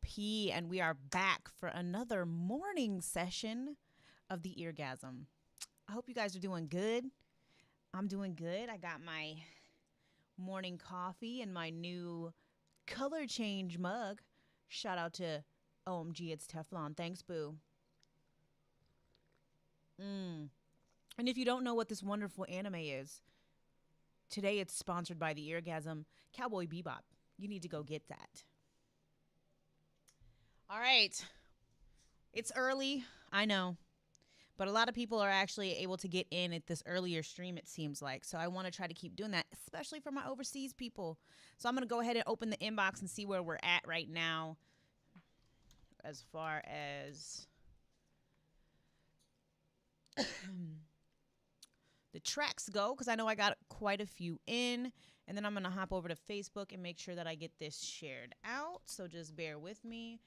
LP, and we are back for another morning session of the Eargasm. I hope you guys are doing good. I'm doing good. I got my morning coffee and my new color change mug. Shout out to OMG, it's Teflon. Thanks, boo. And if you don't know what this wonderful anime is, today it's sponsored by the Eargasm Cowboy Bebop. You need to go get that. All right. It's early, I know. But a lot of people are actually able to get in at this earlier stream, it seems like. So I want to try to keep doing that, especially for my overseas people. So I'm going to go ahead and open the inbox and see where we're at right now as far as the tracks go, because I know I got quite a few in. And then I'm going to hop over to Facebook and make sure that I get this shared out. So just bear with me.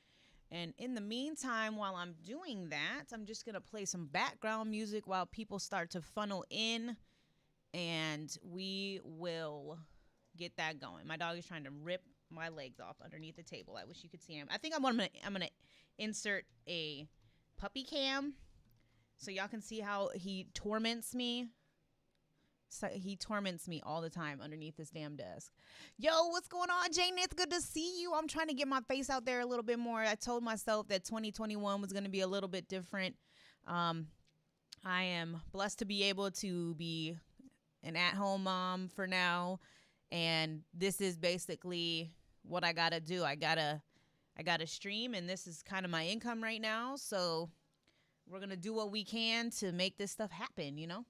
And in the meantime, while I'm doing that, I'm just going to play some background music while people start to funnel in. And we will get that going. My dog is trying to rip my legs off underneath the table. I wish you could see him. I think I'm gonna insert a puppy cam so y'all can see how he torments me. So he torments me all the time underneath this damn desk. Yo, what's going on, Jane? It's good to see you. I'm trying to get my face out there a little bit more. I told myself that 2021 was going to be a little bit different. I am blessed to be able to be an at-home mom for now, and this is basically what I gotta do. I gotta stream, and this is kind of my income right now. So we're gonna do what we can to make this stuff happen, you know.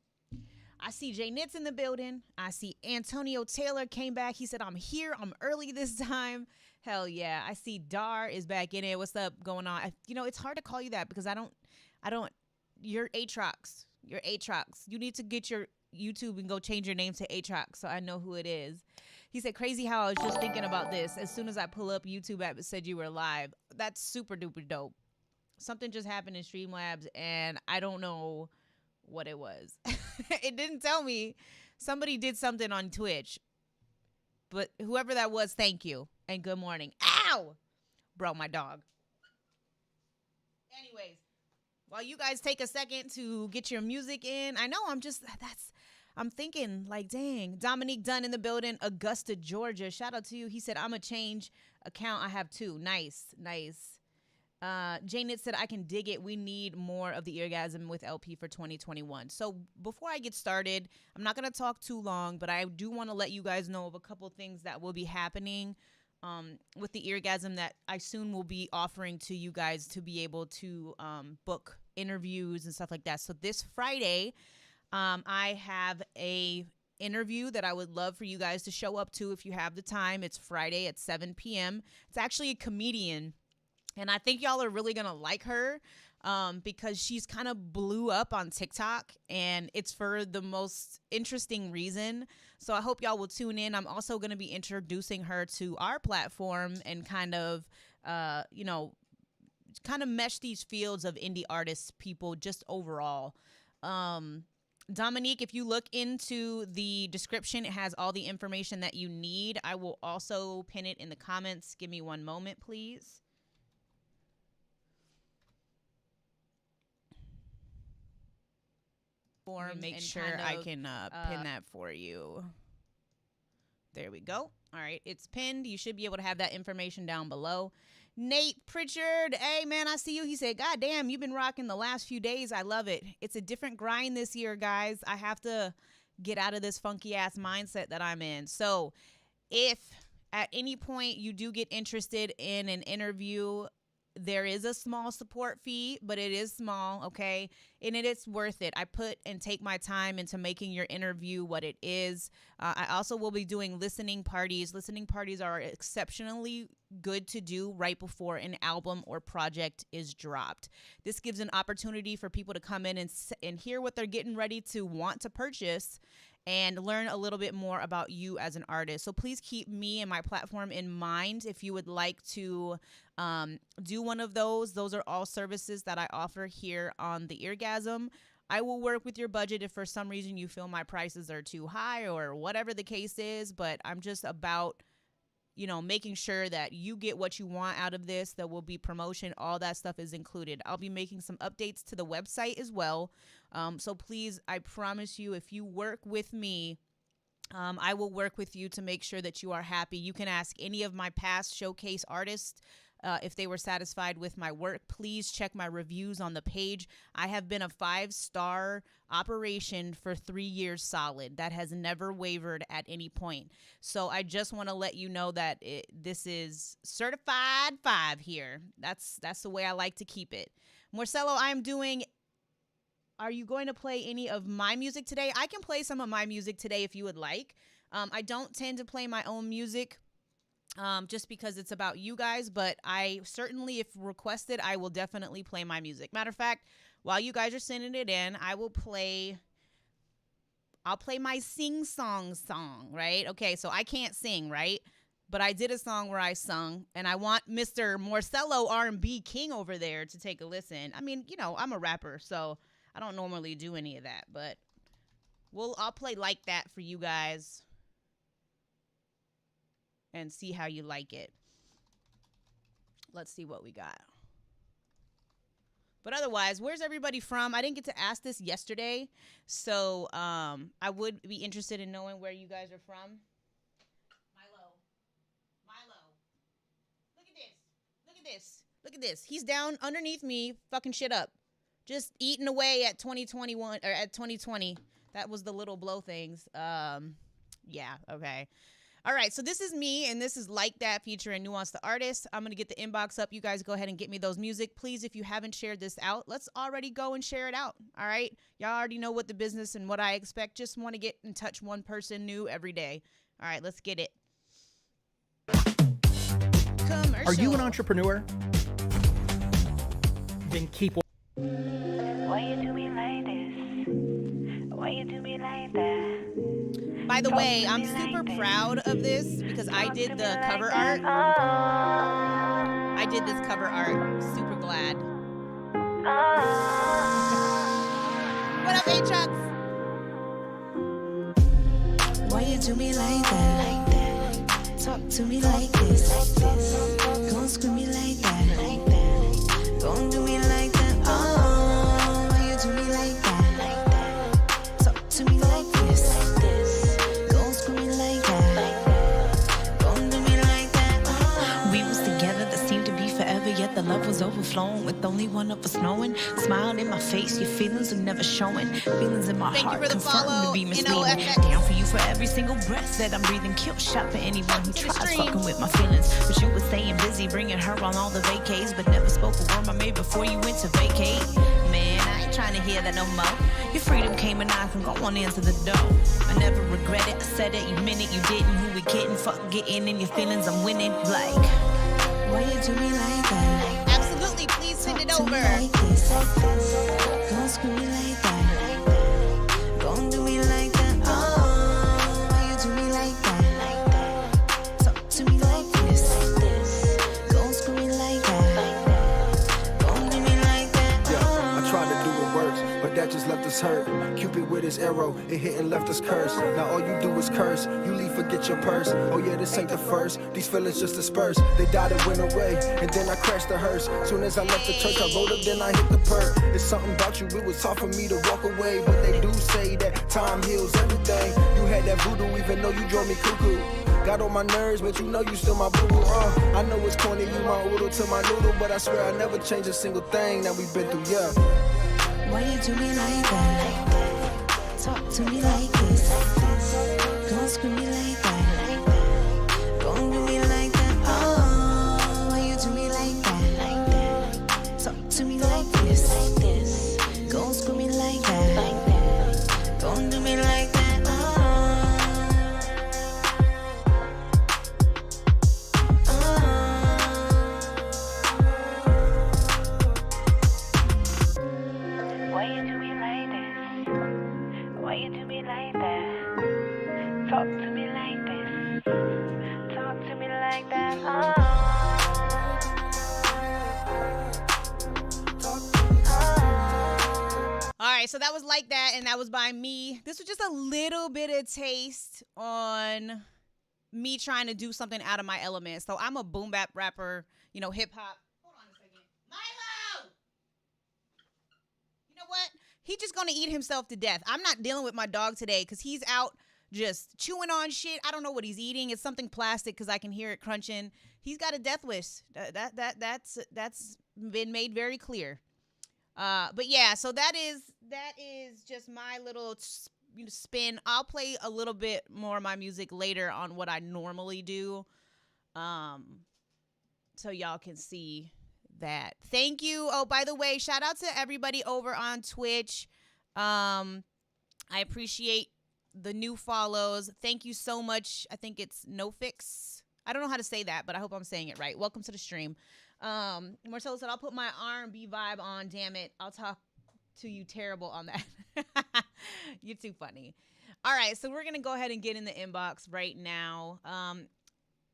I see Jay Nitz in the building. I see Antonio Taylor came back. He said, I'm here. I'm early this time. Hell yeah. I see Dar is back in it. What's up going on? It's hard to call you that because I don't, you're Atrox. You're Atrox. You need to get your YouTube and go change your name to Atrox so I know who it is. He said, crazy how I was just thinking about this. As soon as I pull up YouTube app, it said you were live. That's super duper dope. Something just happened in Streamlabs and I don't know what it was. It didn't tell me. Somebody did something on Twitch, but whoever that was, thank you and good morning. Ow, bro, my dog. Anyways, while you guys take a second to get your music in, I know I'm thinking like, dang, Dominique Dunn in the building, Augusta, Georgia. Shout out to you. He said, I'm a change account. I have two. Nice. Jane said, I can dig it. We need more of the Eargasm with LP for 2021. So before I get started, I'm not going to talk too long, but I do want to let you guys know of a couple things that will be happening with the Eargasm that I soon will be offering to you guys to be able to book interviews and stuff like that. So this Friday, I have a interview that I would love for you guys to show up to if you have the time. It's Friday at 7 p.m. It's actually a comedian. And I think y'all are really going to like her because she's kind of blew up on TikTok and it's for the most interesting reason. So I hope y'all will tune in. I'm also going to be introducing her to our platform and kind of mesh these fields of indie artists, people just overall. Dominique, if you look into the description, it has all the information that you need. I will also pin it in the comments. Give me one moment, please. Make sure I can pin that for you. There we go. All right, it's pinned. You should be able to have that information down below. Nate Pritchard, hey man, I see you. He said, God damn, you've been rocking the last few days. I love it. It's a different grind this year, guys. I have to get out of this funky ass mindset that I'm in. So if at any point you do get interested in an interview, there is a small support fee, but it is small, okay? And it is worth it. I put and take my time into making your interview what it is. I also will be doing listening parties. Listening parties are exceptionally good to do right before an album or project is dropped. This gives an opportunity for people to come in and hear what they're getting ready to want to purchase and learn a little bit more about you as an artist. So please keep me and my platform in mind if you would like to do one of those. Those are all services that I offer here on the Eargasm. I will work with your budget if for some reason you feel my prices are too high or whatever the case is, but I'm just about making sure that you get what you want out of this. There will be promotion. All that stuff is included. I'll be making some updates to the website as well. So please, I promise you, if you work with me, I will work with you to make sure that you are happy. You can ask any of my past showcase artists if they were satisfied with my work. Please check my reviews on the page. I have been a 5-star operation for 3 years solid. That has never wavered at any point. So I just want to let you know that this is certified 5 here. That's the way I like to keep it. Marcelo, are you going to play any of my music today? I can play some of my music today if you would like. I don't tend to play my own music just because it's about you guys, but I certainly, if requested, I will definitely play my music. Matter of fact, while you guys are sending it in, I'll play my song, right? Okay, so I can't sing, right? But I did a song where I sung, and I want Mr. Marcelo R&B King over there to take a listen. I mean, I'm a rapper, so I don't normally do any of that, but I'll play like that for you guys and see how you like it. Let's see what we got. But otherwise, where's everybody from? I didn't get to ask this yesterday, so I would be interested in knowing where you guys are from. Milo. Look at this. He's down underneath me, fucking shit up. Just eating away at 2021 or at 2020. That was the little blow things. Yeah, okay. All right, so this is me, and this is Like That featuring Nuance the Artist. I'm going to get the inbox up. You guys go ahead and get me those music. Please, if you haven't shared this out, let's already go and share it out, all right? Y'all already know what the business and what I expect. Just want to get in touch one person new every day. All right, let's get it. Commercial. Are you an entrepreneur? Then keep Why you do me like this? Why you do me like that? By the way, I'm super proud of this because I did the cover art. I did this cover art. Super glad. What up, A-Chucks? Why you do me like that? Talk to me like this. Gon' screw me like that. Gon' do me like that. Oh, why you do me like that? Talk to me like this. Gon' screw me like that. Gon' do me like that. We was together, that seemed to be forever, yet the love was overflowing with only one of us knowing. Smiled in my face, your feelings are never showing. Feelings in my heart confirmed to be misleading. Down for you for every single breath that I'm breathing. Kill shot for anyone who tries fucking with my feelings. But you were staying busy, bringing her on all the vacays, but never spoke a word I made before you went to vacate. Man, I ain't trying to hear that no more. Your freedom came and I can go on into the door. I never regret it, I said it, you meant it, you didn't. Who we kidding? Fuck getting in your feelings, I'm winning. Like, why you do me like that? Absolutely, please send it over. Like this. Gon' screw me like that. Gon' do me like that. Oh, why you do me like that? Talk to me like this. Gon' screw me like that. Gon' do me like that. Yeah, I tried to do what works, but that just left us hurt. Cupid with his arrow, it hit and left us cursed. Now all you do is curse. You leave, forget your purse. Oh yeah, this ain't the first. These feelings just dispersed. They died and went away, and then I crashed the hearse. Soon as I left the church, I rolled up, then I hit the perk. It's something about you, it was hard for me to walk away, but they do say that time heals everything. You had that voodoo, even though you drove me cuckoo. Got on my nerves, but you know you still my boo-boo. I know it's corny, you my oodle to my noodle, but I swear I never changed a single thing that we've been through, yeah. Why you do me like that? Talk to me like this. Gon' screw me like that. Gon' do me like that. Oh, why you do me like that? Talk to me like this. Gon' screw me like that. Gon' do me like that. Why you do me like this? Why you do me like that? Talk to me like this. Talk to me like that. All right, so that was Like That, and that was by me. This was just a little bit of taste on me trying to do something out of my element. So I'm a boom bap rapper, you know, hip hop. Hold on a second. Milo! You know what? He's just going to eat himself to death. I'm not dealing with my dog today because he's out just chewing on shit. I don't know what he's eating. It's something plastic because I can hear it crunching. He's got a death wish. That's been made very clear. But yeah, so that is just my little spin. I'll play a little bit more of my music later on what I normally do, so y'all can see that. Thank you. Oh, by the way, shout out to everybody over on Twitch. I appreciate the new follows. Thank you so much. I think it's NoFix. I don't know how to say that, but I hope I'm saying it right. Welcome to the stream. Marcelo said, I'll put my R&B vibe on. Damn it. I'll talk to you terrible on that. You're too funny. All right. So we're going to go ahead and get in the inbox right now.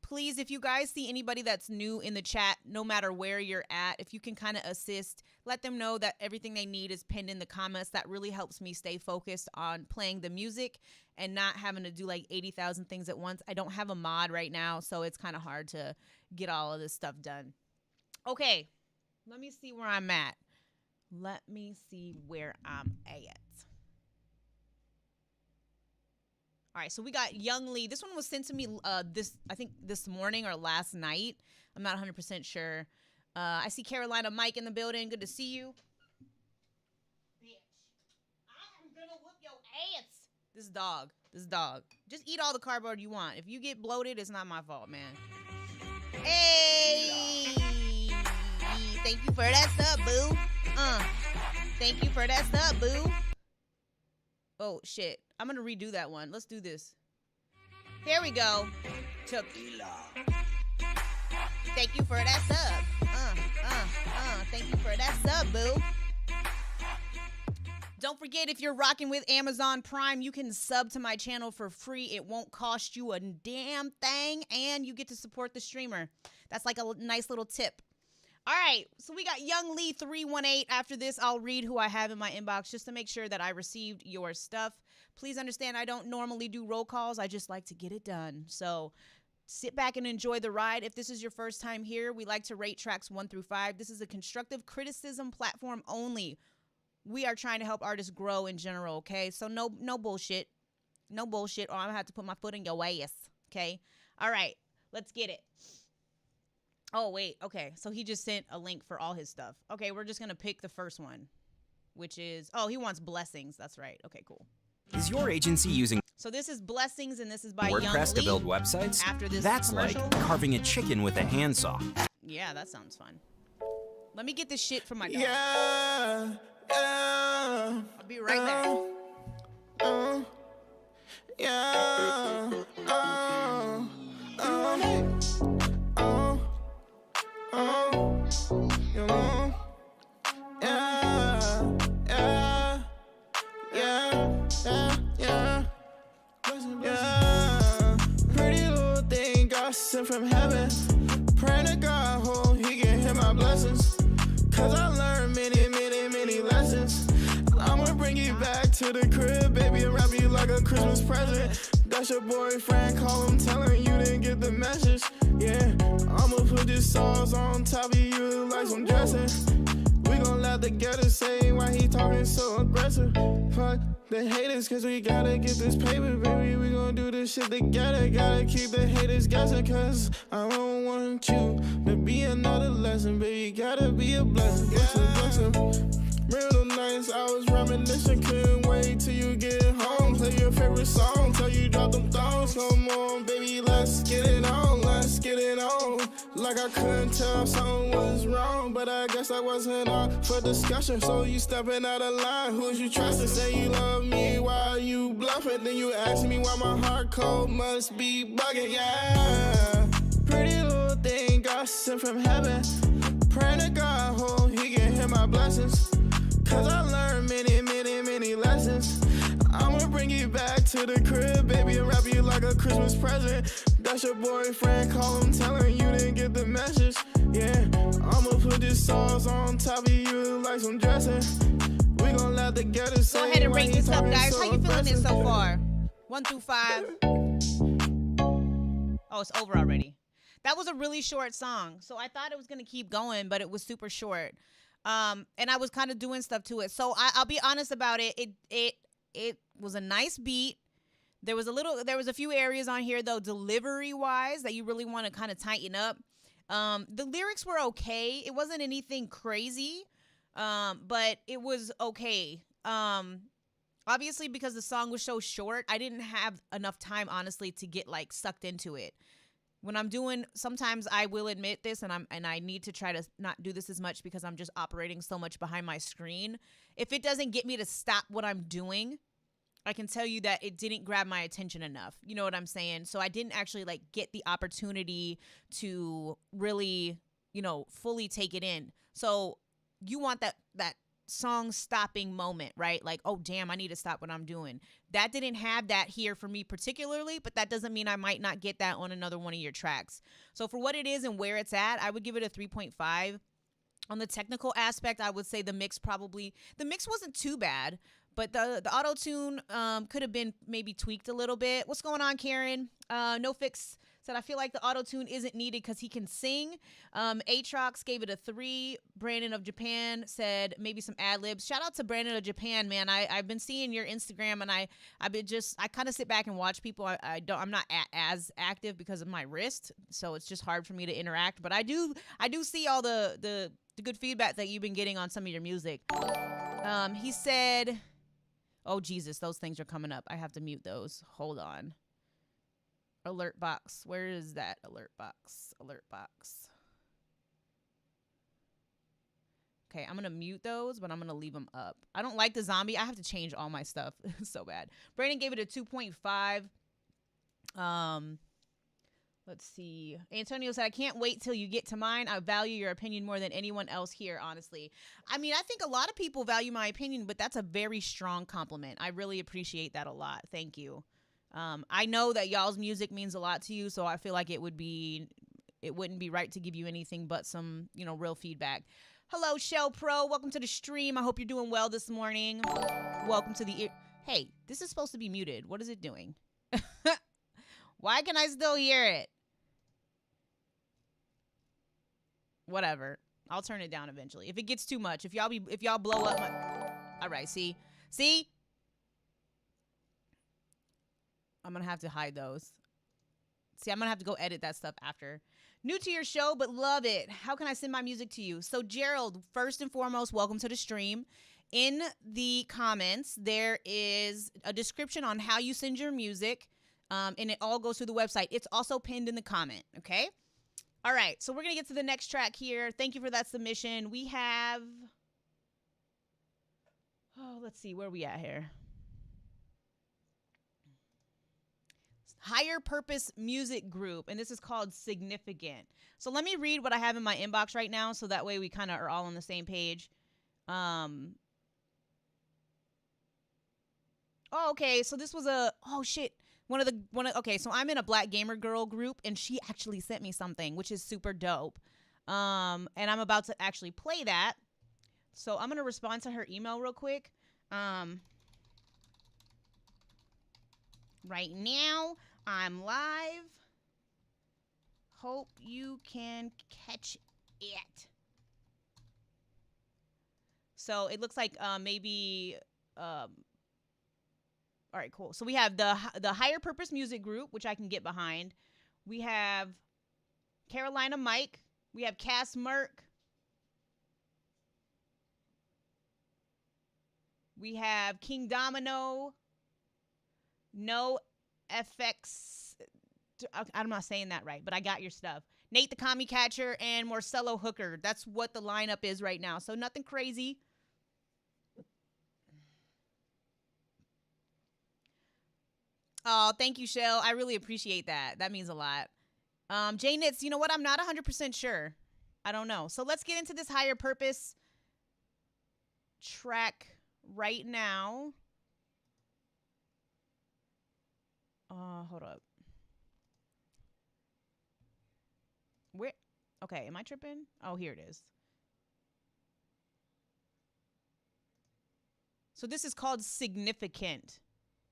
Please, if you guys see anybody that's new in the chat, no matter where you're at, if you can kind of assist, let them know that everything they need is pinned in the comments. That really helps me stay focused on playing the music and not having to do like 80,000 things at once. I don't have a mod right now, so it's kind of hard to get all of this stuff done. Okay, let me see where I'm at. Let me see where I'm at. All right, so we got Young Lee. This one was sent to me I think this morning or last night. I'm not 100% sure. I see Carolina Mike in the building. Good to see you. Bitch, I am gonna whoop your ass. This dog. Just eat all the cardboard you want. If you get bloated, it's not my fault, man. Hey, thank you for that sub, boo. Thank you for that sub, boo. Oh, shit. I'm going to redo that one. Let's do this. Here we go. Tequila. Thank you for that sub. Thank you for that sub, boo. Don't forget, if you're rocking with Amazon Prime, you can sub to my channel for free. It won't cost you a damn thing, and you get to support the streamer. That's like a nice little tip. All right, so we got Young Lee 318. After this, I'll read who I have in my inbox just to make sure that I received your stuff. Please understand, I don't normally do roll calls. I just like to get it done. So sit back and enjoy the ride. If this is your first time here, we like to rate tracks 1 through 5. This is a constructive criticism platform only. We are trying to help artists grow in general, okay? So no bullshit. No bullshit, or I'm going to have to put my foot in your ass, okay? All right, let's get it. Oh, wait, okay. So he just sent a link for all his stuff. Okay, we're just going to pick the first one, which is, oh, he wants Blessings. That's right. Okay, cool. Is your agency using So this is Blessings, and this is by WordPress Young Lee. to build websites? After this That's commercial. like carving a chicken with a handsaw. Yeah, that sounds fun. Let me get this shit from my dog. Yeah, yeah. I'll be right back. Yeah, you know, yeah. Pretty little thing got sent from heaven. Praying to God, hope he can hear my blessings. Cause I learned many lessons. I'ma bring you back to the crib, baby, and wrap you like a Christmas present. That's your boyfriend, call him, tell him you didn't get the message. Yeah, I'ma put this sauce on top of you like some dressing. We gon' let the getter say why he talking so aggressive. Fuck the haters, cause we gotta get this paper, baby. We gon' do this shit together. Gotta keep the haters guessing, cause I don't want you to be another lesson, baby. Gotta be a blessing, blessing. Real nice, I was reminiscing, couldn't wait till you get home. Play your favorite song, till you drop them thongs. Come on, baby, let's get it on, let's get it on. Like I couldn't tell if something was wrong, but I guess I wasn't up for discussion. So you stepping out of line, who's you trusting? Say you love me while you bluffing, then you ask me why my heart cold must be bugging. Yeah, pretty little thing got sent from heaven. Praying to God, hope he can hear my blessings. Cause I learned many lessons. I'ma bring you back to the crib, baby, and wrap you like a Christmas present. That's your boyfriend, call him, tell him you didn't get the message. Yeah, I'ma put this sauce on top of you like some dressing. We gon' let the getter say. Go ahead and rate this up, guys. So How you feeling it so far? 1 through 5. Oh, it's over already. That was a really short song. So I thought it was going to keep going, but it was super short. And I was kind of doing stuff to it. So I'll be honest about it. It was a nice beat. There was a few areas on here though, delivery wise, that you really want to kind of tighten up. The lyrics were okay. It wasn't anything crazy, but it was okay. Obviously, because the song was so short, I didn't have enough time, honestly, to get like sucked into it. When I'm doing, sometimes I will admit this, and I need to try to not do this as much because I'm just operating so much behind my screen. If it doesn't get me to stop what I'm doing, I can tell you that it didn't grab my attention enough. You know what I'm saying? So I didn't actually like get the opportunity to really, fully take it in. So you want that song stopping moment, right? Like, oh damn, I need to stop what I'm doing. That didn't have that here for me particularly, but that doesn't mean I might not get that on another one of your tracks. So for what it is and where it's at, I would give it a 3.5. On the technical aspect, I would say the mix wasn't too bad, but the auto-tune could have been maybe tweaked a little bit. What's going on, Karen? No Fix said, I feel like the auto-tune isn't needed because he can sing. Atrox gave it a 3. Brandon of Japan said maybe some ad-libs. Shout out to Brandon of Japan, man. I've been seeing your Instagram, and I kind of sit back and watch people. I'm not as active because of my wrist, so it's just hard for me to interact. But I do see all the good feedback that you've been getting on some of your music. He said, oh Jesus, those things are coming up. I have to mute those. Hold on. Alert box. Where is that alert box? Alert box. Okay, I'm going to mute those, but I'm going to leave them up. I don't like the zombie. I have to change all my stuff. So bad. Brandon gave it a 2.5. Let's see. Antonio said, I can't wait till you get to mine. I value your opinion more than anyone else here, honestly. I mean, I think a lot of people value my opinion, but that's a very strong compliment. I really appreciate that a lot. Thank you. I know that y'all's music means a lot to you, so I feel like it wouldn't be right to give you anything but some, real feedback. Hello, Shell Pro. Welcome to the stream. I hope you're doing well this morning. Welcome to the... Hey, this is supposed to be muted. What is it doing? Why can I still hear it? Whatever. I'll turn it down eventually. If it gets too much, if y'all blow up my... All right, see? I'm going to have to hide those. See, I'm going to have to go edit that stuff after. New to your show, but love it. How can I send my music to you? So, Gerald, first and foremost, welcome to the stream. In the comments, there is a description on how you send your music, and it all goes through the website. It's also pinned in the comment, okay? All right, so we're going to get to the next track here. Thank you for that submission. We have... Oh, let's see. Where are we at here? Higher Purpose Music Group, and this is called Significant. So let me read what I have in my inbox right now, so that way we kind of are all on the same page. Oh, okay. So this was okay. So I'm in a Black Gamer Girl group, and she actually sent me something, which is super dope. And I'm about to actually play that. So I'm gonna respond to her email real quick. Right now, I'm live. Hope you can catch it. So it looks like maybe... all right, cool. So we have the Higher Purpose Music Group, which I can get behind. We have Carolina Mike. We have Cass Merck. We have King Domino. No FX. I'm not saying that right, but I got your stuff. Nate the Commie Catcher and Marcelo Hooker. That's what the lineup is right now. So nothing crazy. Oh, thank you, Shell. I really appreciate that. That means a lot. Jay Nitz, you know what? I'm not 100% sure. I don't know. So let's get into this Higher Purpose track right now. Hold up. Where? Okay, am I tripping? Oh, here it is. So this is called Significant.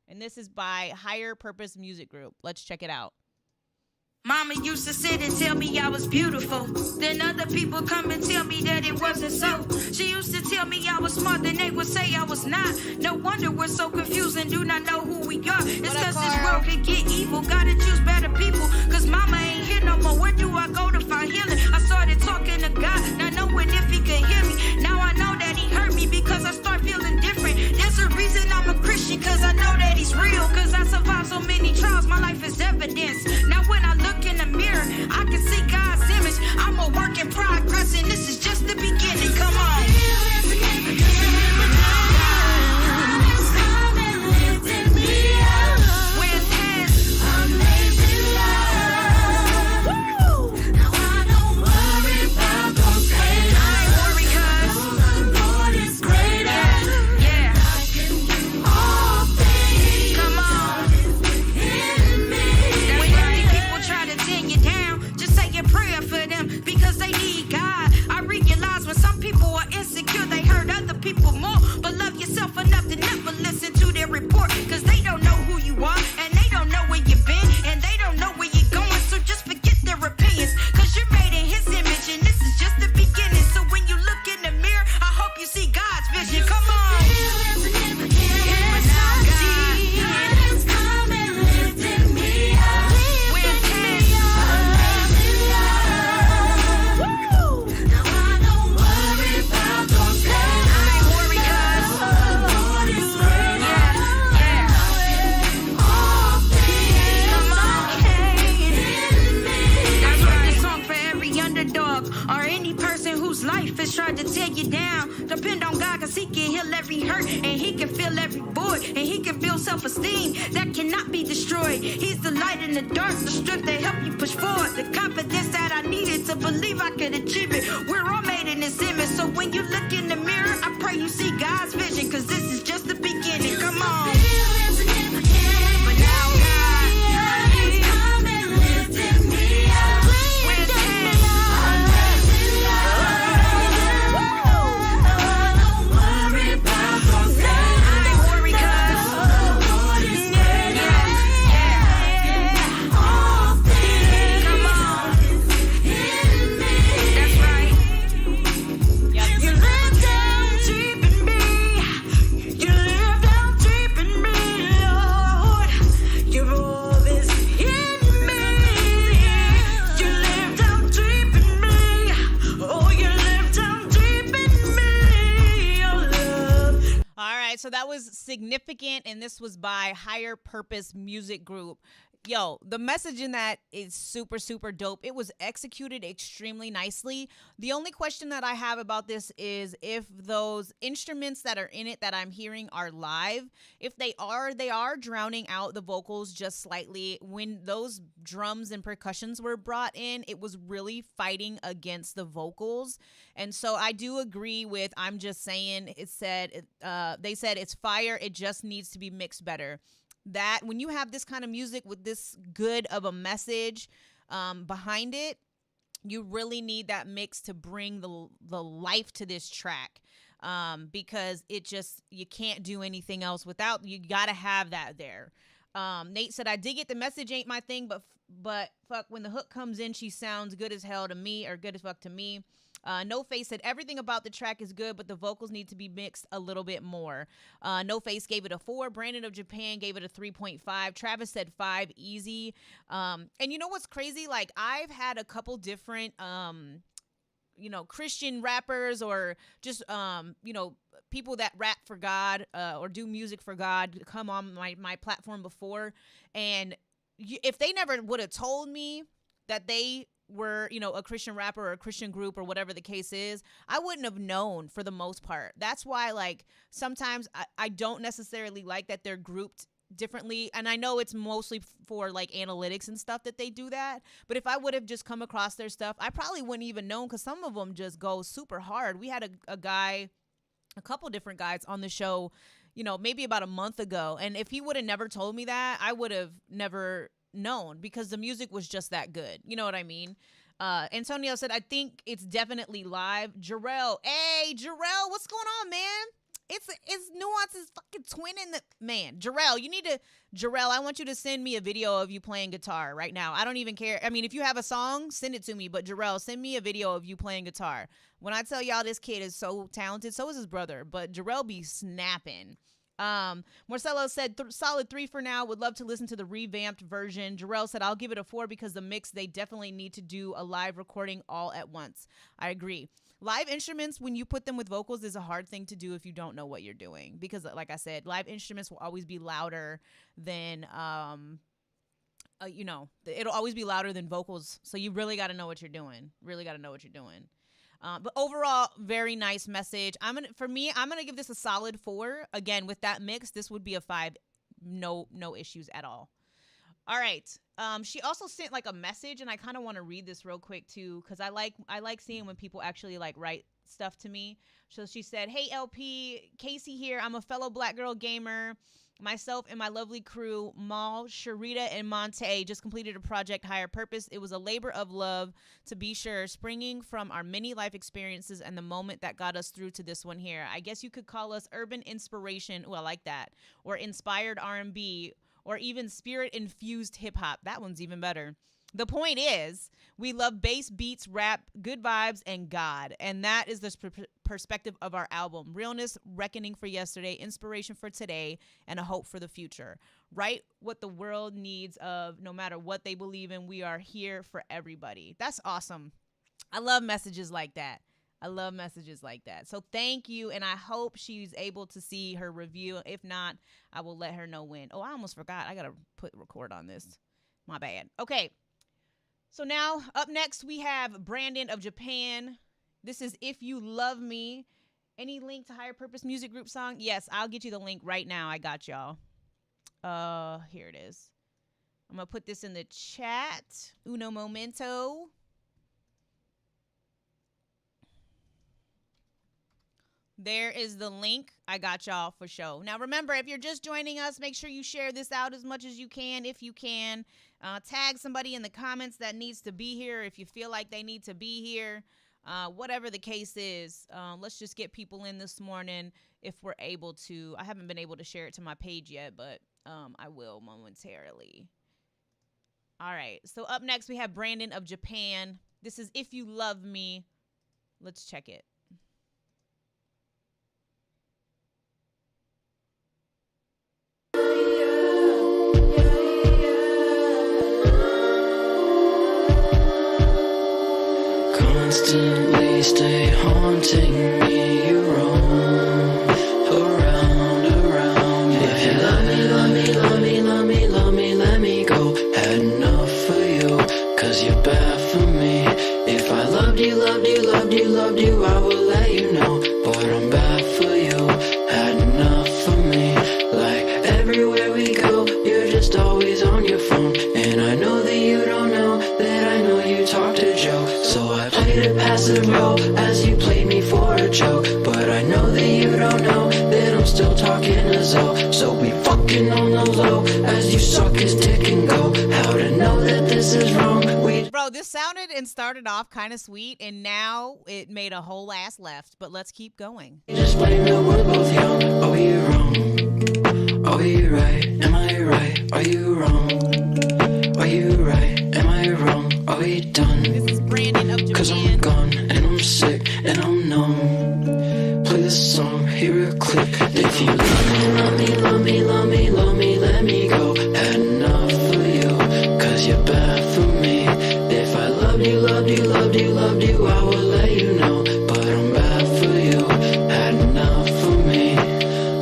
And this is by Higher Purpose Music Group. Let's check it out. Mama used to sit and tell me I was beautiful. Then other people come and tell me that it wasn't so. She used to tell me I was smart, then they would say I was not. No wonder we're so confused and do not know who we are. It's cause this world can get evil. Gotta choose better people. Cause mama ain't here no more. Where do I go to find healing? I started talking to God, not knowing if he could hear me. Now I know that he hurt me because I start feeling different. There's a reason I'm a Christian, cause I know that he's real. Cause I survived so many trials, my life is evidence. Now when I look in the mirror, I can see God's image. I'm a work in progress, and this is just the beginning. Come on. With his amazing love. Woo! Now I don't worry about those pain. I ain't worried cause the Lord is greater. Yeah. I can do all things. Come on. In me. When dirty people try to tear you down, just say a prayer for them because they need God. I realize when some people are insecure, they hurt other people more. But love yourself enough to never listen to their report, cause they don't know who you are, and they don't know where you've been, and they don't know where you're going. So just forget their opinions, cause you're made in his image, and this is just the beginning. So when you look in the mirror, I hope you see God's vision. Come on. Yes, God has come and lifted me up. With his amazing love. Woo! Now I don't worry about those days. I ain't worried cause the Lord is great. Yeah. All things. Come on. In me. That's right. This song for every underdog or any person whose life has tried to tear you down. Depend on God, cause he can heal every hurt, and he can fill every void, and he can build self-esteem that cannot be destroyed. He's the light in the dark, the strength to help you push forward, the confidence that I needed to believe I could achieve it. We're all made in his image, so when you look in the mirror, I pray you see God's vision, cause this is just the beginning. Come on. But now God has come and lifted me up. With his amazing love. I don't worry about those days. I ain't worried cause the Lord is greater. Yeah. All things. Come on. In me. That's right. Yep. You live down deep in me. You live down deep in me, Lord. You're always in me. You live down deep in me. Oh, you live down deep in me, oh love. All right, so that was Significant, and this was by Higher Purpose Music Group. Yo, the message in that is super, super dope. It was executed extremely nicely. The only question that I have about this is if those instruments that are in it that I'm hearing are live. If they are drowning out the vocals just slightly. When those drums and percussions were brought in, it was really fighting against the vocals. And so I do agree with, I'm just saying, they said it's fire. It just needs to be mixed better. That when you have this kind of music with this good of a message behind it, you really need that mix to bring the life to this track, because you can't do anything else without, you gotta have that there. Nate said, I dig it, the message ain't my thing, but fuck, when the hook comes in, she sounds good as hell to me, or good as fuck to me. No Face said everything about the track is good, but the vocals need to be mixed a little bit more. No Face gave it a 4. Brandon of Japan gave it a 3.5. Travis said 5, easy. And you know what's crazy? Like, I've had a couple different, Christian rappers or just, people that rap for God or do music for God come on my platform before. And if they never would have told me that they were, a Christian rapper or a Christian group or whatever the case is, I wouldn't have known for the most part. That's why, like, sometimes I don't necessarily like that they're grouped differently. And I know it's mostly for, like, analytics and stuff that they do that. But if I would have just come across their stuff, I probably wouldn't even known, because some of them just go super hard. We had a couple different guys on the show, maybe about a month ago. And if he would have never told me that, I would have never known, because the music was just that good. You know what I mean? Antonio said, I think it's definitely live. Jarrell, hey, Jarrell, what's going on, man? It's Nuance's fucking twin in the man. Jarrell, I want you to send me a video of you playing guitar right now. I don't even care. I mean, if you have a song, send it to me. But Jarrell, send me a video of you playing guitar. When I tell y'all this kid is so talented, so is his brother. But Jarrell be snapping. Marcelo said solid 3 for now. Would love to listen to the revamped version. Jarrell said I'll give it a 4 because the mix, they definitely need to do a live recording all at once. I agree. Live instruments, when you put them with vocals, is a hard thing to do if you don't know what you're doing. Because like I said, live instruments will always be louder than, it'll always be louder than vocals. So you really got to know what you're doing. But overall, very nice message. I'm gonna give this a solid 4. Again, with that mix, this would be a 5. No issues at all. All right. She also sent like a message, and I kind of want to read this real quick too, because I like seeing when people actually like write stuff to me. So she said, "Hey LP, Casey here. I'm a fellow Black girl gamer. Myself and my lovely crew, Mal, Sharita, and Monte, just completed a project, Higher Purpose. It was a labor of love, to be sure, springing from our many life experiences and the moment that got us through to this one here. I guess you could call us urban inspiration." Oh, I like that. Or inspired R&B, or even spirit-infused hip-hop. That one's even better. The point is, we love bass, beats, rap, good vibes, and God. And that is the perspective of our album. Realness, reckoning for yesterday, inspiration for today, and a hope for the future. Write what the world needs of, no matter what they believe in. We are here for everybody. That's awesome. I love messages like that. So thank you, and I hope she's able to see her review. If not, I will let her know when. Oh, I almost forgot. I got to put record on this. My bad. Okay. So now, up next, we have Brandon of Japan. This is If You Love Me. Any link to Higher Purpose Music Group song? Yes, I'll get you the link right now. I got y'all. Here it is. I'm going to put this in the chat. Uno momento. There is the link. I got y'all for show. Now, remember, if you're just joining us, make sure you share this out as much as you can, if you can. Tag somebody in the comments that needs to be here if you feel like they need to be here. Whatever the case is, let's just get people in this morning if we're able to. I haven't been able to share it to my page yet, but I will momentarily. All right. So up next, we have Brandon of Japan. This is If You Love Me. Let's check it. Constantly stay haunting me. You roam around. If you love me, let me go. Had enough for you, 'cause you're bad for me. If I loved you, I will let you know. But I'm bad for you, had enough for me. Like everywhere we go, you're just always on your phone. And I know that you don't know that I know you talk to Joe. So I played a passive role as you played me for a joke. But I know that you don't know that I'm still talking to Zoe. So we fucking on the low as you suck his dick and go. How to know that this is wrong? Bro, this sounded and started off kind of sweet, and now it made a whole ass left. But let's keep going. Just blame that we're both young. Are you wrong? Are you right? Am I right? Are you wrong? Are you right? Am I wrong? Are we done? This is Brandon of Japan. 'Cause I'm gone and I'm sick and I'm numb. Play this song, hear a clip. If you love me, let me go. Had enough for you, 'cause you're bad for me. If I loved you, I will let you know. But I'm bad for you, had enough for me.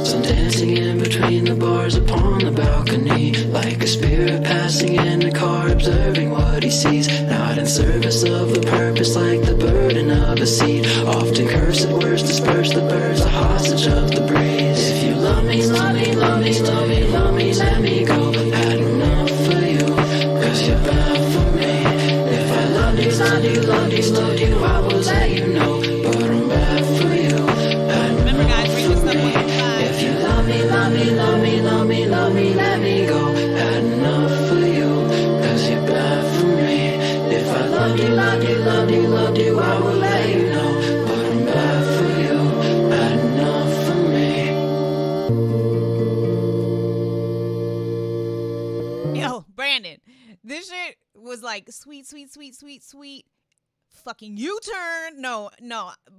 Sun dancing in between the bars upon the balcony, like a spirit passing in a car, observing what he sees. Not in service of a purpose, like the burden of a seed. Often cursed words disperse the birds, a hostage of the breeze. If you love me, let me go. Had enough for you, 'cause you're bad for me. If I loved you, I will let you know. But I'm bad for you, had Remember, guys, bring this up enough for me. If you love me, let me go. Had enough for you, 'cause you're bad for me. If I loved you, I will let you know. But I'm bad for you, had enough for me. like sweet, sweet, sweet, sweet, sweet. Fucking U-turn. No.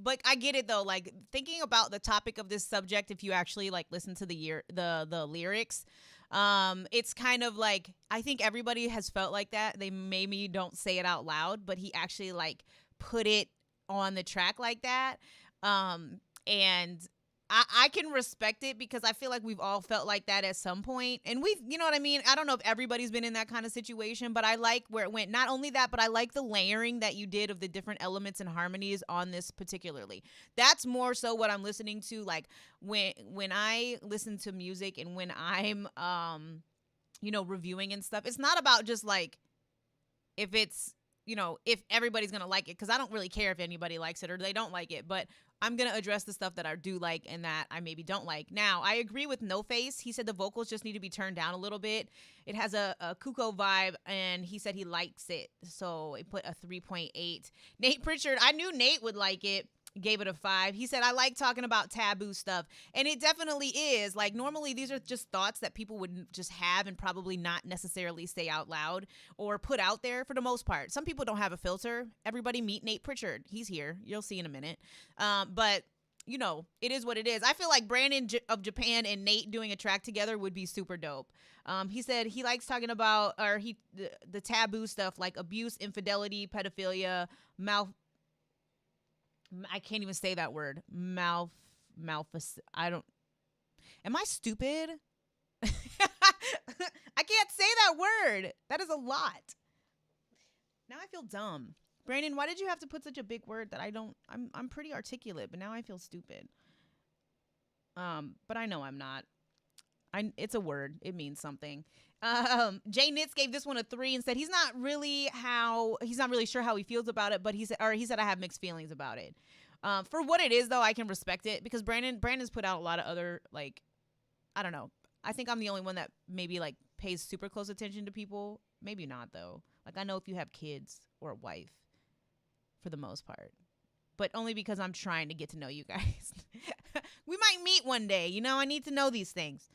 But I get it though. Like thinking about the topic of this subject, if you actually like listen to the lyrics, it's kind of like I think everybody has felt like that. They maybe don't say it out loud, but he actually like put it on the track like that. And I can respect it because I feel like we've all felt like that at some point. And you know what I mean? I don't know if everybody's been in that kind of situation, but I like where it went. Not only that, but I like the layering that you did of the different elements and harmonies on this particularly. That's more so what I'm listening to. Like when I listen to music and when I'm, reviewing and stuff, it's not about just like if it's, if everybody's going to like it, because I don't really care if anybody likes it or they don't like it, but I'm going to address the stuff that I do like and that I maybe don't like. Now, I agree with No Face. He said the vocals just need to be turned down a little bit. It has a Kuko vibe, and he said he likes it, so he put a 3.8. Nate Pritchard, I knew Nate would like it. Gave it a 5. He said, I like talking about taboo stuff. And it definitely is. Like, normally these are just thoughts that people would just have and probably not necessarily say out loud or put out there for the most part. Some people don't have a filter. Everybody meet Nate Pritchard. He's here. You'll see in a minute. But, it is what it is. I feel like Brandon of Japan and Nate doing a track together would be super dope. He said he likes talking about the taboo stuff like abuse, infidelity, pedophilia, I can't even say that word. Am I stupid? I can't say that word. That is a lot. Now I feel dumb. Brandon, why did you have to put such a big word that I'm pretty articulate, but now I feel stupid. But I know I'm not. It's a word. It means something. Jay Nitz gave this one a 3 and said he's not really sure how he feels about it, but he said I have mixed feelings about it. For what it is though, I can respect it because Brandon's put out a lot of other, like, I don't know. I think I'm the only one that maybe like pays super close attention to people. Maybe not though. Like I know if you have kids or a wife for the most part. But only because I'm trying to get to know you guys. We might meet one day, I need to know these things.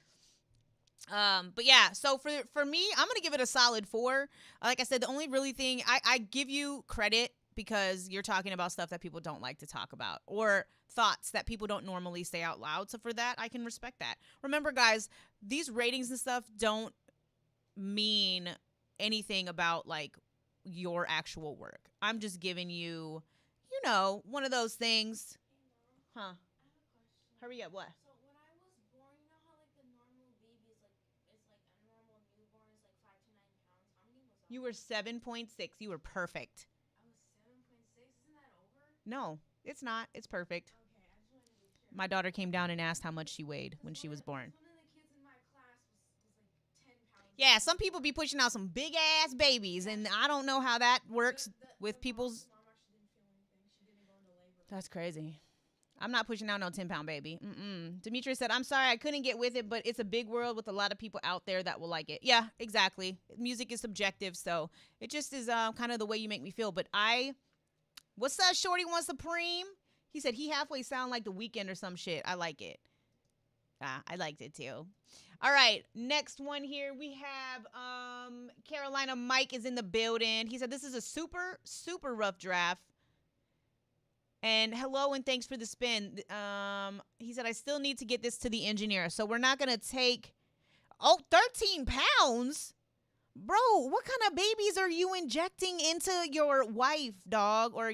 But yeah, so for me, I'm going to give it a solid 4. Like I said, the only really thing I give you credit because you're talking about stuff that people don't like to talk about or thoughts that people don't normally say out loud. So for that, I can respect that. Remember guys, these ratings and stuff don't mean anything about like your actual work. I'm just giving you, one of those things. Huh? Hurry up. What? You were 7.6. You were perfect. I was 7.6. Isn't that over? No, it's not. It's perfect. Okay, I just wanted to be sure. My daughter came down and asked how much she weighed when she was born. One of the kids in my class was like 10 pounds. Yeah, some people be pushing out some big ass babies, and I don't know how that works with people's. Mom actually didn't feel anything. She didn't go into labor. That's crazy. I'm not pushing out no 10-pound baby. Demetria said, I'm sorry I couldn't get with it, but it's a big world with a lot of people out there that will like it. Yeah, exactly. Music is subjective, so it just is kind of the way you make me feel. But what's that shorty one Supreme? He said he halfway sound like The Weeknd or some shit. I like it. I liked it too. All right, next one here. We have Carolina Mike is in the building. He said this is a super, super rough draft. And hello and thanks for the spin. He said, I still need to get this to the engineer. So we're not going to take, 13 pounds? Bro, what kind of babies are you injecting into your wife, dog? Or,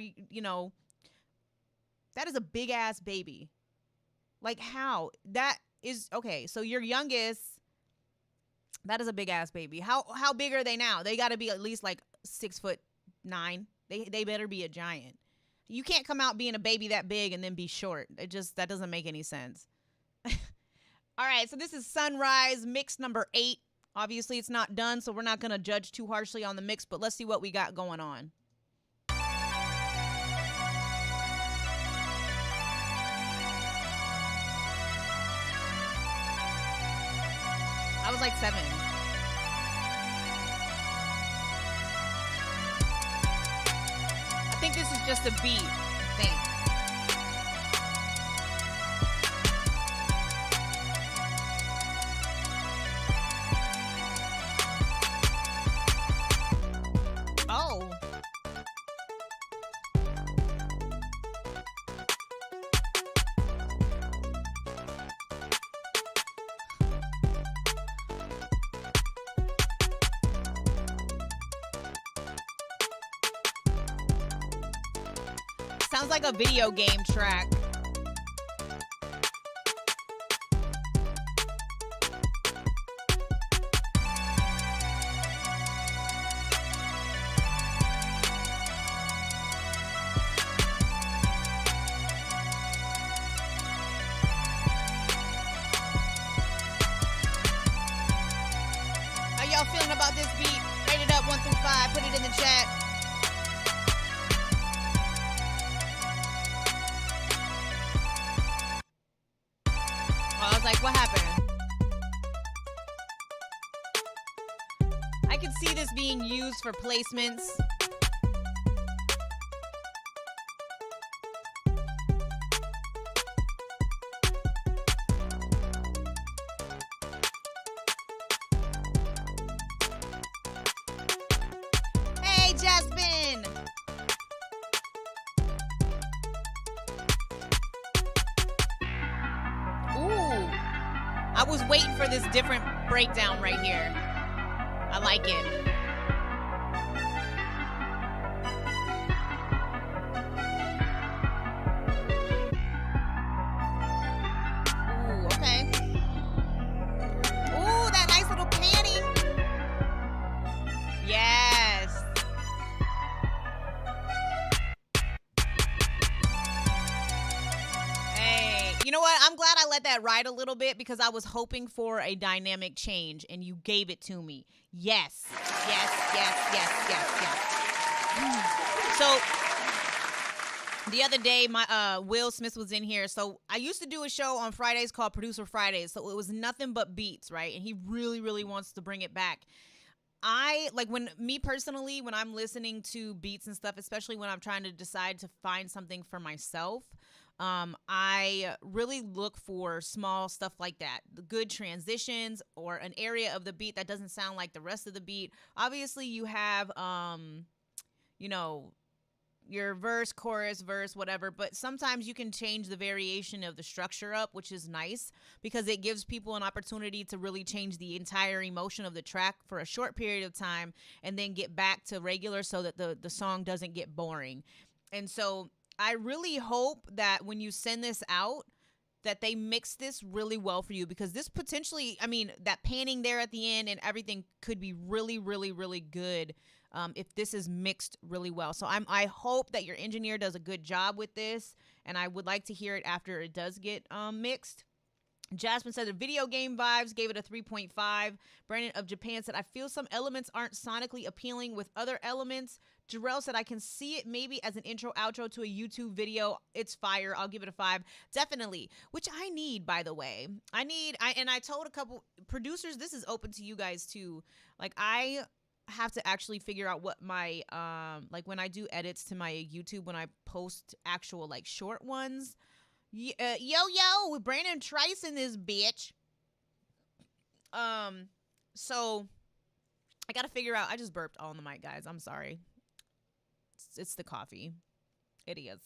that is a big ass baby. Like how? That is, okay, so your youngest, that is a big ass baby. How big are they now? They got to be at least like 6'9". They better be a giant. You can't come out being a baby that big and then be short. That doesn't make any sense. All right, so this is Sunrise mix number 8. Obviously, it's not done, so we're not going to judge too harshly on the mix, but let's see what we got going on. I was like 7. I think this is just a beat thing. Oh. Sounds like a video game track. How y'all feeling about this beat? Rate it up 1 through 5. Put it in the chat. I was like, what happened? I can see this being used for placements. Hey, Jasmine! Ooh. I was waiting for this different breakdown right here. I like it. Ooh, okay. Ooh, that nice little panning. Yes. Hey, you know what? I'm glad I let that ride a little bit because I was hoping for a dynamic change and you gave it to me. Yes. Yes. So the other day, my Will Smith was in here. So I used to do a show on Fridays called Producer Fridays. So it was nothing but beats, right? And he really, really wants to bring it back. I like when I'm listening to beats and stuff, especially when I'm trying to decide to find something for myself, I really look for small stuff like that, the good transitions or an area of the beat that doesn't sound like the rest of the beat. Obviously, you have, your verse, chorus, verse, whatever, but sometimes you can change the variation of the structure up, which is nice because it gives people an opportunity to really change the entire emotion of the track for a short period of time and then get back to regular so that the song doesn't get boring. And so I really hope that when you send this out, that they mix this really well for you because this potentially, that panning there at the end and everything could be really, really, really good if this is mixed really well. So I hope that your engineer does a good job with this, and I would like to hear it after it does get mixed. Jasmine said the video game vibes, gave it a 3.5. Brandon of Japan said, I feel some elements aren't sonically appealing with other elements. Jarrell said, I can see it maybe as an intro outro to a YouTube video. It's fire. I'll give it a 5. Definitely. Which I need, by the way. I told a couple producers, this is open to you guys too. Like I have to actually figure out what my, when I do edits to my YouTube, when I post actual like short ones, yo, with Brandon Trice in this bitch. So I got to figure out, I just burped all on the mic, guys. I'm sorry. It's the coffee. It is.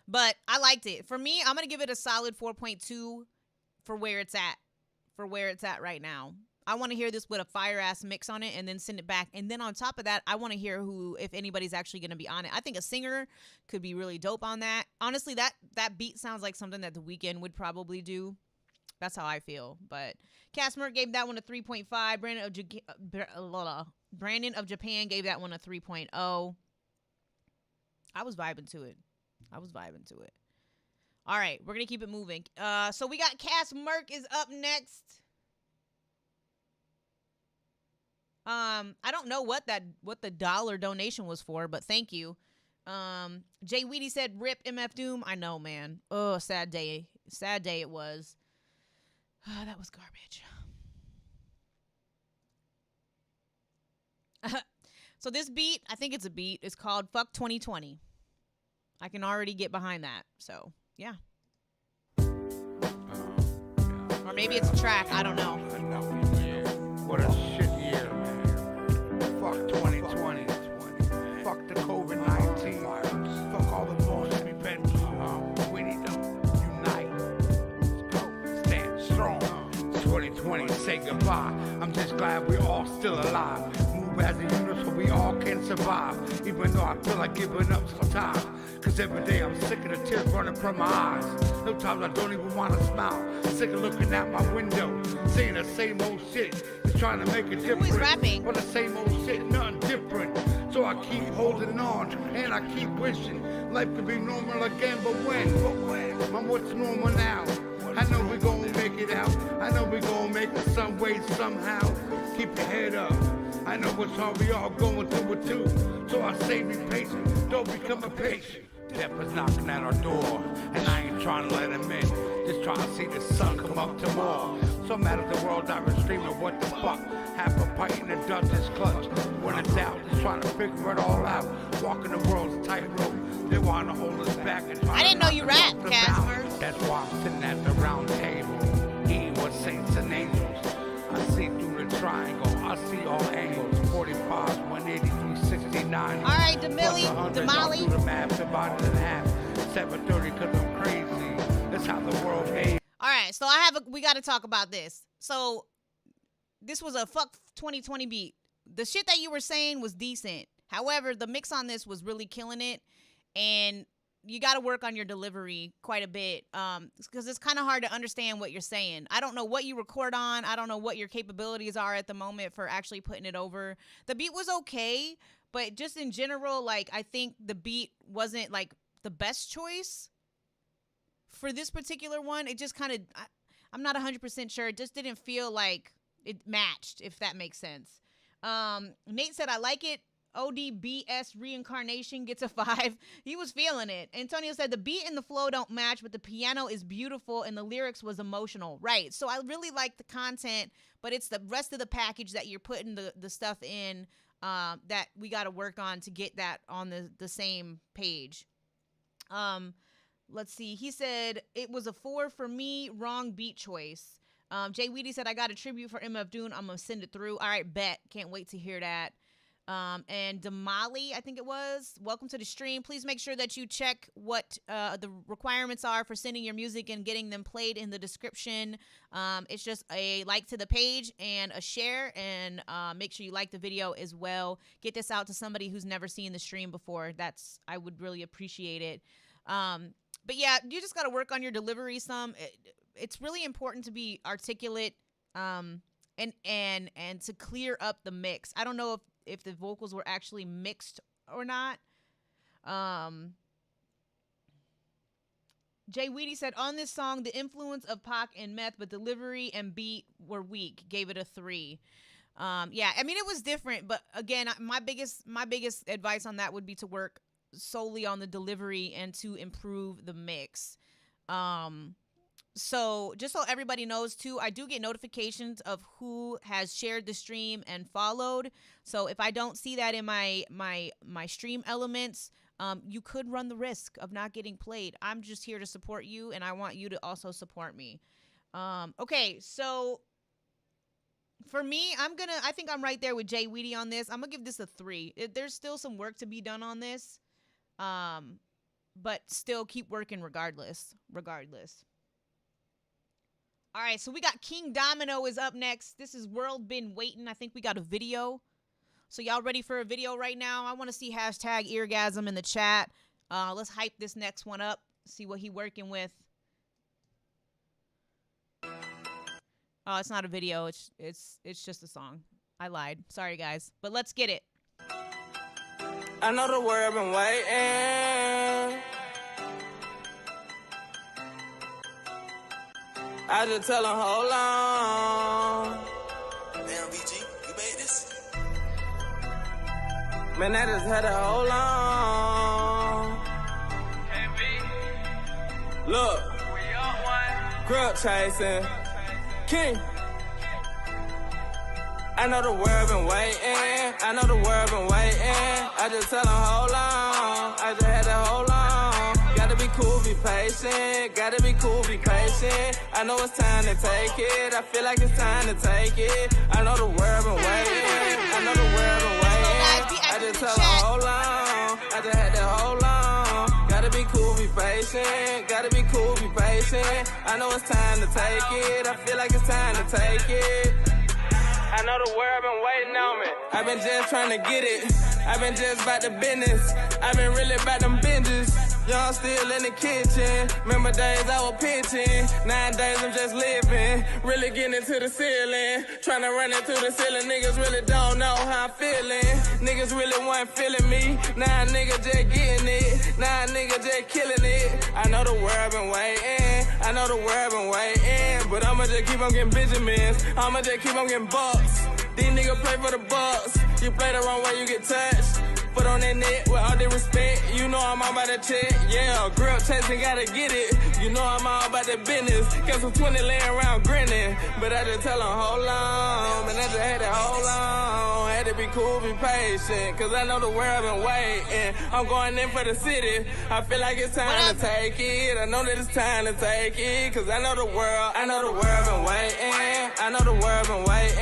But I liked it. For me, I'm going to give it a solid 4.2 for where it's at right now. I want to hear this with a fire-ass mix on it and then send it back. And then on top of that, I want to hear if anybody's actually going to be on it. I think a singer could be really dope on that. Honestly, that beat sounds like something that The Weeknd would probably do. That's how I feel. But Casmer gave that one a 3.5. Brandon of Japan gave that one a 3.0. I was vibing to it. All right, we're going to keep it moving. So we got Cass Merck is up next. I don't know what the dollar donation was for, but thank you. Jay Weedy said, "Rip MF Doom." I know, man. Oh, sad day it was. That was garbage. So this beat, I think it's a beat. It's called "Fuck 2020." I can already get behind that. So yeah. Or maybe it's a track. I don't know. What a shit year, man. Fuck 2020. Fuck the COVID-19 virus. Fuck all the bullshit we've been through. We need to unite. Let's go. Stand strong. 2020, say goodbye. I'm just glad we're all still alive. Move as a unit so we all can survive. Even though I feel like giving up sometimes. Cause every day I'm sick of the tears running from my eyes. Sometimes I don't even wanna smile. Sick of looking out my window, seeing the same old shit. Just trying to make it different. Who is rapping? But the same old shit, nothing different. So I keep holding on, and I keep wishing life could be normal again, but when? Mom, what's normal now? I know we gon' make it out. I know we gon' make it some way, somehow. Keep your head up. I know it's hard, we all going through it too. So I say be patient, don't become a patient. Death is knocking at our door, and I ain't trying to let him in. Just trying to see the sun come up tomorrow. So mad at the world, I've been streaming, what the fuck? Half a pint in the dust is clutch. When it's out, just trying to figure it all out. Walking the world's tightrope. They want to hold us back and try I didn't to know you knock us rap, off the Casper. balance. That's why I'm sitting at the round table, eating with saints and angels. I see through the triangle, I see all angles. 45, 180, 369. All right, Damali. Do the math, divided in half. 730, cause I'm crazy. That's how the world is. All right, so we got to talk about this. So this was a fuck 2020 beat. The shit that you were saying was decent. However, the mix on this was really killing it, and you got to work on your delivery quite a bit, because it's kind of hard to understand what you're saying. I don't know what you record on. I don't know what your capabilities are at the moment for actually putting it over. The beat was okay, but just in general, like, I think the beat wasn't like the best choice for this particular one. It just kind of, I'm not 100% sure. It just didn't feel like it matched, if that makes sense. Nate said, I like it. ODBS reincarnation gets a 5. He was feeling it. Antonio said the beat and the flow don't match, but the piano is beautiful and the lyrics was emotional. Right. So I really like the content, but it's the rest of the package that you're putting the stuff in that we got to work on to get that on the same page. Let's see. He said it was a 4 for me. Wrong beat choice. Jay Weedy said I got a tribute for MF Doom. I'm gonna send it through. All right, bet. Can't wait to hear that. And Damali, I think it was, welcome to the stream. Please make sure that you check what the requirements are for sending your music and getting them played in the description. It's just a like to the page and a share, and make sure you like the video as well. Get this out to somebody who's never seen the stream before. I would really appreciate it. But yeah, you just got to work on your delivery some. It's really important to be articulate and to clear up the mix. I don't know if the vocals were actually mixed or not. Jay Weedy said, on this song, the influence of Pac and Meth, but delivery and beat were weak. Gave it a 3. Yeah, I mean, it was different, but again, my biggest advice on that would be to work solely on the delivery and to improve the mix. So just so everybody knows too, I do get notifications of who has shared the stream and followed. So if I don't see that in my stream elements, you could run the risk of not getting played. I'm just here to support you, and I want you to also support me. Okay, so for me, I think I'm right there with Jay Weedy on this. I'm gonna give this a 3. There's still some work to be done on this, but still keep working regardless. All right, so we got King Domino is up next. This is World Been Waiting. I think we got a video. So y'all ready for a video right now? I want to see hashtag Eargasm in the chat. Let's hype this next one up. See what he working with. Oh, it's not a video. It's just a song. I lied. Sorry, guys. But let's get it. I know the world been waiting. I just tell them, hold on. Damn, BG, you made this? Man, I just had to hold on. Look, grub chasing, king. I know the world been waiting. I know the world been waiting. I just tell them, hold on. I just had to hold on. Gotta be cool, be patient. Gotta be cool, be patient. I know it's time to take it. I feel like it's time to take it. I know the world been waiting. I know the world been waiting. I just tell them, hold on. I just had to hold on. Gotta be cool, be patient. Gotta be cool, be patient. I know it's time to take it. I feel like it's time to take it. I know the world been waiting on me. I've been just trying to get it. I've been just about the business. I've been really about them binges. Young still in the kitchen. Remember days I was pitching. Nowadays I'm just living. Really getting into the ceiling. Trying to run into the ceiling. Niggas really don't know how I'm feeling. Niggas really wasn't feeling me. Now a nigga just getting it. Now a nigga just killing it. I know the world been waiting. I know the world been waiting. But I'ma just keep on getting Benjamins. I'ma just keep on getting bucks. These niggas play for the bucks. You play the wrong way, you get touched. Put on that net with all due respect. You know I'm all about that check. Yeah, grip chasing, gotta get it. You know I'm all about that business. Got some 20 laying around grinning. But I just tell them, hold on. Man, I just had to hold on. Had to be cool, be patient. Cause I know the world been waiting. I'm going in for the city. I feel like it's time to take it. I know that it's time to take it. Cause I know the world been waiting. I know the world been waiting.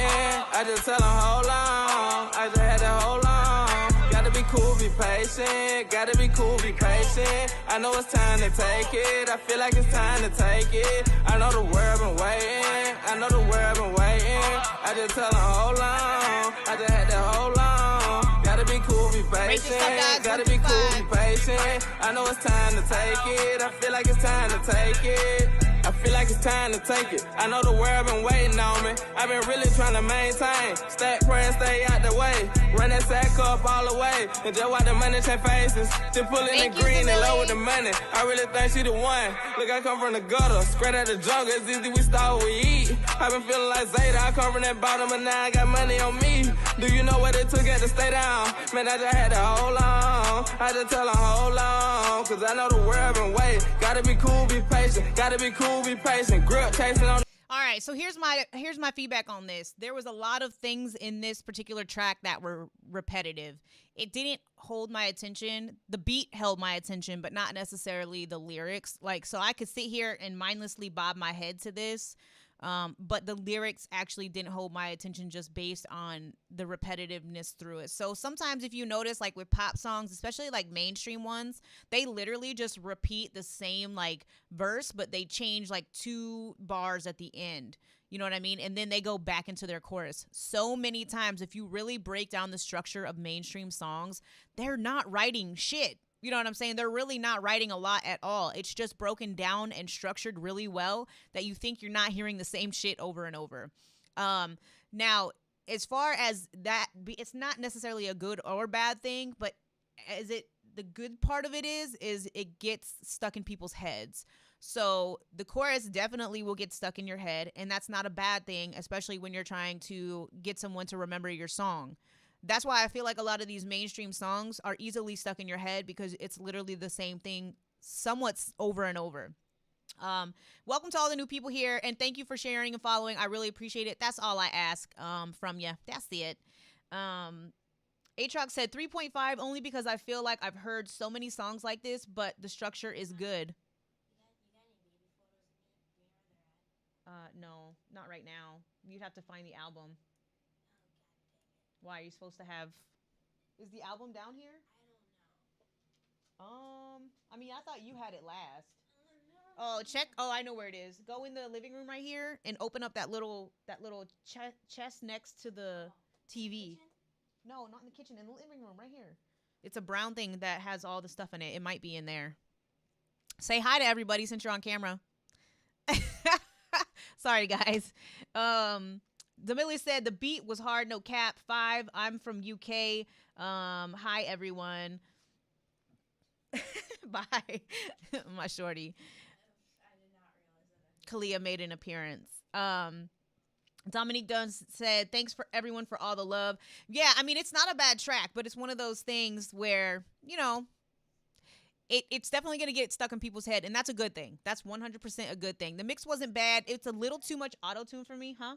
I just tell them, hold on. I just had to hold on. Gotta be cool, be patient. Gotta be cool, be patient. I know it's time to take it. I feel like it's time to take it. I know the world been waiting. I know the world been waiting. I just tell them, hold on. I just had to hold on. Gotta be cool, be patient. Gotta be cool, be patient. I know it's time to take it. I feel like it's time to take it. I feel like it's time to take it. I know the world been waiting on me. I've been really trying to maintain. Stack prayer and stay out the way. Run that sack up all the way. And just watch the money change faces. Just pulling the green and low with the money. I really think she the one. Look, I come from the gutter. Straight out the jungle. It's easy, we start what we eat. I've been feeling like Zeta. I come from that bottom and now I got money on me. Do you know what it took to stay down? Man, I just had to hold on. I just tell her hold on. Cause I know the world been waiting. Gotta be cool, be patient. Gotta be cool, be patient. Grip chasing on. All right, so here's my feedback on this. There was a lot of things in this particular track that were repetitive. It didn't hold my attention. The beat held my attention, but not necessarily the lyrics. Like, so I could sit here and mindlessly bob my head to this, but the lyrics actually didn't hold my attention just based on the repetitiveness through it. So sometimes if you notice, like with pop songs, especially like mainstream ones, they literally just repeat the same like verse, but they change like 2 bars at the end. You know what I mean? And then they go back into their chorus. So many times, if you really break down the structure of mainstream songs, they're not writing shit. You know what I'm saying? They're really not writing a lot at all. It's just broken down and structured really well that you think you're not hearing the same shit over and over. Now, as far as that, it's not necessarily a good or bad thing, but the good part of it is it gets stuck in people's heads. So the chorus definitely will get stuck in your head, and that's not a bad thing, especially when you're trying to get someone to remember your song. That's why I feel like a lot of these mainstream songs are easily stuck in your head because it's literally the same thing somewhat over and over. Welcome to all the new people here, and thank you for sharing and following. I really appreciate it. That's all I ask from you. That's it. Atrox said 3.5 only because I feel like I've heard so many songs like this, but the structure is good. No, not right now. You'd have to find the album. Why are you supposed to have? Is the album down here? I don't know. I mean, I thought you had it last. Oh, check. Oh, I know where it is. Go in the living room right here and open up that little chest next to the TV. No, not in the kitchen. In the living room right here. It's a brown thing that has all the stuff in it. It might be in there. Say hi to everybody since you're on camera. Sorry, guys. Demilly said the beat was hard, no cap. 5. I'm from UK. Hi, everyone. Bye. My shorty. Kalia made an appearance. Dominique Dunn said, thanks for everyone for all the love. Yeah, I mean, it's not a bad track, but it's one of those things where, you know, it's definitely going to get stuck in people's head, and that's a good thing. That's 100% a good thing. The mix wasn't bad. It's a little too much auto-tune for me, huh?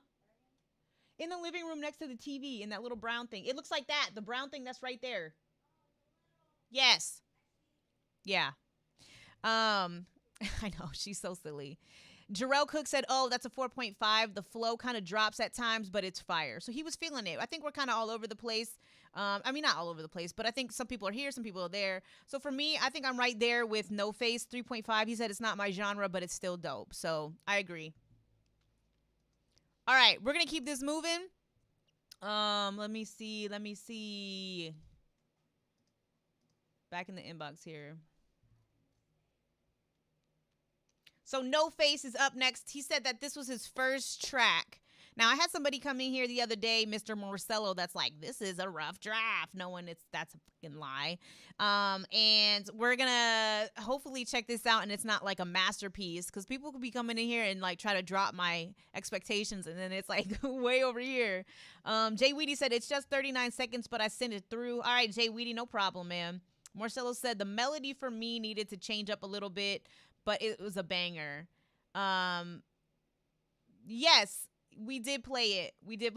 In the living room next to the TV, in that little brown thing. It looks like that, the brown thing that's right there. Yes. Yeah. I know, she's so silly. Jarrell Cook said, oh, that's a 4.5. The flow kind of drops at times, but it's fire. So he was feeling it. I think we're kind of all over the place. I mean, not all over the place, but I think some people are here, some people are there. So for me, I think I'm right there with No Face, 3.5. He said it's not my genre, but it's still dope. So I agree. All right, we're going to keep this moving. Let me see. Back in the inbox here. So No Face is up next. He said that this was his first track. Now, I had somebody come in here the other day, Mr. Marcello, that's like, this is a rough draft, knowing that's a fucking lie. And we're going to hopefully check this out, and it's not like a masterpiece, because people could be coming in here and like try to drop my expectations, and then it's like way over here. Jay Weedy said, it's just 39 seconds, but I sent it through. All right, Jay Weedy, no problem, man. Marcelo said, the melody for me needed to change up a little bit, but it was a banger. Yes. We did play it.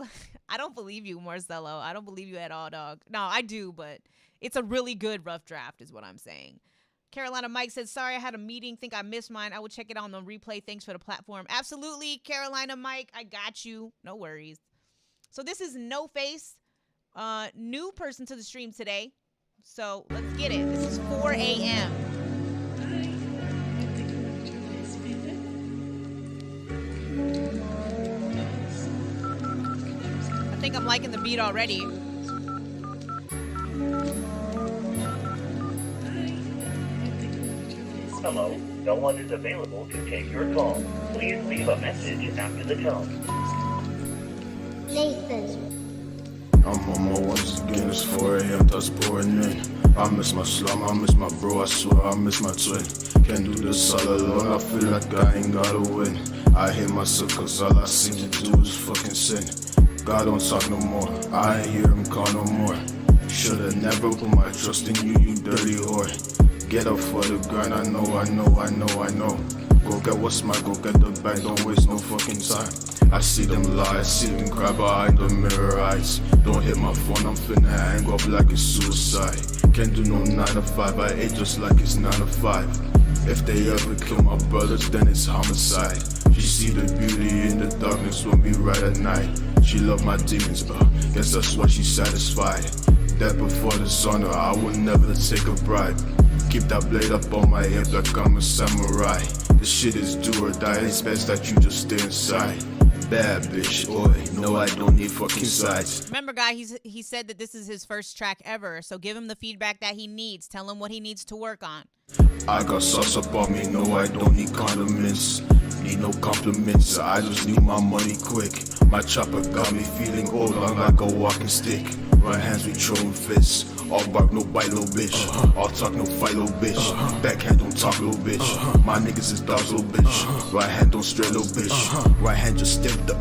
I don't believe you, Marcelo. I don't believe you at all, dog. No, I do, but it's a really good rough draft is what I'm saying. Carolina Mike said, sorry, I had a meeting. Think I missed mine. I will check it out on the replay. Thanks for the platform. Absolutely, Carolina Mike. I got you. No worries. So this is No Face. New person to the stream today. So let's get it. This is 4 a.m. I think I'm liking the beat already. Hello, no one is available to take your call. Please leave a message after the tone. Nathan. I'm on my once again, it's 4 a.m. That's pouring in. I miss my slum, I miss my bro, I swear I miss my twin. Can't do this all alone, I feel like I ain't gotta win. I hate myself cause all I seem to do is fucking sin. God don't talk no more, I ain't hear him call no more. Should've never put my trust in you, you dirty whore. Get up for the grind, I know. Go get what's mine, go get the bag, don't waste no fucking time. I see them lie, I see them cry behind the mirror eyes. Don't hit my phone, I'm finna hang up like it's suicide. Can't do no 9 to 5, I ate just like it's 9 to 5. If they ever kill my brothers, then it's homicide. She see the beauty in the darkness when we ride at night. She love my demons, guess that's why she's satisfied. That before the honor, I would never take a bribe. Keep that blade up on my hip like I'm a samurai. This shit is do or die, it's best that you just stay inside. Bad bitch, oi, no I don't need fucking sides. Remember, guy, he said that this is his first track ever, so give him the feedback that he needs. Tell him what he needs to work on. I got sauce up on me, no I don't need condiments. Need no compliments, I just need my money quick. My chopper got me feeling old, I'm like a walking stick. Right hands we throwing fists. All bark, no bite, little bitch. All talk, no fight, little bitch. Backhand, don't talk, little bitch. My niggas is dogs, little bitch. Right hand, don't stray, little bitch. Right hand, just step the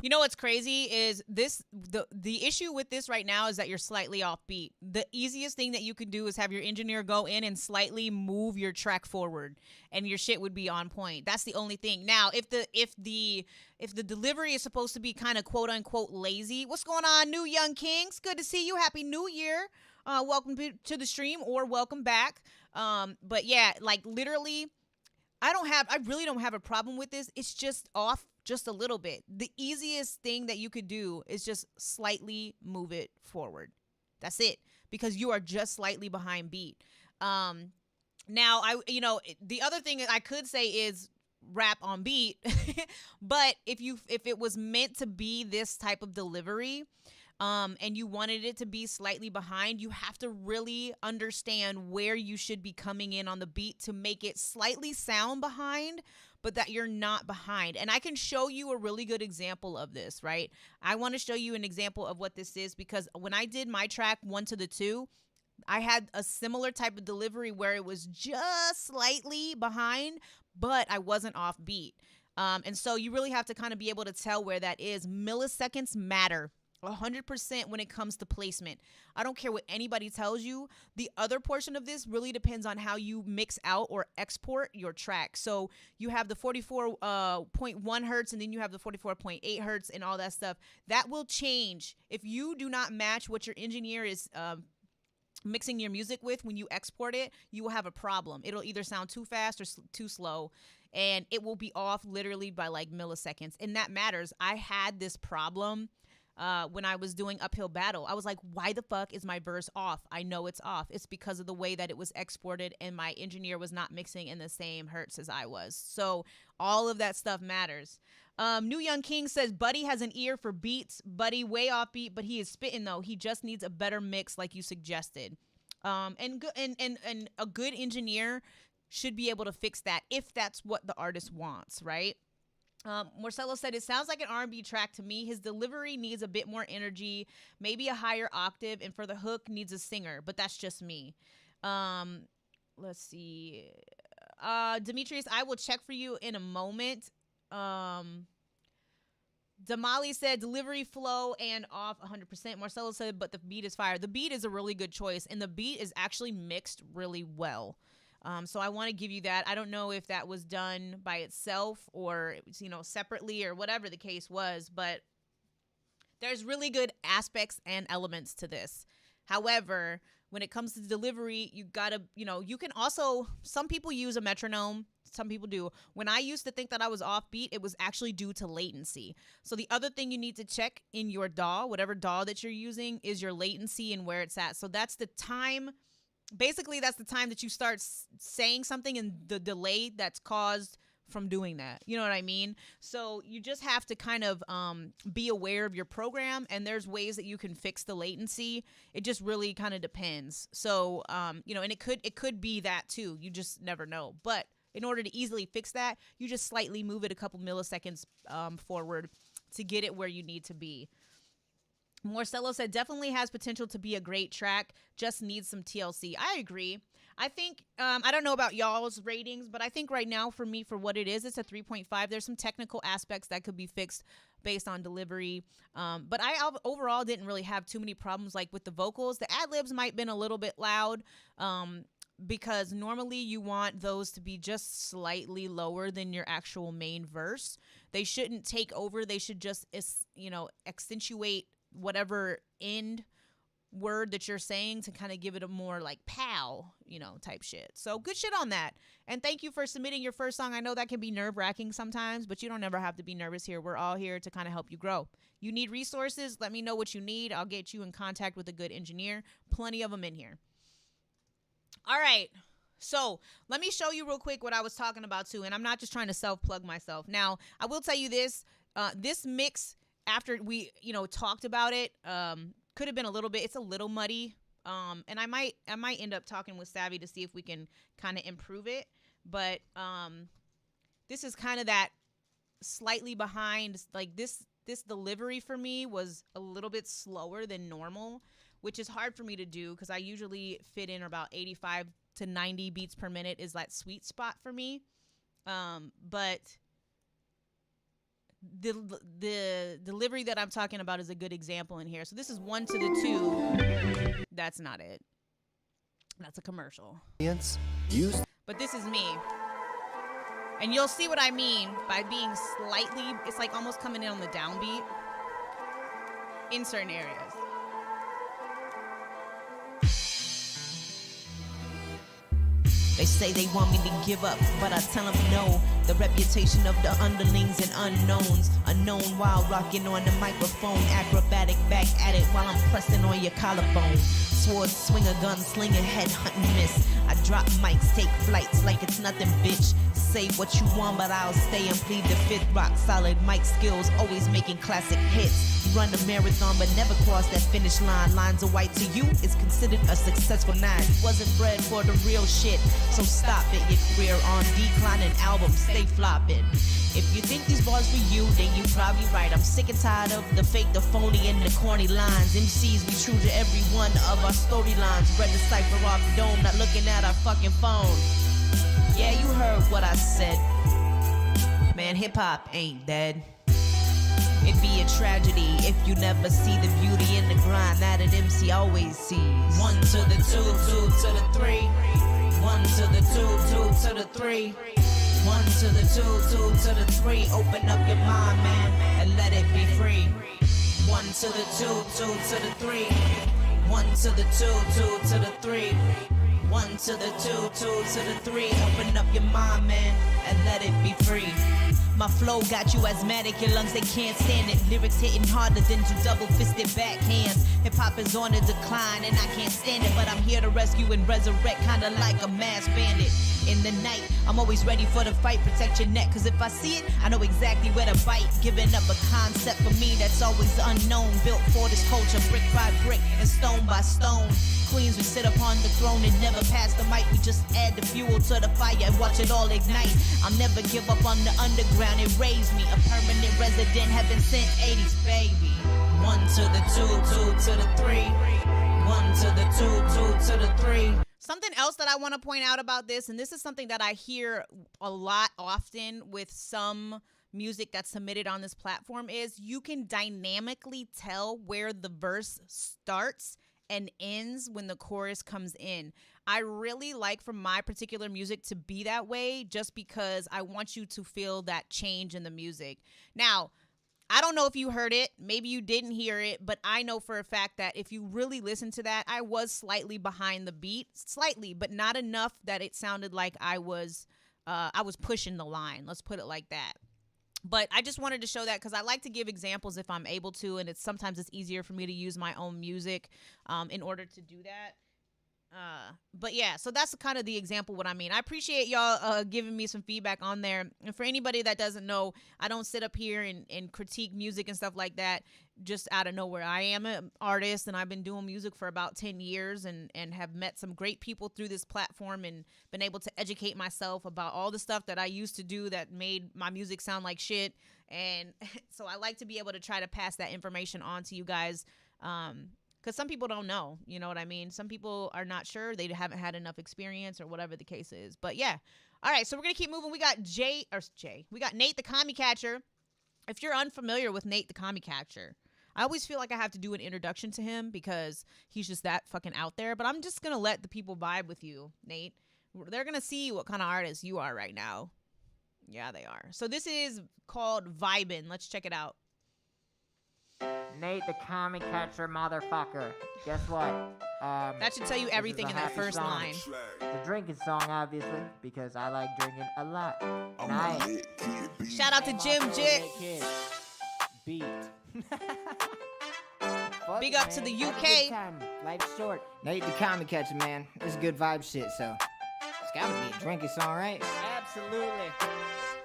You know what's crazy is the issue with this right now is that you're slightly off beat. The easiest thing that you can do is have your engineer go in and slightly move your track forward, and your shit would be on point. That's the only thing. Now, if the delivery is supposed to be kind of quote unquote lazy, what's going on, New Young Kings? Good to see you. Happy New Year. Welcome to the stream, or welcome back. But yeah, like literally, I really don't have a problem with this. It's just off just a little bit. The easiest thing that you could do is just slightly move it forward. That's it, because you are just slightly behind beat. Now the other thing I could say is rap on beat, but if it was meant to be this type of delivery, and you wanted it to be slightly behind, you have to really understand where you should be coming in on the beat to make it slightly sound behind, but that you're not behind. And I can show you a really good example of this, right? I want to show you an example of what this is, because when I did my track 1 to the 2, I had a similar type of delivery where it was just slightly behind, but I wasn't off beat. And so you really have to kind of be able to tell where that is. Milliseconds matter 100% when it comes to placement. I don't care what anybody tells you. The other portion of this really depends on how you mix out or export your track. So you have the 44.1 hertz, and then you have the 44.8 hertz and all that stuff. That will change. If you do not match what your engineer is mixing your music with when you export it, you will have a problem. It'll either sound too fast or too slow, and it will be off literally by like milliseconds. And that matters. I had this problem when I was doing Uphill Battle. I was like, why the fuck is my verse off? I know it's off. It's because of the way that it was exported, and my engineer was not mixing in the same hertz as I was. So all of that stuff matters. New Young King says, Buddy has an ear for beats. Buddy way off beat, but he is spitting though. He just needs a better mix like you suggested. And a good engineer should be able to fix that if that's what the artist wants, right? Marcelo said, it sounds like an R&B track to me. His delivery needs a bit more energy, maybe a higher octave, and for the hook needs a singer, but that's just me. Let's see. Demetrius, I will check for you in a moment. Damali said delivery, flow, and off 100%. Marcelo said, but the beat is fire. The beat is a really good choice, and the beat is actually mixed really well. So I want to give you that. I don't know if that was done by itself or, separately or whatever the case was, but there's really good aspects and elements to this. However, when it comes to delivery, you gotta, you can also, some people use a metronome. Some people do. When I used to think that I was offbeat, it was actually due to latency. So the other thing you need to check in your DAW, whatever DAW that you're using, is your latency and where it's at. So that's the time. Basically, that's the time that you start saying something and the delay that's caused from doing that. You know what I mean? So you just have to kind of be aware of your program, and there's ways that you can fix the latency. It just really kind of depends. So, and it could be that too. You just never know. But in order to easily fix that, you just slightly move it a couple milliseconds forward to get it where you need to be. Marcelo said, definitely has potential to be a great track, just needs some TLC. I agree. I think, I don't know about y'all's ratings, but I think right now for me, for what it is, it's a 3.5. There's some technical aspects that could be fixed based on delivery. But I overall didn't really have too many problems like with the vocals. The ad-libs might have been a little bit loud because normally you want those to be just slightly lower than your actual main verse. They shouldn't take over. They should just, accentuate whatever end word that you're saying to kind of give it a more like pow, type shit. So good shit on that. And thank you for submitting your first song. I know that can be nerve-wracking sometimes, but you don't ever have to be nervous here. We're all here to kind of help you grow. You need resources, let me know what you need. I'll get you in contact with a good engineer. Plenty of them in here. All right. So let me show you real quick what I was talking about too. And I'm not just trying to self-plug myself. Now, I will tell you this, this mix, after we, talked about it, could have been a little bit, it's a little muddy. And I might end up talking with Savvy to see if we can kind of improve it. But this is kind of that slightly behind, like this delivery for me was a little bit slower than normal, which is hard for me to do because I usually fit in about 85 to 90 beats per minute is that sweet spot for me. But the delivery that I'm talking about is a good example in here. So this is 1 to the 2. That's not it. That's a commercial. But this is me. And you'll see what I mean by being slightly, it's like almost coming in on the downbeat in certain areas. They say they want me to give up, but I tell them no. The reputation of the underlings and unknowns. Unknown while rocking on the microphone. Acrobatic back at it while I'm pressing on your collarbone. Sword swinger, gun slinger, head hunting miss. I drop mics, take flights like it's nothing, bitch. Say what you want, but I'll stay and plead the fifth. Rock solid mic skills, always making classic hits. You run the marathon, but never cross that finish line. Lines of white to you is considered a successful night. You wasn't bred for the real shit, so stop it. Your career on decline and albums stay flopping. If you think these bars for you, then you probably right. I'm sick and tired of the fake, the phony, and the corny lines. MCs, we true to every one of our storylines. Read the cipher off the dome, not looking at our fucking phone. Yeah, you heard what I said. Man, hip-hop ain't dead. It'd be a tragedy if you never see the beauty in the grind that an MC always sees. 1 to the 2, 2 to the 3. 1 to the 2, 2 to the 3. 1 to the 2, 2 to the 3. Open up your mind, man, and let it be free. 1 to the 2, 2 to the 3. 1 to the 2, 2 to the 3. 1 to the 2, 2 to the 3. Open up your mind, man, and let it be free. My flow got you asthmatic, your lungs, they can't stand it. Lyrics hitting harder than two double-fisted backhands. Hip-hop is on a decline, and I can't stand it. But I'm here to rescue and resurrect, kinda like a masked bandit. in the night. I'm always ready for the fight, protect your neck, cause if I see it, I know exactly where to bite. Giving up a concept for me that's always unknown, built for this culture, brick by brick and stone by stone. Queens, we sit upon the throne and never pass the mic. We just add the fuel to the fire and watch it all ignite. I'll never give up on the underground, it raised me. A permanent resident, heaven sent 80s, baby. 1 to the 2, 2 to the 3. 1 to the 2, 2 to the 3. Something else that I want to point out about this, and this is something that I hear a lot often with some music that's submitted on this platform, is you can dynamically tell where the verse starts and ends when the chorus comes in. I really like for my particular music to be that way just because I want you to feel that change in the music. Now, I don't know if you heard it. Maybe you didn't hear it, but I know for a fact that if you really listen to that, I was slightly behind the beat, slightly, but not enough that it sounded like I was pushing the line. Let's put it like that. But I just wanted to show that because I like to give examples if I'm able to, and sometimes it's easier for me to use my own music in order to do that. But yeah, so that's kind of the example what I mean. I appreciate y'all giving me some feedback on there. And for anybody that doesn't know, I don't sit up here and critique music and stuff like that just out of nowhere. I am an artist and I've been doing music for about 10 years and have met some great people through this platform and been able to educate myself about all the stuff that I used to do that made my music sound like shit. And so I like to be able to try to pass that information on to you guys. Because some people don't know, you know what I mean? Some people are not sure. They haven't had enough experience or whatever the case is. But yeah. All right, so we're going to keep moving. We got We got Nate the Commie Catcher. If you're unfamiliar with Nate the Commie Catcher, I always feel like I have to do an introduction to him because he's just that fucking out there. But I'm just going to let the people vibe with you, Nate. They're going to see what kind of artist you are right now. Yeah, they are. So this is called Vibin'. Let's check it out. Nate the Commie Catcher motherfucker. Guess what? That should tell you everything in that first line. It's a drinking song, obviously, because I like drinking a lot. Nice. Shout out to Jim Jit. Beat. Big up to the UK. Life's short. Nate the Commie Catcher, man. This is good vibe shit, so it's gotta be a drinking song, right? Absolutely.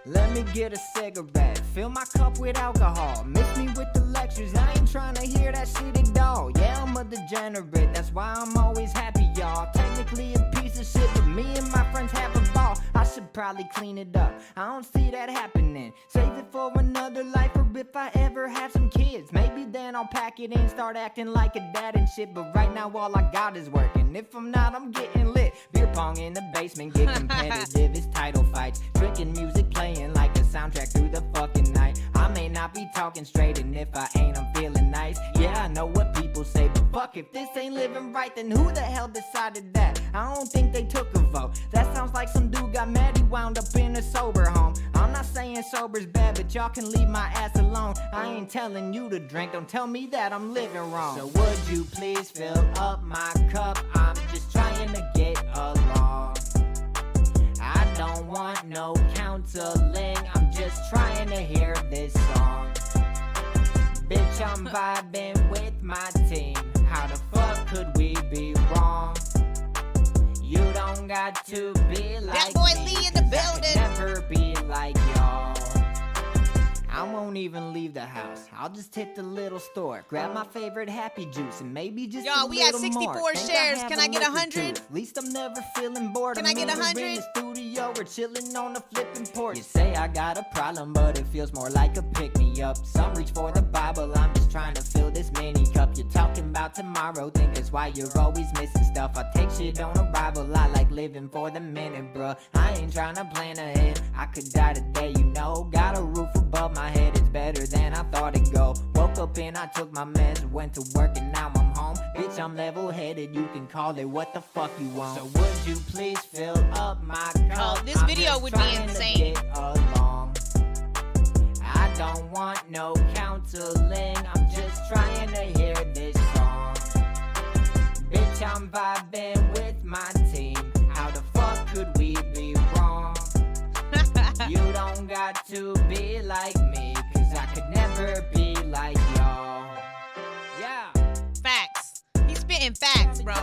Let me get a cigarette, fill my cup with alcohol. Miss me with the lectures, I ain't tryna hear that shit at all. Yeah, I'm a degenerate, that's why I'm always happy, y'all. Technically a piece of shit, but me and my friends have a ball. I should probably clean it up, I don't see that happening. Save it for another life, or if I ever have some kids. Maybe then I'll pack it in, start acting like a dad and shit. But right now all I got is working. If I'm not, I'm getting lit. Beer pong in the basement, get competitive, it's title fights. Drinking music playing like a soundtrack through the fucking night. I may not be talking straight, and if I ain't, I'm feeling nice. Yeah, I know what people say, but fuck, if this ain't living right, then who the hell decided that? I don't think they took a vote. That sounds like some dude got mad, he wound up in a sober home. I'm not saying sober's bad, but y'all can leave my ass alone. I ain't telling you to drink, don't tell me that I'm living wrong. So would you please fill up my cup? I'm just trying to get along. I don't want no counseling, I'm just trying to hear this song. Bitch, I'm vibing with my team. How the fuck could we be wrong? You don't got to be like that boy me, Lee in the building. Never be like y'all. I won't even leave the house. I'll just hit the little store, grab my favorite happy juice, and maybe just Yo, a we had little 64 more. shares. Can I get 100? At least I'm never feeling bored. Can I get I'm either 100? in the studio or chilling on the flipping porch. You say I got a problem, but it feels more like a pick-me-up. Some reach for the Bible, I'm just trying to fill this mini cup. You're talking about tomorrow, think that's why you're always missing stuff. I take shit on arrival, I like living for the minute, bruh. I ain't trying to plan ahead, I could die today, you know. Got a roof above my head, it's better than I thought it'd go. Woke up and I took my meds, went to work and now I'm home. Bitch, I'm level-headed, you can call it what the fuck you want. So would you please fill up my cup? Oh, this video would be insane. Get along. I don't want no counseling, I'm just trying to hear this song. Bitch, I'm vibing with my team. How the fuck could we be wrong? You don't got to be like me, cause I could never be like y'all. Yeah. Facts. He's spitting facts, bro.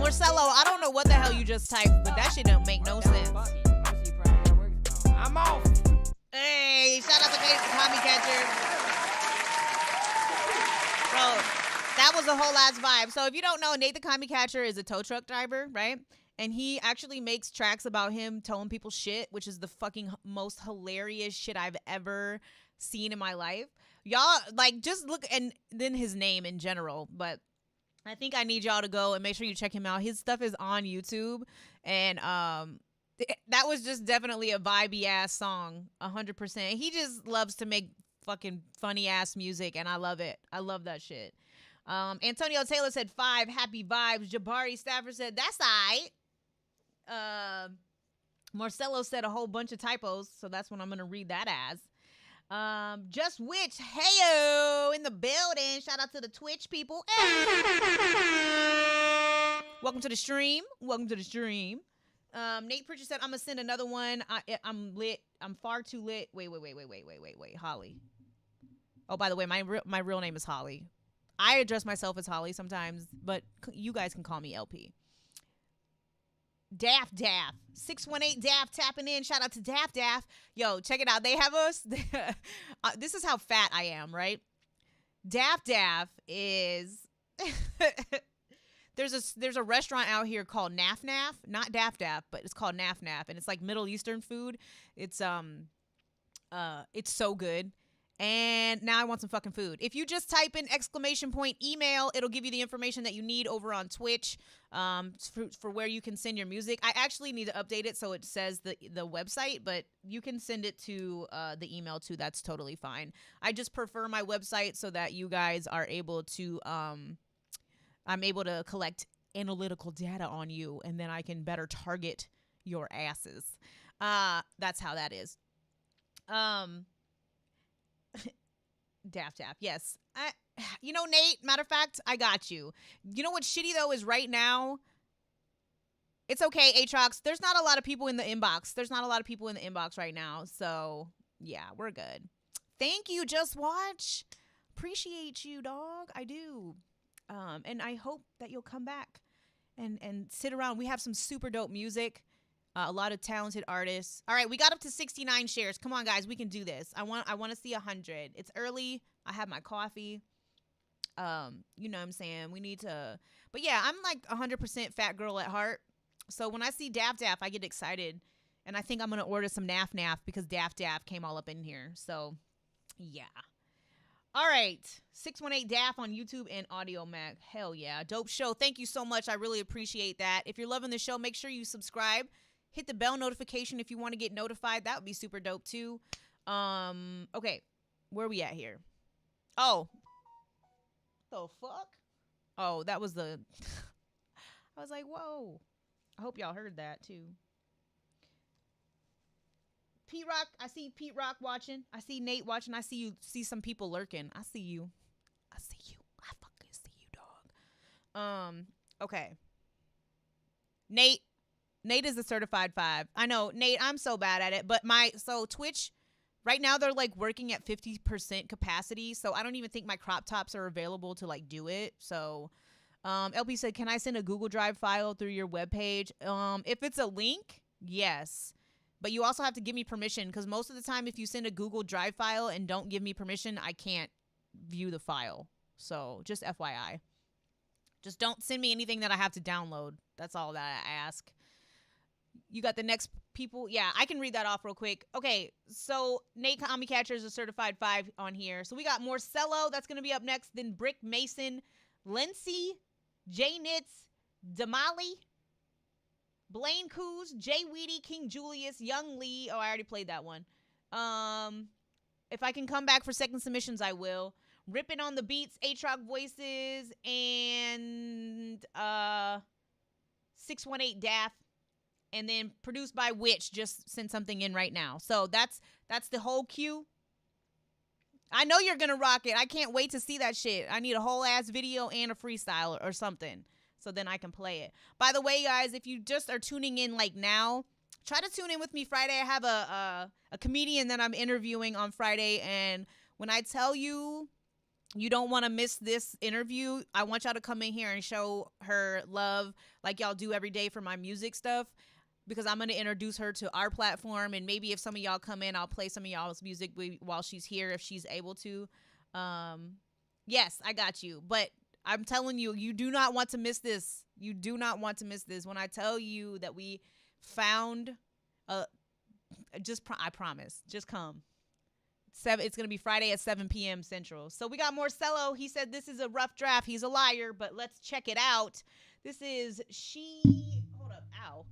Marcelo, I don't know what the hell you just typed, but that shit don't make no sense. I'm off. Hey, shout out to Nate the Tommy Catcher. Bro, that was a whole ass vibe. So if you don't know, Nate the Commie Catcher is a tow truck driver, right? And he actually makes tracks about him towing people's shit, which is the fucking most hilarious shit I've ever seen in my life. Y'all, like, just look, and then his name in general. But I think I need y'all to go and make sure you check him out. His stuff is on YouTube. And that was just definitely a vibey ass song, 100%. He just loves to make fucking funny ass music, and I love it. I love that shit. Antonio Taylor said 5 happy vibes. Jabari Stafford said that's alright. Marcelo said a whole bunch of typos, so that's what I'm gonna read that as. Just Witch, heyo, in the building. Shout out to the Twitch people. Welcome to the stream. Welcome to the stream. Nate Pritchard said I'm gonna send another one. I'm lit. I'm far too lit. Wait. Holly. Oh, by the way, my real name is Holly. I address myself as Holly sometimes, but you guys can call me LP. Daft 618 Daft tapping in. Shout out to Daft. Yo, check it out. They have us. This is how fat I am, right? Daft is there's a restaurant out here called Naf Naf, not Daft, but it's called Naf Naf, and it's like Middle Eastern food. It's so good. And now I want some fucking food. If you just type in !email, it'll give you the information that you need over on Twitch for where you can send your music. I actually need to update it so it says the website, but you can send it to the email too. That's totally fine. I just prefer my website so that you guys are able to, I'm able to collect analytical data on you, and then I can better target your asses. That's how that is. Daft, yes. Nate, matter of fact, I got you. You know what's shitty, though, is right now, it's okay, Aatrox. There's not a lot of people in the inbox right now. So, yeah, we're good. Thank you, Just Watch. Appreciate you, dog. I do. And I hope that you'll come back and sit around. We have some super dope music. A lot of talented artists. All right, we got up to 69 shares. Come on, guys, we can do this. I want to see 100. It's early. I have my coffee. You know what I'm saying? We need to. But yeah, I'm like 100% fat girl at heart. So when I see Daft, I get excited, and I think I'm gonna order some Naf Naf because Daft came all up in here. So yeah. All right, 618 Daft on YouTube and Audio Mac. Hell yeah, dope show. Thank you so much. I really appreciate that. If you're loving the show, make sure you subscribe. Hit the bell notification if you want to get notified. That would be super dope too. Okay, where are we at here? Oh, the fuck? Oh, that was the. I was like, whoa. I hope y'all heard that too. Pete Rock, I see Pete Rock watching. I see Nate watching. I see you. See some people lurking. I see you. I fucking see you, dog. Okay. Nate is a certified 5. I know, Nate, I'm so bad at it. But Twitch, right now they're like working at 50% capacity. So I don't even think my crop tops are available to like do it. So LP said, can I send a Google Drive file through your webpage? If it's a link, yes. But you also have to give me permission, because most of the time if you send a Google Drive file and don't give me permission, I can't view the file. So just FYI. Just don't send me anything that I have to download. That's all that I ask. You got the next people. Yeah, I can read that off real quick. Okay, so Nate Commie Catcher is a certified 5 on here. So we got Marcelo, that's going to be up next. Then Brick Mason, Lindsay, J Nitz, Damali, Blaine Coos, Jay Weedy, King Julius, Young Lee. Oh, I already played that one. If I can come back for second submissions, I will. Ripping on the Beats, Aatrox Voices, and 618 Daft. And then produced by Witch. Just send something in right now. So that's the whole queue. I know you're going to rock it. I can't wait to see that shit. I need a whole ass video and a freestyle or something, so then I can play it. By the way, guys, if you just are tuning in like now, try to tune in with me Friday. I have a comedian that I'm interviewing on Friday, and when I tell you You don't want to miss this interview. I want y'all to come in here and show her love like y'all do every day for my music stuff, because I'm going to introduce her to our platform. And maybe if some of y'all come in, I'll play some of y'all's music while she's here if she's able to. Yes, I got you. But I'm telling you, you do not want to miss this. You do not want to miss this. When I tell you that we found, I promise, just come. It's going to be Friday at 7 p.m. Central. So we got Marcelo. He said this is a rough draft. He's a liar, but let's check it out. This is hold up, ow.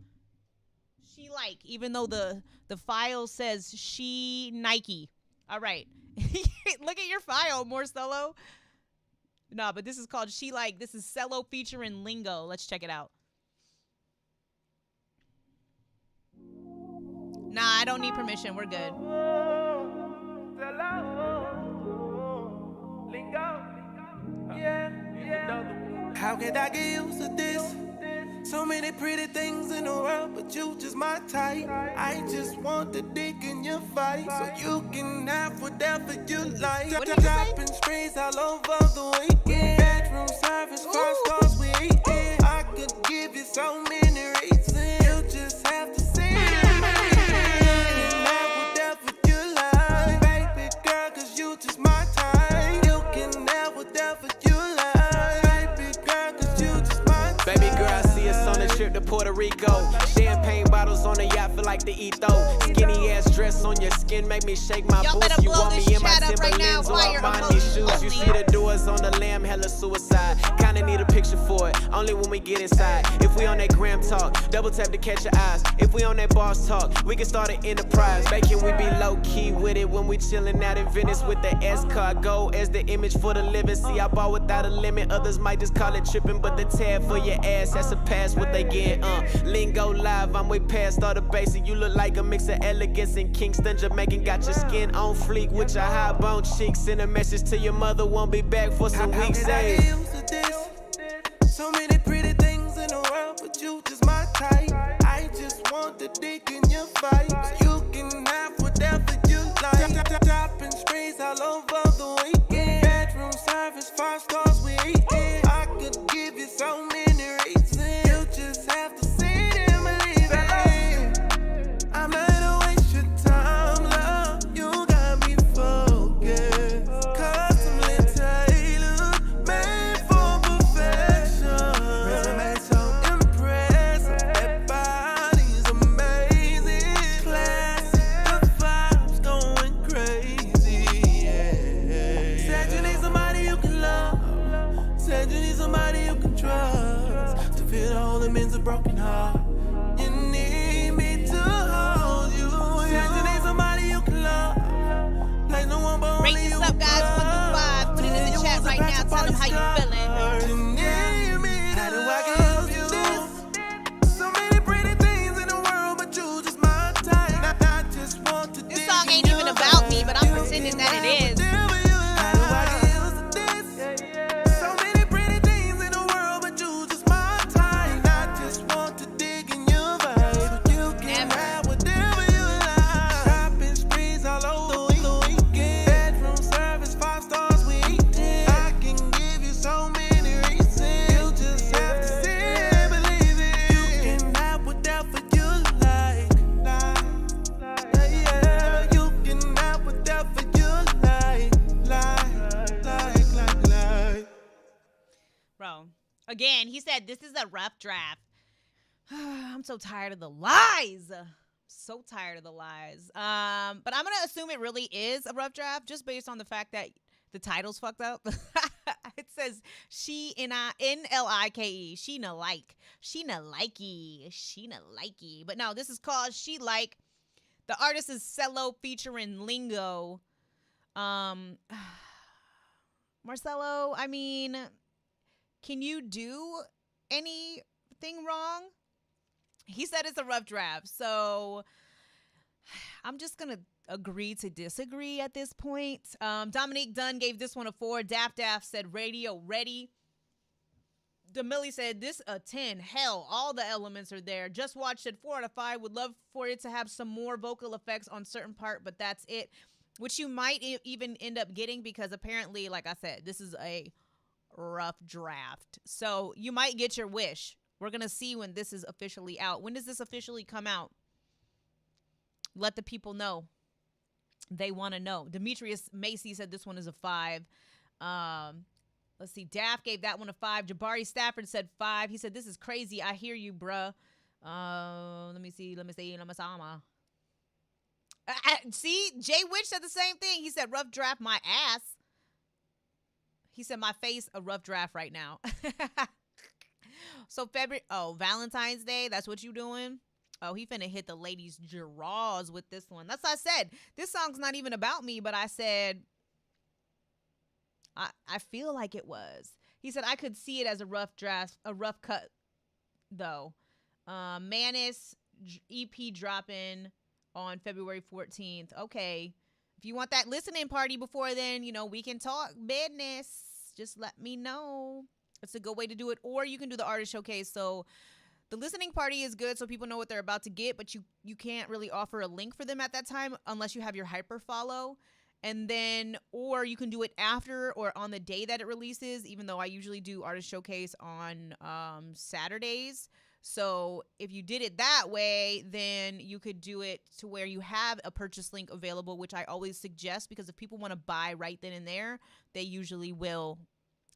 She Like, even though the file says She Nike. All right. Look at your file, Marcelo. No, but this is called She Like. This is Cello featuring Lingo. Let's check it out. Nah, I don't need permission. We're good. How could I get used to this? So many pretty things in the world, but you just my type. I just want the dick in your fight, so you can have whatever you like. Dropping sprays all over the weekend. Bedroom service, 5 stars we eatin'. I could give you so many reasons. You just have to see it. You can have whatever you like, baby girl, 'cause you just my type. You can have whatever you like, baby girl, 'cause you just my type. Baby girl, I see us on a trip to Puerto Rico. Champagne bottles on the yacht feel like the ethos. Skinny ass dress on your skin make me shake my boots. You want me in my Timberlands or Armani shoes. You see the doors on the lamb, hella suicide. Kinda need a picture for it, only when we get inside. If we on that gram talk, double tap to catch your eyes. If we on that boss talk, we can start an enterprise. Baking, we be low key with it when we chillin' out in Venice with the S car. Go as the image for the living. See, I ball without a limit. Others might just call it tripping, but the tab for your ass, that's a pass. What they get, Lingo live, I'm way past all the basic. You look like a mix of elegance and Kingston, Jamaican. Got your skin on fleek with your high bone cheeks. Send a message to your mother, won't be back for some weeks. How could I get used to this? So many pretty things in the world, but you just my type. I just want the dick in your fight, so you can have whatever you like. Dropping sprays all over the weekend. Bedroom service, 5 stars we eatin'. I could give you so many reasons. You just have to see it and believe it. I'm not gonna waste your time, love. You got me focused. Customly tailored, made for perfection. Resume so impressive. That body's amazing. Classic, the vibes going crazy. Yeah. Said you need somebody you can love. Said you need somebody you can trust. To feel all the men's a broken heart. You need me to hold you. Said you need somebody you can love. Like no one but Rate only this you up, guys, 1 through 5. Put it in the chat right now. Tell them how you feeling. You need me to how do I get you? This? So many pretty things in the world, but you just my type. I just want to This song ain't even about me, but I'm pretending that it is. how do I get used to this? So many pretty things in the world, but you just my type. I just want to dig in your vibe. You can have whatever you like. Shopping sprees all over the weekend. Bedroom service, 5 stars we eatin'. I can give you so many reasons. You just have to see it and believe it. You can have whatever you like. Yeah, you can have whatever you like. Bro, again, he said this is a rough draft. I'm so tired of the lies. So tired of the lies. But I'm going to assume it really is a rough draft just based on the fact that the title's fucked up. It says N-L-I-K-E. Sheena like. Sheena likey. Sheena likey. But no, this is called She Like. The artist is Cello featuring Lingo. Marcelo, I mean, can you do anything wrong? He said it's a rough draft, so I'm just going to agree to disagree at this point. Dominique Dunn gave this one a 4. Daft said radio ready. DeMillie said this a 10. Hell, all the elements are there. Just watched it 4 out of 5. Would love for it to have some more vocal effects on certain part, but that's it. which you might even end up getting because apparently, like I said, this is a rough draft. So you might get your wish. We're going to see when this is officially out. When does this officially come out? Let the people know. They want to know. Demetrius Macy said this one is a 5. Let's see. Daft gave that one a 5. Jabari Stafford said 5. He said, this is crazy. I hear you, bruh. Let me see. See, Jay Witch said the same thing. He said, rough draft my ass. He said, my face, a rough draft right now. So Valentine's Day, that's what you doing? Oh, he finna hit the ladies' draws with this one. That's what I said. This song's not even about me, but I said, I feel like it was. He said, I could see it as a rough draft, a rough cut, though. Manis EP dropping on February 14th. Okay. If you want that listening party before then, we can talk business. Just let me know. It's a good way to do it. Or you can do the artist showcase. So the listening party is good so people know what they're about to get, but you can't really offer a link for them at that time unless you have your hyper follow. And then, or you can do it after or on the day that it releases, even though I usually do artist showcase on Saturdays. So if you did it that way, then you could do it to where you have a purchase link available, which I always suggest because if people want to buy right then and there, they usually will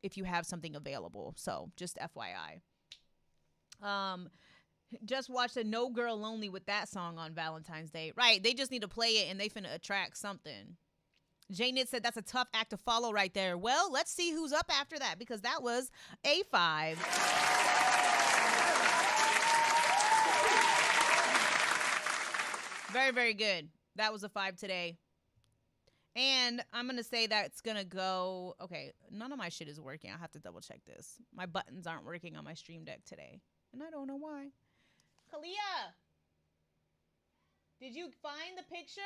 if you have something available. So just FYI. Just watched a No Girl Lonely with that song on Valentine's Day. Right. They just need to play it and they finna attract something. J-Nit said that's a tough act to follow right there. Well, let's see who's up after that because that was a 5. Very, very good. That was a 5 today. And I'm going to say that's going to go. Okay, none of my shit is working. I'll have to double check this. My buttons aren't working on my Stream Deck today. And I don't know why. Kalia, did you find the pictures?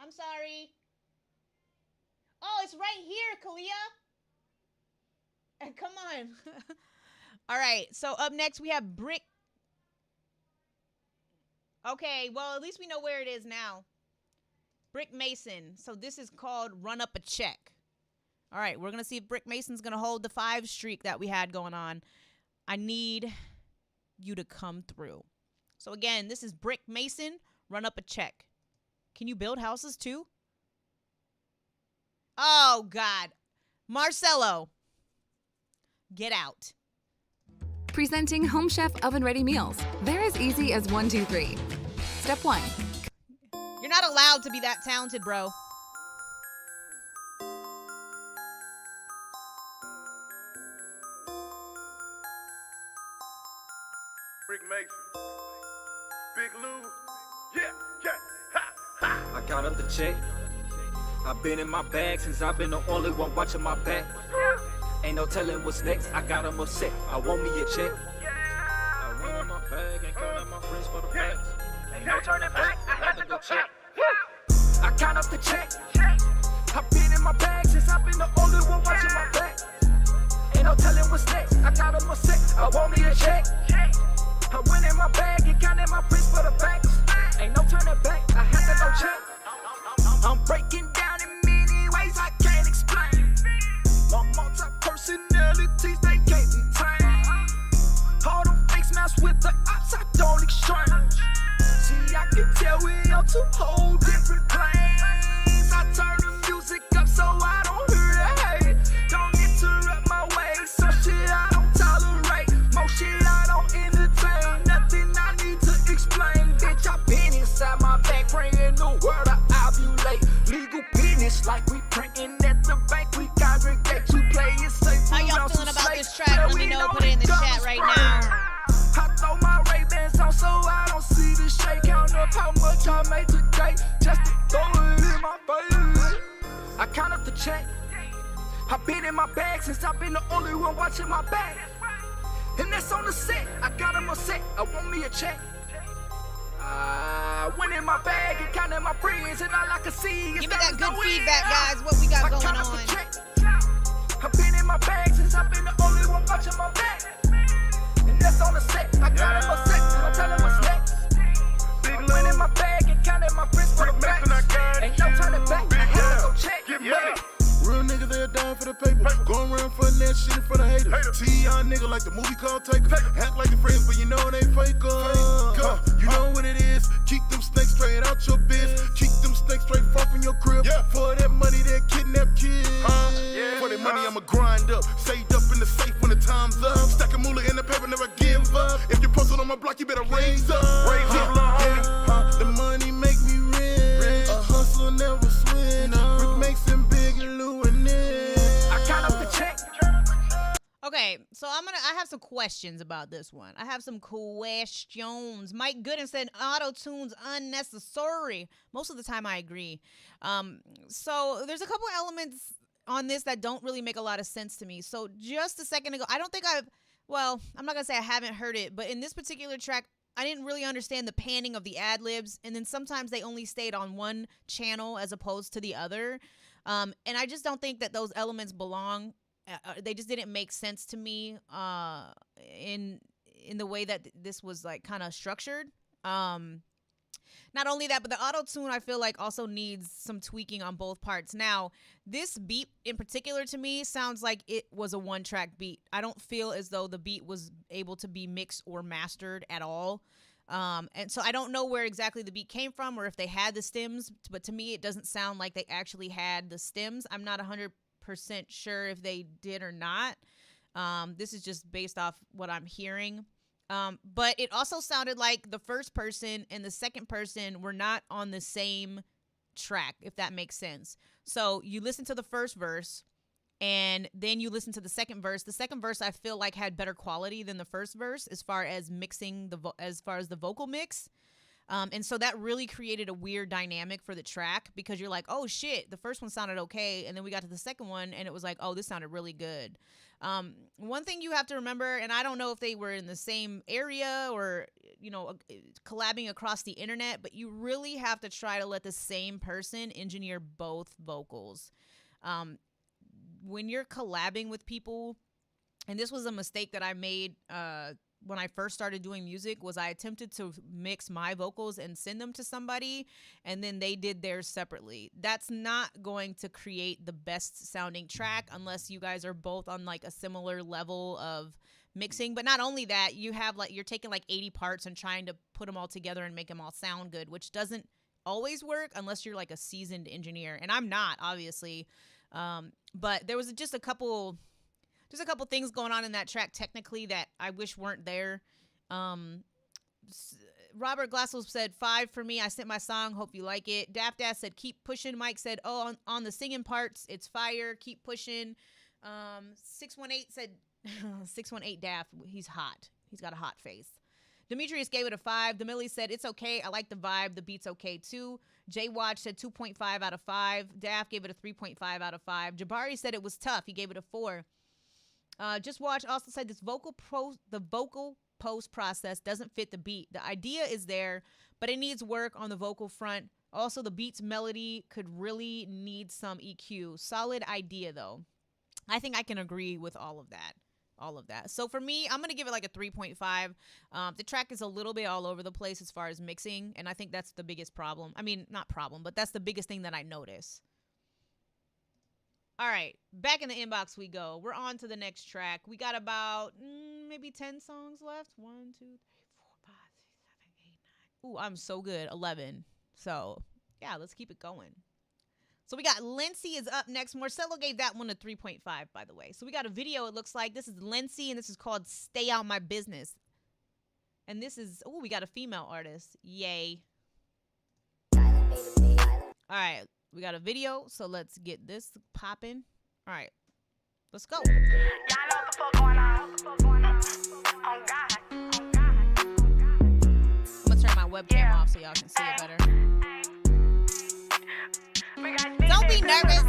I'm sorry. Oh, it's right here, Kalia. Come on. All right, so up next we have Brick. Okay, well, at least we know where it is now. Brick Mason. So this is called Run Up a Check. All right, we're going to see if Brick Mason's going to hold the 5 streak that we had going on. I need you to come through. So again, this is Brick Mason, Run Up a Check. Can you build houses too? Oh, God. Marcelo, get out. Presenting Home Chef Oven Ready Meals. They're as easy as 1, 2, 3. Step 1. You're not allowed to be that talented, bro. Brick Mason. Big Lou. Yeah. I got up the check. I've been in my bag since I've been the only one watching my back. Ain't no telling what's next. I got 'em upset. I want me a check. I went in my bag and counted my friends for the facts. Ain't no turning back. I had to go check. I count up the check. I've been in my bag since I've been the only one watching my back. Ain't no telling what's next. I got 'em upset. I want me a check. I went in my bag and counted my friends for the facts. Ain't no turning back. I had to go check. I'm breaking down in many ways I can't explain. My multi-personalities, they can't be tamed. All them fakes mess with the ops, I don't exchange. See, I can tell we on 2 whole different planes. I turn the music up so I don't hear the hate. Don't interrupt my way, some shit I don't tolerate. More shit I don't entertain, nothing I need to explain. Bitch, I been inside my bag, praying the word I ovulate. Legal business like we printing at the bank, we congregate to play it safe. How y'all feeling about this track? Let me know, put it in the chat right now. I throw my Ray-Bans on so I don't see the shake. Count up how much I made today, just to throw it in my face. I count up the check. I've been in my bag since I've been the only one watching my back. And that's on the set. I got 'em upset. I want me a check. I went in my bag and counted my friends, and all I could see is give me that good feedback, guys. What we got going on? I've been in my bag since I've been the only one watching my back. And that's on the set. I got 'em upset. I'm telling what's next. I went in my bag and counted my friends for the facts. for the paper. Going around for that shit in front of haters. See y'all nigga like the movie called Taker. Act like the friends, but you know they fake. You know what it is. Keep them snakes straight out your biz. Keep them snakes straight far from your crib. For that money, they kidnap kids. For that money, I'ma grind up. Saved up in the safe when the time's up. Stack a moolah in the paper, never give up. If you posted on my block, you better raise up. Raise up, the money make me rich. A hustle never switch. Rick Mason, Big and Lou and Nick. I count up the check. Okay, so I have some questions about this one. I have some questions. Mike Gooden said auto-tune's unnecessary. Most of the time I agree. So there's a couple elements on this that don't really make a lot of sense to me. So just a second ago, I don't think I'm not going to say I haven't heard it, but in this particular track, I didn't really understand the panning of the ad-libs, and then sometimes they only stayed on one channel as opposed to the other. And I just don't think that those elements belong. They just didn't make sense to me in the way that this was like kind of structured. Not only that, but the auto-tune I feel like also needs some tweaking on both parts. Now, this beat in particular to me sounds like it was a one-track beat. I don't feel as though the beat was able to be mixed or mastered at all. And so I don't know where exactly the beat came from or if they had the stems, but to me it doesn't sound like they actually had the stems. I'm not 100% sure if they did or not. This is just based off what I'm hearing. But it also sounded like the first person and the second person were not on the same track, if that makes sense. So you listen to the first verse and then you listen to the second verse. The second verse I feel like had better quality than the first verse as far as mixing as far as the vocal mix. And so that really created a weird dynamic for the track because you're like, oh shit, the first one sounded okay. And then we got to the second one and it was like, oh, this sounded really good. One thing you have to remember, and I don't know if they were in the same area or, collabing across the internet, but you really have to try to let the same person engineer both vocals. When you're collabing with people, and this was a mistake that I made, when I first started doing music, was I attempted to mix my vocals and send them to somebody and then they did theirs separately. That's not going to create the best sounding track unless you guys are both on like a similar level of mixing. But not only that, you're taking like 80 parts and trying to put them all together and make them all sound good, which doesn't always work unless you're like a seasoned engineer. And I'm not, obviously. But there was just a couple things going on in that track technically that I wish weren't there. Robert Glassel said 5 for me. I sent my song. Hope you like it. Daft Ass said keep pushing. Mike said, oh, on the singing parts, it's fire. Keep pushing. 618 said 618 Daft. He's hot. He's got a hot face. Demetrius gave it a 5. Demilly said it's okay. I like the vibe. The beat's okay too. Jay Watch said 2.5 out of 5. Daft gave it a 3.5 out of 5. Jabari said it was tough. He gave it a 4. Just Watch also said the vocal post process doesn't fit the beat. The idea is there, but it needs work on the vocal front. Also, the beat's melody could really need some EQ. Solid idea, though. I think I can agree with all of that. So for me, I'm going to give it like a 3.5. The track is a little bit all over the place as far as mixing, and I think that's the biggest problem. I mean, not problem, but that's the biggest thing that I notice. All right, back in the inbox we go. We're on to the next track. We got about maybe 10 songs left. 1, 2, 3, 4, 5, 6, 7, 8, 9. Ooh, I'm so good. 11. So, yeah, let's keep it going. So we got Lindsay is up next. Marcelo gave that one a 3.5, by the way. So we got a video, it looks like. This is Lindsay, and this is called Stay Out My Business. And this is, we got a female artist. Yay. All right. We got a video, so let's get this popping. All right, let's go. Y'all know what the fuck going on. Oh, God. I'm gonna turn my webcam off so y'all can see it better. Don't be nervous.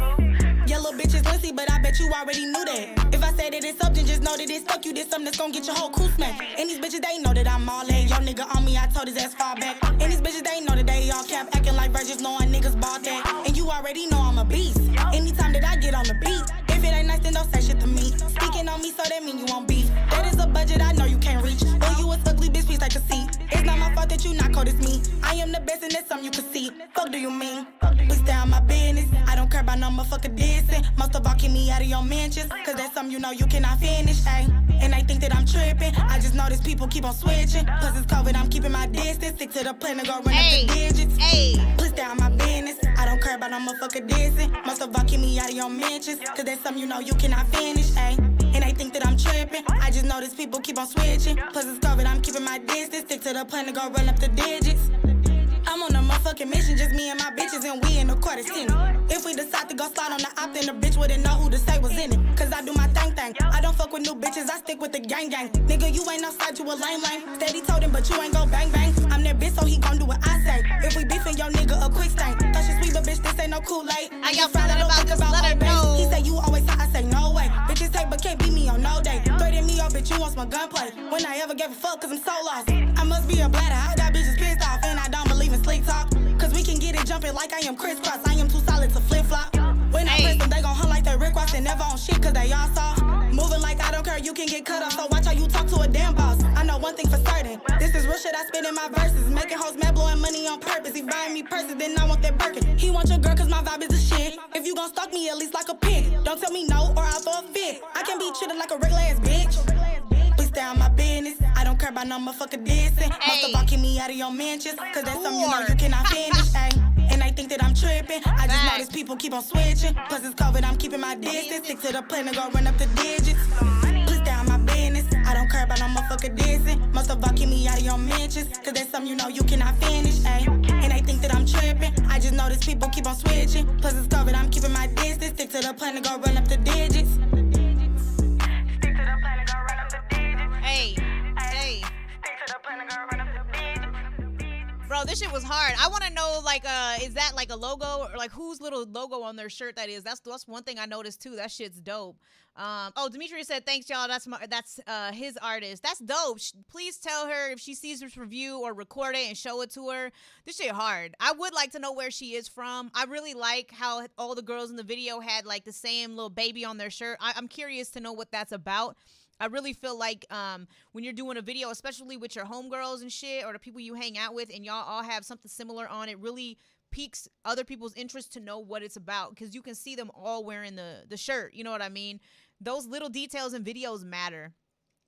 Yellow bitch is Lindsay, but I bet you already knew that. If I say that it's up, then just know that it's stuck. You did something that's gonna get your whole crew smacked. And these bitches, they know that I'm all in. Your nigga on me, I told his ass far back. And these bitches, they know that they all cap, acting like virgins, knowing niggas bought that. And you already know I'm a beast. Anytime that I get on the beat, if it ain't nice, then don't say shit to me. Speaking on me, so that mean you won't beef. That is a budget I know you can't reach. But you a ugly bitch, please take a seat. It's not my fault that you not cold as me. I am the best, and that's something you can see. Fuck do you mean? We stay on my business. I don't care about about no motherfucker dancing. Most of all, keep me out of your mentions. Cause that's something you know you cannot finish, ayy. And I think that I'm tripping. I just notice people keep on switching. Plus it's COVID, I'm keeping my distance. Stick to the plan to go run up the digits. Please stay out my business. I don't care about no motherfucker dancing. Most of all, keep me out of your mentions. Cause that's something you know you cannot finish, ayy. And I think that I'm tripping. I just notice people keep on switching. Plus it's COVID, I'm keeping my distance. Stick to the plan to go run up the digits. I'm on a motherfucking mission, just me and my bitches, and we in the quarter city. If we decide to go slide on the op, then the bitch wouldn't know who to say was in it. Cause I do my thing. I don't fuck with new bitches, I stick with the gang. Nigga, you ain't outside, you a lame. Steady told him, but you ain't go bang. I'm that bitch, so he gon' do what I say. If we beefing, your nigga a quick stain. Thought she sweet, but bitch, this ain't no Kool-Aid. I y'all feeling about this? Let her know. He say you always thought, I say no way. Bitches take, but can't beat me on no day. Threaten me, oh bitch, you want some gunplay. When I ever gave a fuck, cause I'm so lost. I must be a bladder, I got bitches pissed off, and I don't believe in slick talk. Cause we can get it jumping like I am crisscross. I am too solid to flip-flop. When I press them, they gon' hunt like they Rick Ross and never on shit cause they all soft. Moving like I don't care, you can get cut off. So watch how you talk to a damn boss. I know one thing for certain. This is real shit I spit in my verses. Making hoes mad, blowing money on purpose. He buying me purses, then I want that Birkin. He want your girl cause my vibe is the shit. If you gon' stalk me, at least like a pig. Don't tell me no or I'll throw a fit. I can be treated like a regular ass bitch. Please stay on my business. I don't care about no motherfucker dissing. Most of all, keep me out of your mentions. Cause that's something you know you cannot finish, ayy. And I think that I'm tripping. I just notice people keep on switching. Plus it's COVID, I'm keeping my distance. Stick to the plan to go run up the digits. Please stay on my business. I don't care about no motherfucker dissing. Most of all, keep me out of your mentions. Cause that's something you know you cannot finish, ayy. And I think that I'm tripping. I just notice people keep on switching. Plus it's COVID, I'm keeping my distance. Stick to the plan to go run up the digits. Stick to the plan to go run up the digits. Hey. Stick to the plan to go run up the digits. Bro, this shit was hard. I want to know, like, is that like a logo or like whose little logo on their shirt that is? That's one thing I noticed too. That shit's dope. Oh, Demetria said, "Thanks, y'all. That's his artist. That's dope. Please tell her if she sees this review or record it and show it to her. This shit hard. I would like to know where she is from. I really like how all the girls in the video had like the same little baby on their shirt. I'm curious to know what that's about. I really feel like when you're doing a video, especially with your homegirls and shit or the people you hang out with and y'all all have something similar on, it really piques other people's interest to know what it's about because you can see them all wearing the shirt. You know what I mean? Those little details in videos matter.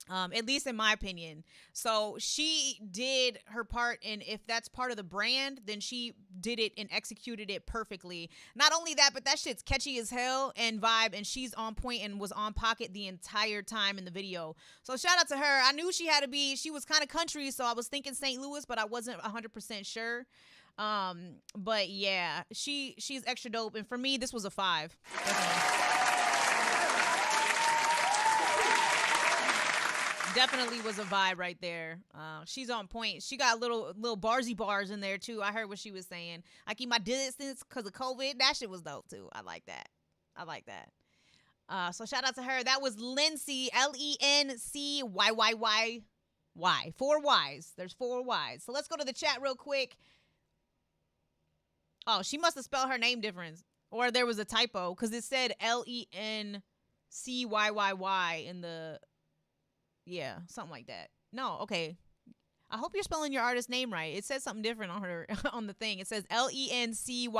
At least in my opinion. So she did her part, and if that's part of the brand, then she did it and executed it perfectly. Not only that, but that shit's catchy as hell and vibe, and she's on point and was on pocket the entire time in the video. So shout out to her. I knew she was kind of country, so I was thinking St. Louis, but I wasn't 100% sure. But yeah, she's extra dope, and for me, this was a 5. Definitely was a vibe right there. She's on point. She got little barsy bars in there too. I heard what she was saying. I keep my distance because of COVID. That shit was dope too. I like that. So shout out to her. That was Lindsay, LENCYYY. 4 Y's. There's 4 Y's. So let's go to the chat real quick. Oh, she must have spelled her name different, or there was a typo because it said LENCYYY in the. Yeah, something like that. No, okay. I hope you're spelling your artist name right. It says something different on her on the thing. It says LENCYYYY.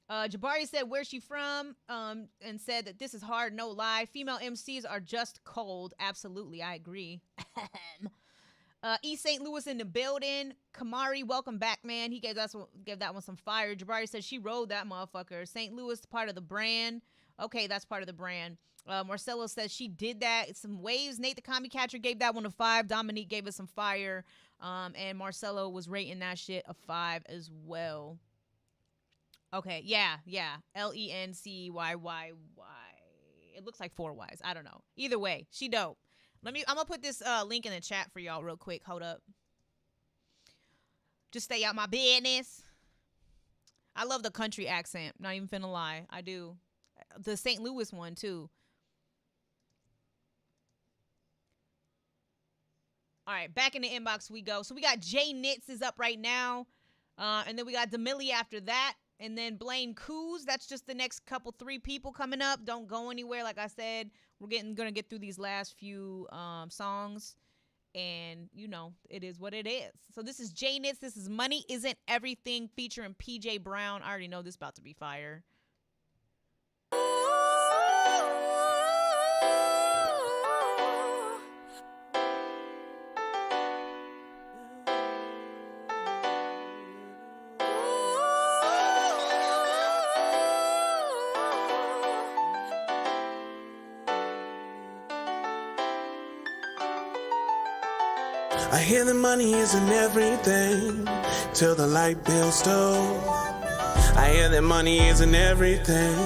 Jabari said where she from, and said that this is hard, no lie. Female MCs are just cold. Absolutely, I agree. East St. Louis in the building. Kamari, welcome back, man. He gave that one some fire. Jabari said she rode that motherfucker. St. Louis, part of the brand. Okay, that's part of the brand. Marcelo says she did that. It's some waves. Nate the Commie Catcher gave that one a 5. Dominique gave it some fire. And Marcelo was rating that shit a 5 as well. Okay, yeah. LENCYYY. It looks like 4 Y's. I don't know. Either way, she dope. I'm gonna put this link in the chat for y'all real quick. Hold up. Just stay out my business. I love the country accent. Not even finna lie. I do. The St. Louis one too. All right, back in the inbox we go. So we got Jay Nitz is up right now. And then we got Demilly after that. And then Blaine Coos. That's just the next 3 people coming up. Don't go anywhere. Like I said, we're gonna get through these last few songs. And, you know, it is what it is. So this is J-Nitz. This is Money Isn't Everything featuring PJ Brown. I already know this about to be fire. I hear the money isn't everything till the light bills do. I hear that money isn't everything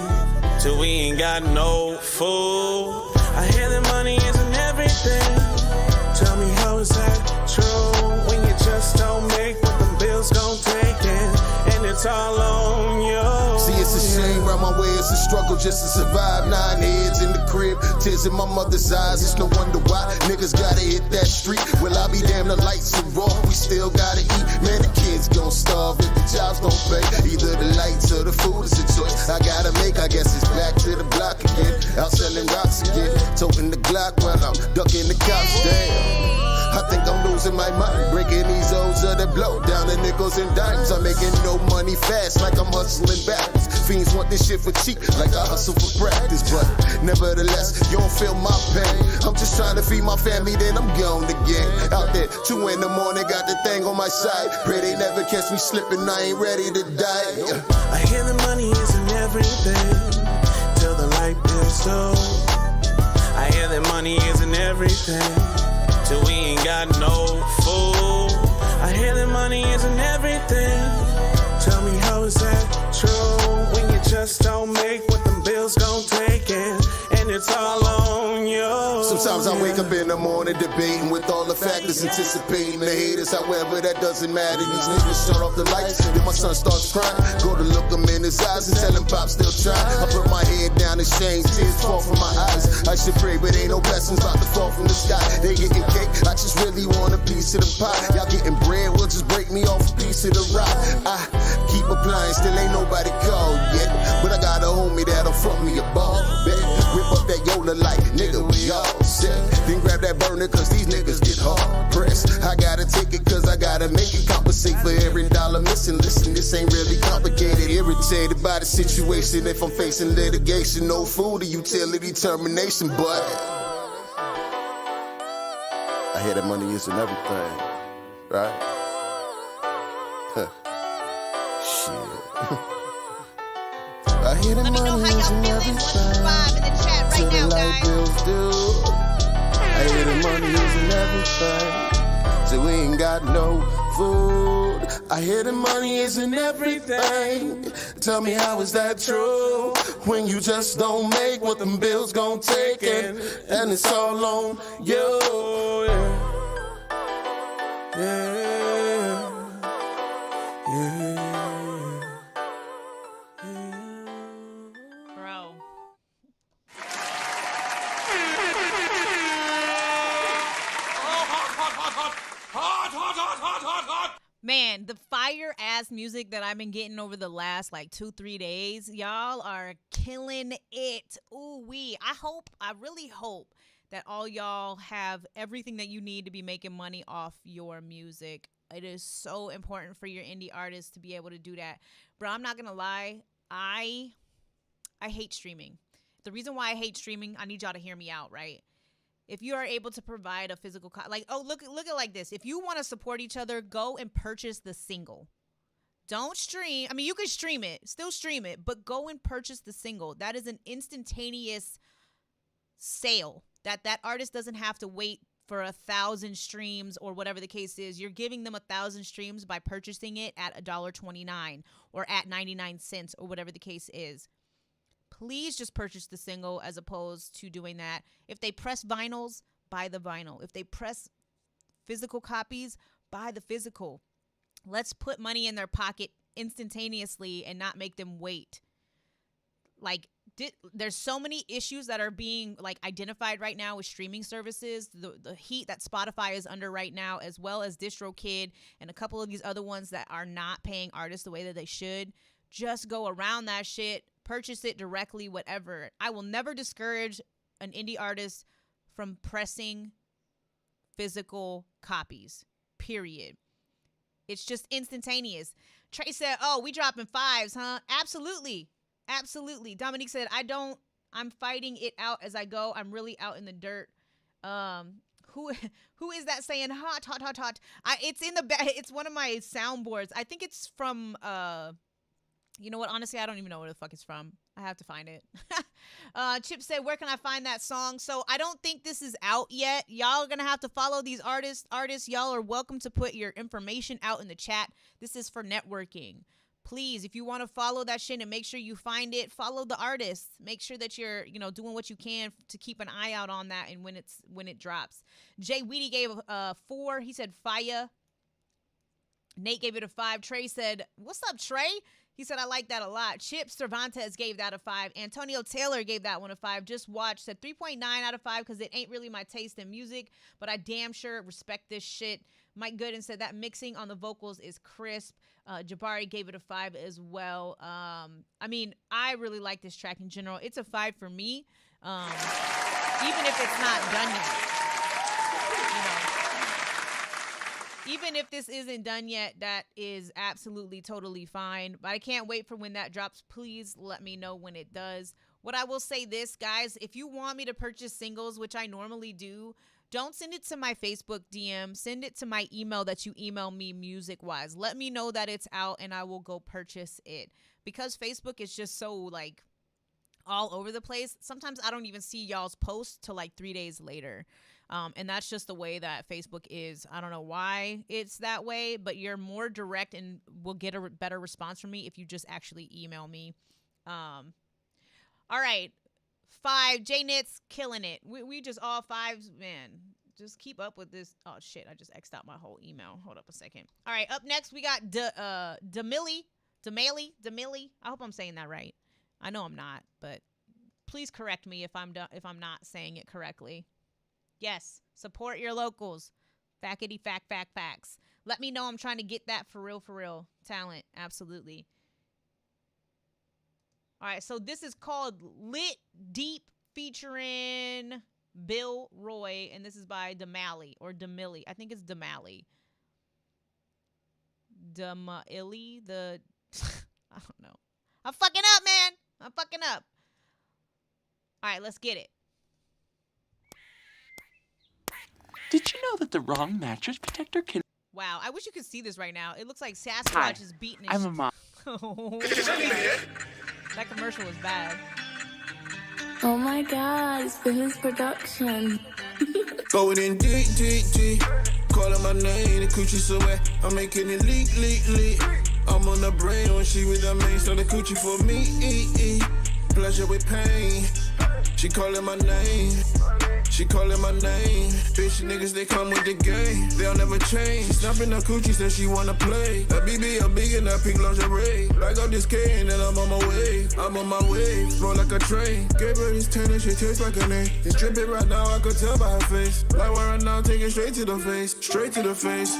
till we ain't got no food. I hear that money isn't everything. Tell me, how is that true? When you just don't make what them bills gon' take it, and it's all on you. See, it's a shame, round my way, it's a struggle just to survive. 9 heads in the crib, tears in my mother's eyes. It's no wonder why niggas gotta hit that street. Well, I'll be damn, the lights are off, we still gotta eat. Man, the kids gon' starve if the jobs don't pay. Either the lights or the food is a choice I gotta make. I guess it's back to the block again, out selling rocks again, toting the Glock while I'm ducking the cops. Damn, I think I'm losing my mind, breaking these O's of the blow, down to nickels and dimes. I'm making no money fast, like I'm hustling backwards. Fiends want this shit for cheap, like I hustle for practice. But nevertheless, you don't feel my pain. I'm just trying to feed my family, then I'm gone again. Out there, 2 in the morning, got the thing on my side. Pray they never catch me slipping, I ain't ready to die. I hear the money isn't everything till the light bills do. I hear that money isn't everything till we ain't got no food. I hear that money isn't everything. Tell me, how is that true? When you just don't make what them bills gon' take it, and it's all on you. Sometimes I wake up in the morning debating with all the factors, anticipating the haters. However, that doesn't matter. These niggas shut off the lights, then my son starts crying. Go to look him in his eyes and tell him Pop still trying. I put my head down in shame, tears fall from my eyes. I should pray, but ain't no blessings about to fall from the sky. They getting cake, I just really want a piece of the pie. Y'all getting bread, will just break me off a piece of the rock. I keep applying, still ain't nobody called yet, but I got a homie that'll front me a ball. Bet, whip up that Yola like, nigga, we all set. Then grab that burner, cause these niggas get hard pressed. I gotta take it, cause I gotta make it compensate for every dollar missing. Listen, this ain't really complicated. Irritated by the situation. If I'm facing litigation, no food or utility termination, but I hear that money isn't everything, right? Huh. Shit. I hear the money isn't everything till the light bills do. I hear the money isn't everything till we ain't got no food. I hear the money isn't everything. Tell me, how is that true? When you just don't make what them bills gon' take it, and it's all on you. Yeah. Bro. Man, the fire ass music that I've been getting over the last like 2-3 days, y'all are killing it. Ooh wee. I really hope that all y'all have everything that you need to be making money off your music. It is so important for your indie artists to be able to do that. Bro, I'm not gonna lie. I hate streaming. The reason why I hate streaming, I need y'all to hear me out, right? If you are able to provide a physical look at it like this. If you want to support each other, go and purchase the single. Don't stream. I mean, you can stream it, still stream it, but go and purchase the single. That is an instantaneous sale. That artist doesn't have to wait for 1,000 streams or whatever the case is. You're giving them 1,000 streams by purchasing it at $1.29 or at 99 cents or whatever the case is. Please just purchase the single as opposed to doing that. If they press vinyls, buy the vinyl. If they press physical copies, buy the physical. Let's put money in their pocket instantaneously and not make them wait. Like, there's so many issues that are being like identified right now with streaming services. The heat that Spotify is under right now, as well as DistroKid and a couple of these other ones that are not paying artists the way that they should. Just go around that shit. Purchase it directly, whatever. I will never discourage an indie artist from pressing physical copies, period. It's just instantaneous. Trey said, oh, we dropping 5s, huh? Absolutely. Absolutely. Dominique said, I'm fighting it out as I go. I'm really out in the dirt. Who is that saying hot? It's one of my soundboards. I think it's from, you know what? Honestly, I don't even know where the fuck it's from. I have to find it. Chip said, where can I find that song? So I don't think this is out yet. Y'all are going to have to follow these artists. Y'all are welcome to put your information out in the chat. This is for networking. Please, if you want to follow that shit and make sure you find it, follow the artists. Make sure that you're, doing what you can to keep an eye out on that and when it drops. Jay Weedy gave 4. He said fire. Nate gave it a 5. Trey said, what's up, Trey? He said, I like that a lot. Chip Cervantes gave that a 5. Antonio Taylor gave that one a 5. Just watch. Said 3.9 out of 5 because it ain't really my taste in music, but I damn sure respect this shit. Mike Gooden said that mixing on the vocals is crisp. Jabari gave it a 5 as well. I mean, I really like this track in general. It's a 5 for me, even if it's not done yet. Even if this isn't done yet, that is absolutely totally fine. But I can't wait for when that drops. Please let me know when it does. What I will say this, guys, if you want me to purchase singles, which I normally do, don't send it to my Facebook DM. Send it to my email that you email me music-wise. Let me know that it's out and I will go purchase it. Because Facebook is just so, like, all over the place. Sometimes I don't even see y'all's posts till, like, 3 days later. And that's just the way that Facebook is. I don't know why it's that way, but you're more direct and will get a better response from me if you just actually email me. All right. 5. J-Nit's killing it. We just all 5s, man. Just keep up with this. Oh, shit. I just X'd out my whole email. Hold up a second. All right. Up next, we got Demilly. I hope I'm saying that right. I know I'm not, but please correct me if I'm not saying it correctly. Yes, support your locals. Fackety facts. Let me know I'm trying to get that for real talent. Absolutely. All right, so this is called Lit Deep featuring Bill Roy, and this is by Demali or Demilly. I think it's Demali. Demilly, I don't know. I'm fucking up, man. I'm fucking up. All right, let's get it. Did you know that the wrong mattress protector can... Wow, I wish you could see this right now. It looks like Sasquatch is beating his... I'm a mom. That commercial was bad. Oh my god, it's Billy's production. Going in deep. Calling my name, the coochie so wet. I'm making it leak. I'm on the brain when she with the main, so the coochie for me. Pleasure with pain. She calling my name. Bitch, niggas, they come with the game. They'll never change. Snapping her coochie, said she wanna play. A BB, a big in that pink lingerie. Like up this K and then I'm on my way. Roll like a train. Gave her this 10 and she tastes like a name. It's dripping right now, I could tell by her face. Like where right now, take it straight to the face.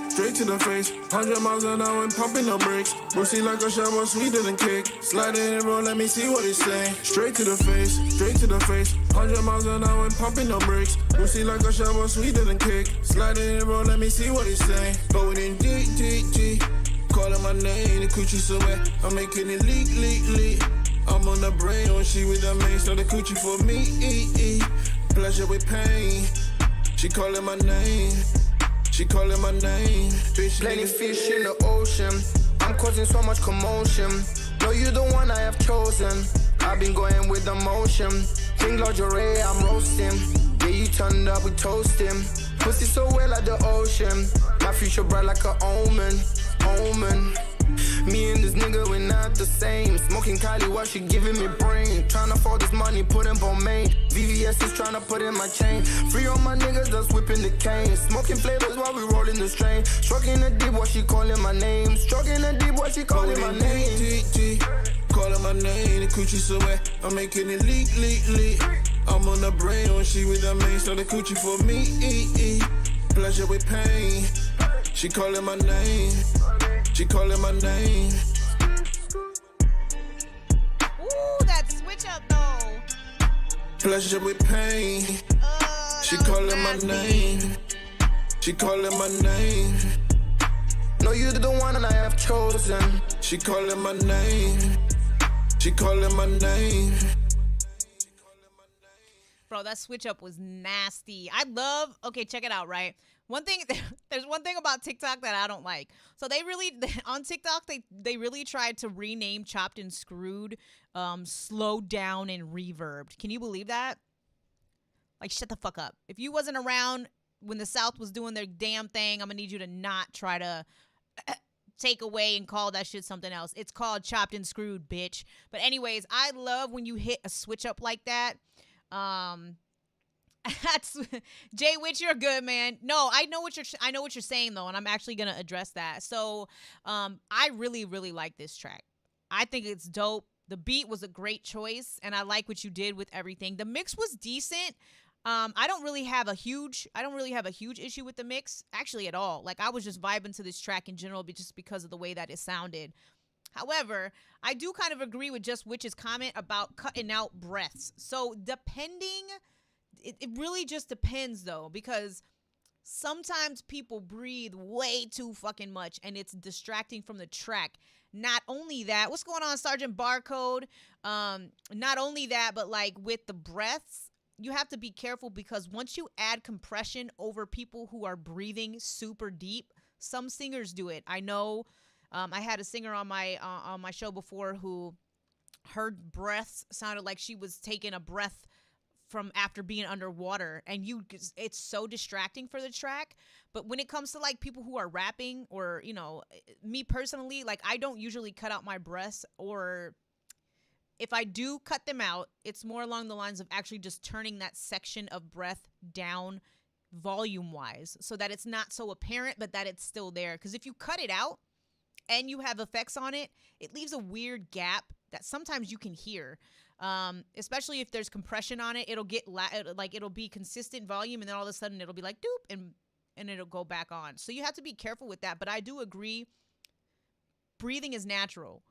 100 miles an hour and pumping no brakes. Brucey like a shower, sweeter than cake. Slide in and roll, let me see what it's saying. Straight to the face. 100 miles an hour and pumping no brakes. Brucey like a shower, sweeter than cake. Slide in and roll, let me see what it's saying. Going in deep. Calling my name, the coochie so wet. I'm making it leak. I'm on the brain when she with the main, so the coochie for me. Pleasure with pain. She calling my name. Bitch, plenty fish in the ocean. I'm causing so much commotion. No, you the one I have chosen. I've been going with emotion. Pink lingerie, I'm roasting. Yeah, you turned up, we toasting. Pussy so wet like the ocean. My future bright like an omen. Me and this nigga, we're not the same. Smoking Kylie while she giving me brain. Tryna afford this money, put in Bomane. VVS is tryna put in my chain. Free on my niggas that's whipping the cane. Smoking flavors while we rolling the strain. Stroking the deep while she calling my name. Calling my name. Calling my name, the coochie so wet. I'm making it leak. I'm on the brain when she with the main, so the coochie for me. Pleasure with pain. She calling my name. Ooh, that switch up though. Pleasure with pain. She calling my name. She calling my name. No, you're the one and I have chosen. She calling my name. She calling my name. Bro, that switch up was nasty. Okay, check it out, right? There's one thing about TikTok that I don't like. So on TikTok, they really tried to rename Chopped and Screwed, slowed down and reverbed. Can you believe that? Like, shut the fuck up. If you wasn't around when the South was doing their damn thing, I'm gonna need you to not try to take away and call that shit something else. It's called Chopped and Screwed, bitch. But anyways, I love when you hit a switch up like that. Jay Witch, you're good, man. No, I know what you're saying though, and I'm actually gonna address that. So, I really, really like this track. I think it's dope. The beat was a great choice, and I like what you did with everything. The mix was decent. I don't really have a huge issue with the mix, actually, at all. Like, I was just vibing to this track in general, just because of the way that it sounded. However, I do kind of agree with Just Witch's comment about cutting out breaths. So it really just depends though, because sometimes people breathe way too fucking much and it's distracting from the track. Not only that, what's going on, Sergeant Barcode? Not only that, but like with the breaths, you have to be careful, because once you add compression over people who are breathing super deep, some singers do it. I know. I had a singer on my show before who her breaths sounded like she was taking a breath from after being underwater, and it's so distracting for the track. But when it comes to like people who are rapping, or me personally, like, I don't usually cut out my breaths, or if I do cut them out, it's more along the lines of actually just turning that section of breath down volume wise, so that it's not so apparent, but that it's still there. Because if you cut it out and you have effects on it, it leaves a weird gap that sometimes you can hear. Especially if there's compression on it, it'll get it'll be consistent volume, and then all of a sudden it'll be like doop, and it'll go back on. So you have to be careful with that. But I do agree, breathing is natural,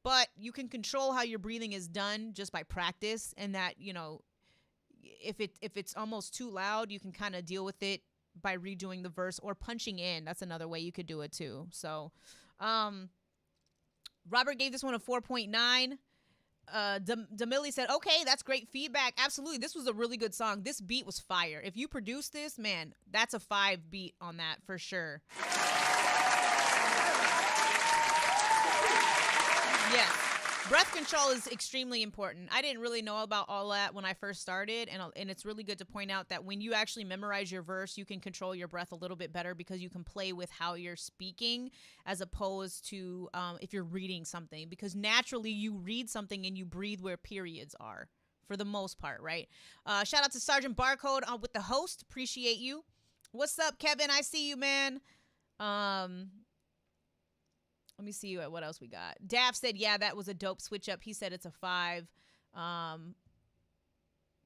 but you can control how your breathing is done just by practice. And that, if it's almost too loud, you can kind of deal with it by redoing the verse or punching in. That's another way you could do it too. So, Robert gave this one a 4.9. Demilly said, okay, that's great feedback. Absolutely. This was a really good song. This beat was fire. If you produce this, man, that's a 5 beat on that for sure. Yes. Breath control is extremely important. I didn't really know about all that when I first started, and it's really good to point out that when you actually memorize your verse, you can control your breath a little bit better, because you can play with how you're speaking as opposed to if you're reading something, because naturally you read something and you breathe where periods are for the most part, right? Shout out to Sergeant Barcode with the host. Appreciate you. What's up, Kevin? I see you, man. Let me see what else we got. Daff said, yeah, that was a dope switch up. He said it's a 5.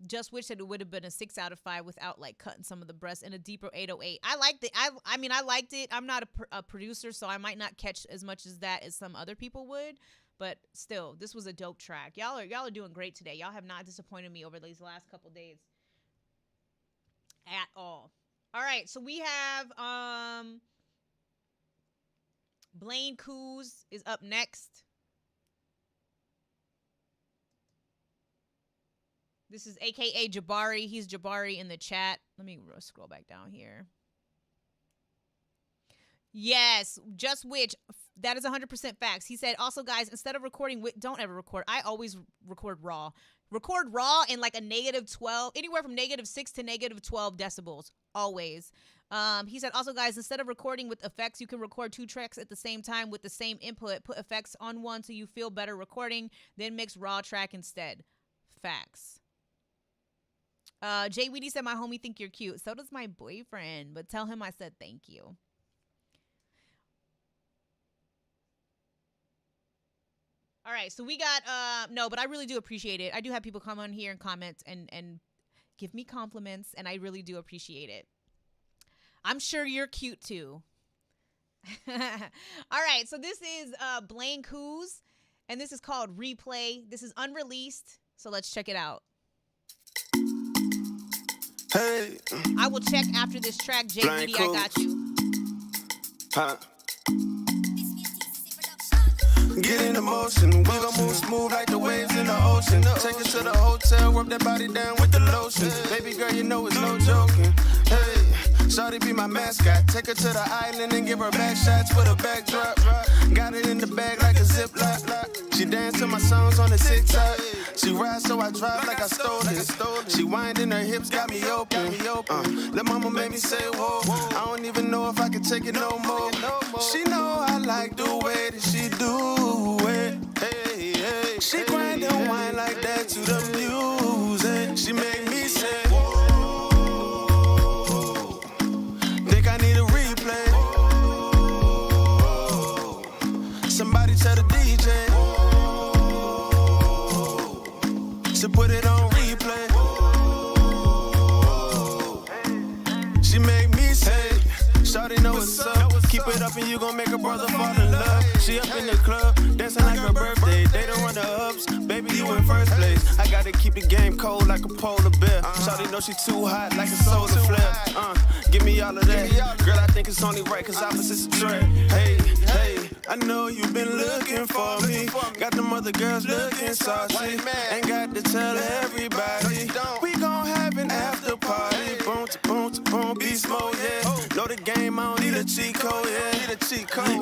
Just Wish said it would have been a 6 out of 5 without like cutting some of the breasts, and a deeper 808. I liked it. I mean, I liked it. I'm not a producer, so I might not catch as much as that as some other people would. But still, this was a dope track. Y'all are doing great today. Y'all have not disappointed me over these last couple days at all. All right, so we have Blaine Coos is up next. This is AKA Jabari. He's Jabari in the chat. Let me scroll back down here. Yes, Just Witch. That is 100% facts. He said, also, guys, instead of recording, don't ever record. I always record raw. Record raw in like a -12, anywhere from -6 to -12 decibels. Always. He said, also, guys, instead of recording with effects, you can record 2 tracks at the same time with the same input. Put effects on one so you feel better recording, then mix raw track instead. Facts. Jay Weedy said, my homie think you're cute. So does my boyfriend, but tell him I said thank you. All right, so we got, no, but I really do appreciate it. I do have people come on here and comment and give me compliments, and I really do appreciate it. I'm sure you're cute too. All right, so this is Blaine Coos, and this is called Replay. This is unreleased, so let's check it out. Hey. I will check after this track, JBD. I got you. Huh. Get in the motion, we gon' move smooth like the waves in the ocean. Take it to the hotel, rub that body down with the lotion. Baby girl, you know it's no joking. Hey, shawty be my mascot. Take her to the island and give her back shots for the backdrop. Got it in the bag like a ziploc. She dance to my songs on the TikTok. She rides so I drive like I stole it. She winding her hips, got me open. Lil' mama made me say whoa. I don't even know if I can take it no more. She know I like the way that she do it. Hey, hey. She grind and wine like that to the music. She make me say whoa. Think I need a replay. Somebody tell the DJ to put it on replay. She make me say, shawty know what's up. Keep it up and you gon' make a brother fall in love. She up in the club, dancing like her birthday. They don't run the ups, baby, you in first place. I gotta keep the game cold like a polar bear. Shawty know she too hot like a solar flare. Give me all of that. Girl, I think it's only right, cause opposites attract. Hey, hey, I know you've been looking for me. Got them other girls looking saucy. Ain't got to tell everybody. We gon' have an after party. Boom to boom to boom, beast mode, yeah. Know the game, I don't need a cheat code, yeah.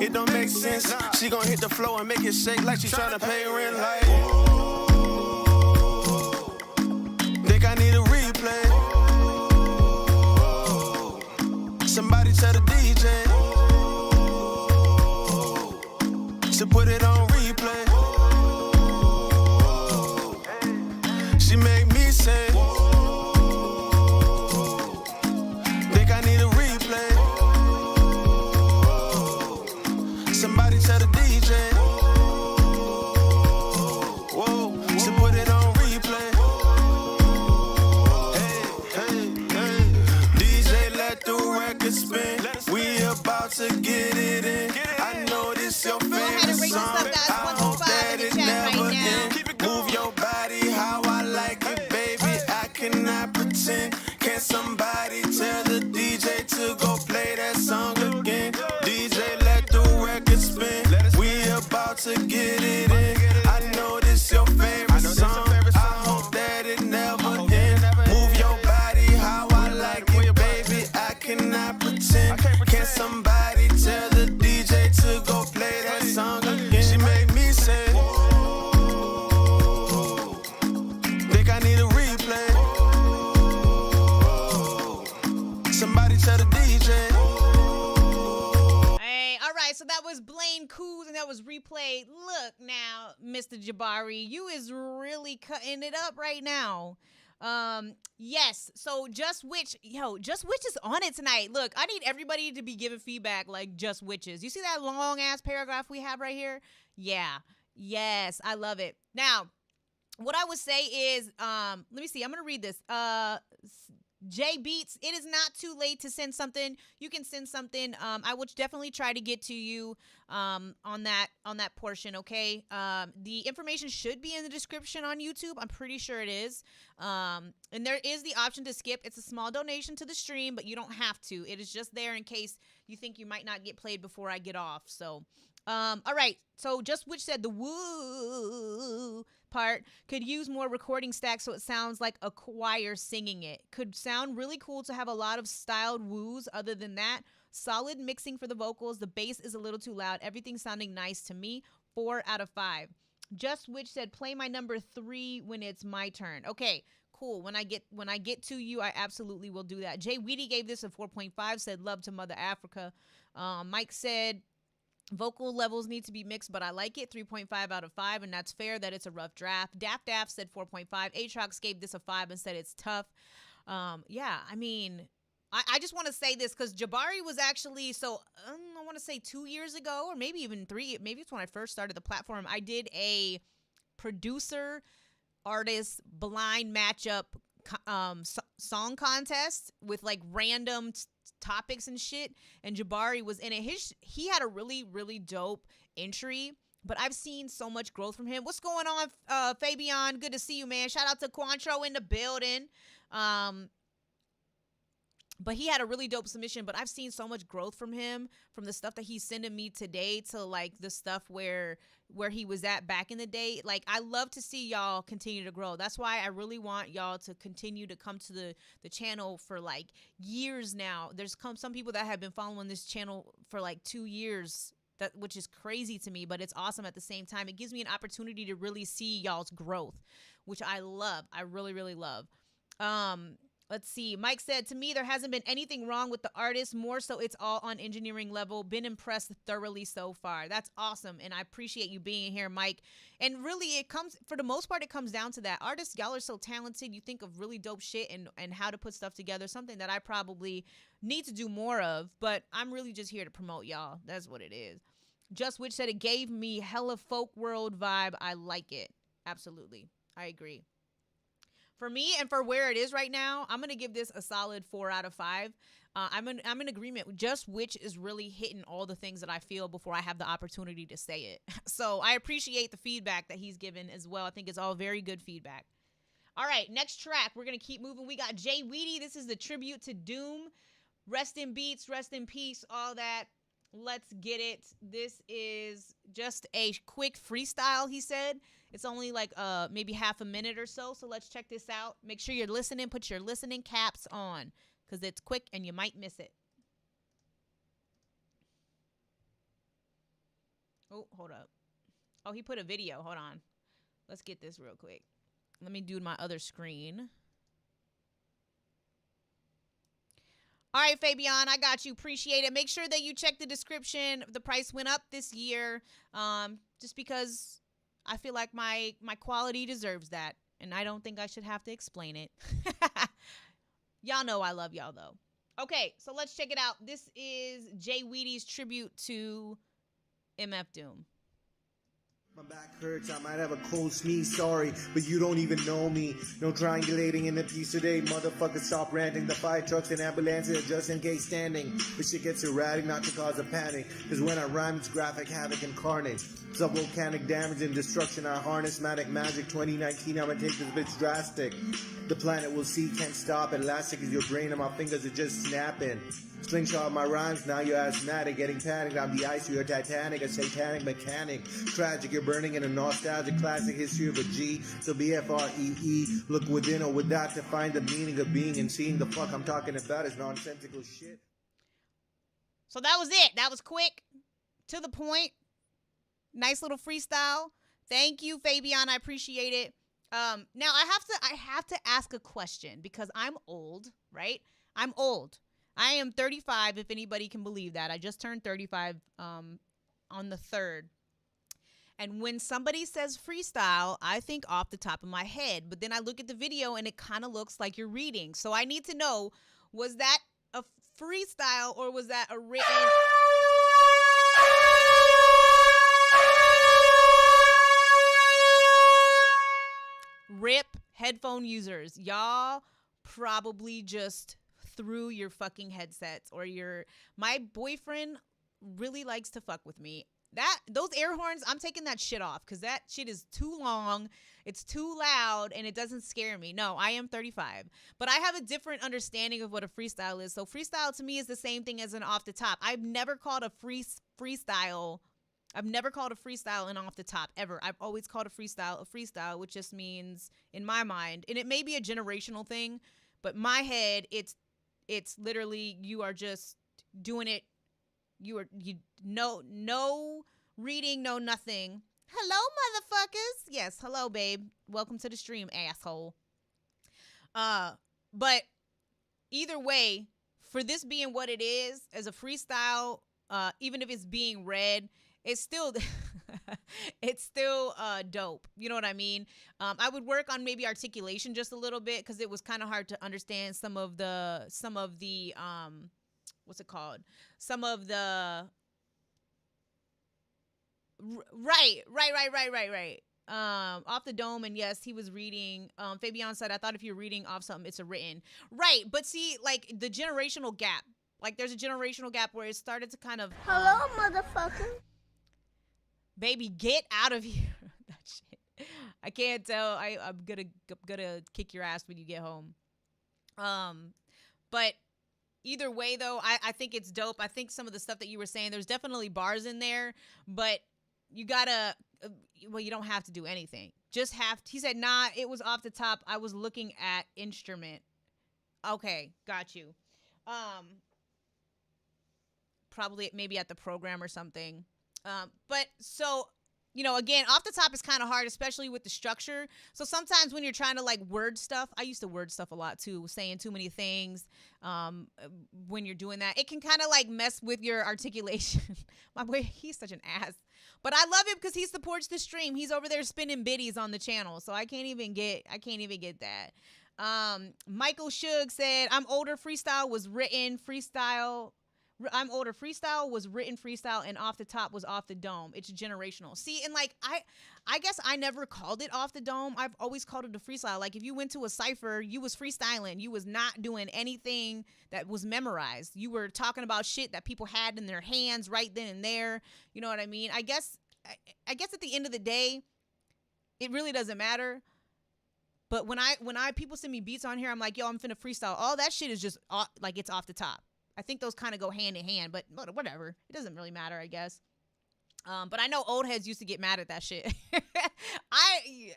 It don't make sense. She gon' hit the floor and make it shake like she tryna pay rent like. Think I need a replay. Somebody tell the DJ to put it on replay. She make me say, think I need a replay. Somebody tell the DJ, whoa, to put it on replay. Hey, hey, hey. DJ, let the record spin. We about to get it in. I know this your favorite song. I hope that it never ends. Move your body how I like it, baby. I cannot pretend. Can somebody tell the DJ to go play that song again? DJ, let the record spin. We about to get it in. I know this your favorite song. I hope that it never ends. Move your body how I like it, baby. I cannot pretend. Can somebody tell the DJ to go play that song again? She made me say, think I need a replay. Somebody tell the DJ. Hey, all right, so that was Blaine Coos and that was Replay. Look now, Mr. Jabari, you is really cutting it up right now. Yes, so Just Witch is on it tonight. Look, I need everybody to be giving feedback like Just Witches. You see that long ass paragraph we have right here? Yeah. Yes, I love it. Now, what I would say is, let me see. I'm going to read this. J Beats, it is not too late to send something. You can send something. I will definitely try to get to you on that portion, okay? The information should be in the description on YouTube. I'm pretty sure it is. And there is the option to skip. It's a small donation to the stream, but you don't have to. It is just there in case you think you might not get played before I get off. So, all right. So Just Witch said the woo part could use more recording stacks so it sounds like a choir singing it. Could sound really cool to have a lot of styled woos. Other than that, solid mixing for the vocals. The bass is a little too loud. Everything sounding nice to me. 4 out of 5. Just Witch said play my number 3 when it's my turn. Okay, cool. When I get to you, I absolutely will do that. Jay Weedy gave this a 4.5, said love to Mother Africa. Mike said vocal levels need to be mixed, but I like it. 3.5 out of 5, and that's fair that it's a rough draft. Daft said 4.5. Atrox gave this a 5 and said it's tough. Yeah, I mean, I just want to say this because Jabari was actually, I want to say 2 years ago, or maybe even 3. Maybe it's when I first started the platform. I did a producer artist blind matchup song contest with like random topics and shit, and Jabari was in it. He had a really, really dope entry, but I've seen so much growth from him. What's going on, Fabian? Good to see you, man. Shout out to Quantro in the building. But he had a really dope submission, but I've seen so much growth from him, from the stuff that he's sending me today to like the stuff where he was at back in the day. Like, I love to see y'all continue to grow. That's why I really want y'all to continue to come to the channel for like years now. There's some people that have been following this channel for like 2 years, which is crazy to me, but it's awesome at the same time. It gives me an opportunity to really see y'all's growth, which I love. I really, really love. Let's see. Mike said, to me, there hasn't been anything wrong with the artist. More so, it's all on engineering level. Been impressed thoroughly so far. That's awesome. And I appreciate you being here, Mike. And really, for the most part, it comes down to that. Artists, y'all are so talented. You think of really dope shit and how to put stuff together. Something that I probably need to do more of. But I'm really just here to promote y'all. That's what it is. Just Witch said it gave me hella folk world vibe. I like it. Absolutely. I agree. For me and for where it is right now, I'm going to give this a solid 4 out of 5. I'm in agreement. Just Witch is really hitting all the things that I feel before I have the opportunity to say it. So I appreciate the feedback that he's given as well. I think it's all very good feedback. All right, next track. We're going to keep moving. We got Jay Weedy. This is the tribute to Doom. Rest in beats, rest in peace, all that. Let's get it. This is just a quick freestyle, he said. It's only like maybe half a minute or so. So let's check this out. Make sure you're listening. Put your listening caps on because it's quick and you might miss it. Oh, hold up. Oh, he put a video. Hold on. Let's get this real quick. Let me do my other screen. All right, Fabian, I got you. Appreciate it. Make sure that you check the description. The price went up this year just because I feel like my quality deserves that, and I don't think I should have to explain it. Y'all know I love y'all, though. Okay, so let's check it out. This is Jay Weedy's tribute to MF Doom. My back hurts, I might have a cold sneeze, sorry, but you don't even know me. No triangulating in the piece today, motherfuckers stop ranting. The fire trucks and ambulances are just in case standing. But shit gets erratic, not to cause a panic. Cause when I rhyme, it's graphic, havoc, and carnage. Subvolcanic damage and destruction, I harness matic magic. 2019, I'ma take this bitch drastic. The planet will see, can't stop. Elastic is your brain and my fingers are just snapping. Slingshot my rhymes, now you're asthmatic. Getting panicked, I'm the ice, you're Titanic. A satanic mechanic. Tragic, you're burning in a nostalgic classic history of a G. So BFREE. Look within or without to find the meaning of being and seeing. The fuck I'm talking about is nonsensical shit. So that was it. That was quick, to the point. Nice little freestyle. Thank you, Fabian. I appreciate it. Now I have to ask a question because I'm old, right? I'm old. I am 35, if anybody can believe that. I just turned 35 on the 3rd. And when somebody says freestyle, I think off the top of my head. But then I look at the video and it kind of looks like you're reading. So I need to know, was that a freestyle or was that a written... RIP headphone users. Y'all probably just threw your fucking headsets or my boyfriend really likes to fuck with me. Those air horns, I'm taking that shit off because that shit is too long, it's too loud, and it doesn't scare me. No, I am 35, but I have a different understanding of what a freestyle is. So freestyle to me is the same thing as an off the top. I've never called a freestyle. I've never called a freestyle an off the top ever. I've always called a freestyle, which just means in my mind, and it may be a generational thing, but my head, it's literally you are just doing it. No reading, no nothing. Hello, motherfuckers. Yes, hello, babe. Welcome to the stream, asshole. But either way, for this being what it is as a freestyle, even if it's being read, it's still dope. You know what I mean? I would work on maybe articulation just a little bit because it was kind of hard to understand some of the what's it called? Some of the right. Off the dome, and yes, he was reading. Fabian said, I thought if you're reading off something, it's a written. Right, but see, like the generational gap. Like there's a generational gap where it started to kind of Hello, motherfucker. Baby, get out of here. That shit. I can't tell. I'm gonna kick your ass when you get home. But either way, though, I think it's dope. I think some of the stuff that you were saying, there's definitely bars in there, but you gotta, well, you don't have to do anything. Just have, he said, nah, it was off the top. I was looking at instrument. Okay, got you. Probably maybe at the program or something. But so, you know, again, off the top is kind of hard, especially with the structure. So sometimes when you're trying to like word stuff, I used to word stuff a lot too, saying too many things. When you're doing that, it can kind of like mess with your articulation. My boy, he's such an ass. But I love him because he supports the stream. He's over there spinning biddies on the channel. So I can't even get that. Michael Shug said, I'm older freestyle was written freestyle, and off the top was off the dome. It's generational. See, and like I guess I never called it off the dome. I've always called it a freestyle. Like if you went to a cypher, you was freestyling. You was not doing anything that was memorized. You were talking about shit that people had in their hands right then and there. You know what I mean? I guess at the end of the day, it really doesn't matter. But when people send me beats on here, I'm like, yo, I'm finna freestyle. All that shit is just like it's off the top. I think those kind of go hand in hand, but whatever. It doesn't really matter, I guess. But I know old heads used to get mad at that shit.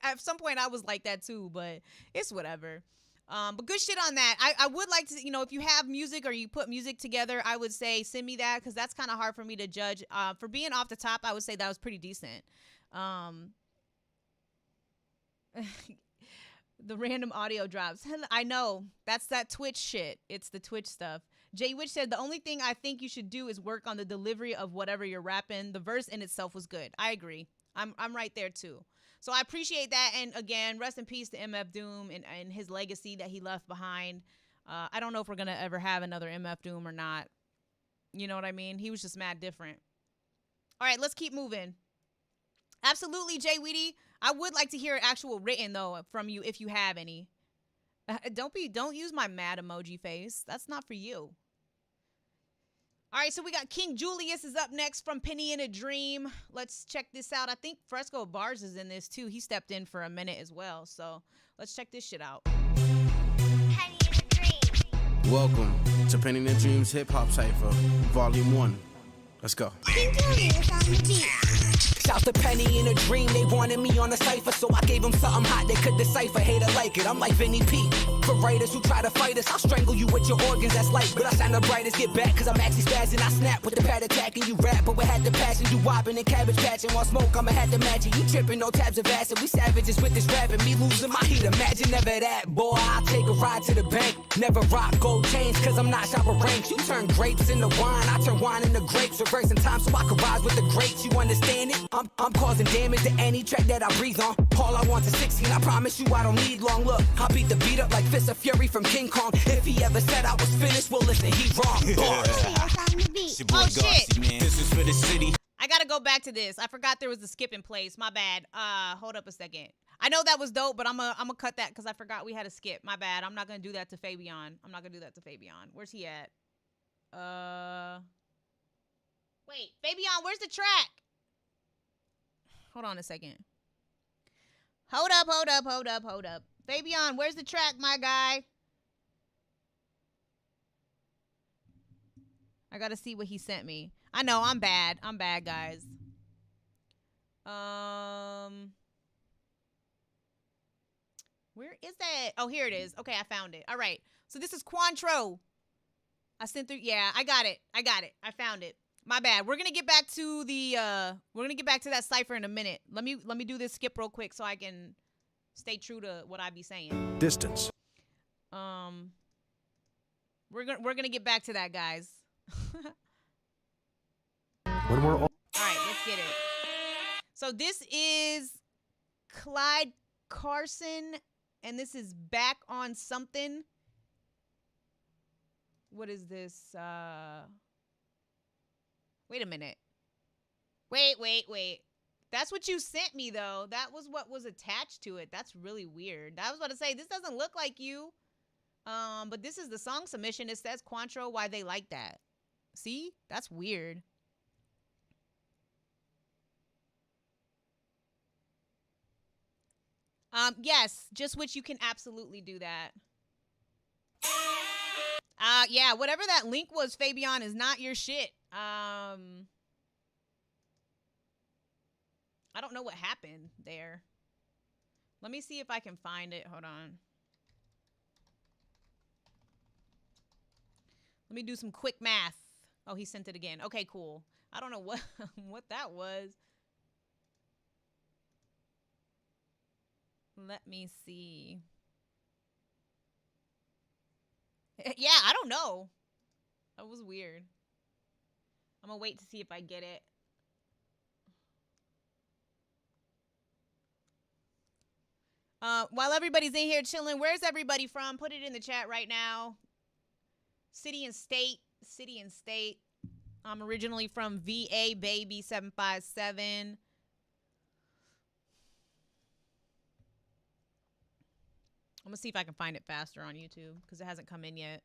At some point I was like that too, but it's whatever. But good shit on that. I would like to, you know, if you have music or you put music together, I would say send me that because that's kind of hard for me to judge. For being off the top, I would say that was pretty decent. The random audio drops. I know. That's that Twitch shit. It's the Twitch stuff. Jay Witch said, the only thing I think you should do is work on the delivery of whatever you're rapping. The verse in itself was good. I agree. I'm right there too. So I appreciate that. And again, rest in peace to MF Doom and his legacy that he left behind. I don't know if we're going to ever have another MF Doom or not. You know what I mean? He was just mad different. All right, let's keep moving. Absolutely, Jay Weedy. I would like to hear actual written though from you if you have any. Don't use my mad emoji face. That's not for you. All right, so we got King Julius is up next from Penny in a Dream. Let's check this out. I think Fresco Bars is in this too. He stepped in for a minute as well. So let's check this shit out. Penny in a Dream. Welcome to Penny in a Dream's Hip Hop Cypher, Volume 1. Let's go. King Julius on the beat. Shout to Penny in a Dream, they wanted me on a cypher, so I gave them something hot they could decipher. Hater like it, I'm like Vinny P. For writers who try to fight us, I'll strangle you with your organs, that's light. But I shine the brightest, get back, cause I'm actually spazzing. I snap with the pad attacking, you rap, but we had the passion. You wobbing and cabbage patching, while smoke, I'ma have to match it. You tripping, no tabs of acid, we savages with this rapping. Me losing my heat, imagine never that, boy. I'll take a ride to the bank, never rock gold chains, cause I'm not shopper ranks. You turn grapes into wine, I turn wine into grapes. Reversing time so I can rise with the greats, you understand it? I'm causing damage to any track that I breathe on. All I want is 16, I promise you I don't need long. Look, I'll beat the beat up like Fist of Fury from King Kong. If he ever said I was finished, well listen, he wrong. Oh shit. Man. This is for the city. I gotta go back to this. I forgot there was a skip in place. My bad. Hold up a second. I know that was dope, but I'm gonna cut that because I forgot we had a skip. My bad. I'm not gonna do that to Fabian. Where's he at? Wait, Fabian, where's the track? Hold on a second. Hold up. Fabian, where's the track, my guy? I gotta see what he sent me. I know, I'm bad, guys. Where is that? Oh, here it is. Okay, I found it. All right. So this is Quantro. I sent through. Yeah, I got it. I found it. My bad. We're gonna get back to that cipher in a minute. Let me do this skip real quick so I can stay true to what I be saying. Distance. We're gonna get back to that, guys. When we're all right, let's get it. So this is Clyde Carson, and this is Back on Something. What is this? Wait a minute. Wait. That's what you sent me, though. That was what was attached to it. That's really weird. I was about to say, this doesn't look like you. But this is the song submission. It says Quantro, why they like that. See? That's weird. Yes, just which you can absolutely do that. Yeah, whatever that link was, Fabian, is not your shit. I don't know what happened there. Let me see if I can find it. Hold on. Let me do some quick math. Oh, he sent it again. Okay, cool. I don't know what what that was. Let me see. Yeah, I don't know. That was weird. I'm gonna wait to see if I get it. While everybody's in here chilling, where's everybody from? Put it in the chat right now. City and state. City and state. I'm originally from VA, baby, 757. I'm gonna see if I can find it faster on YouTube because it hasn't come in yet.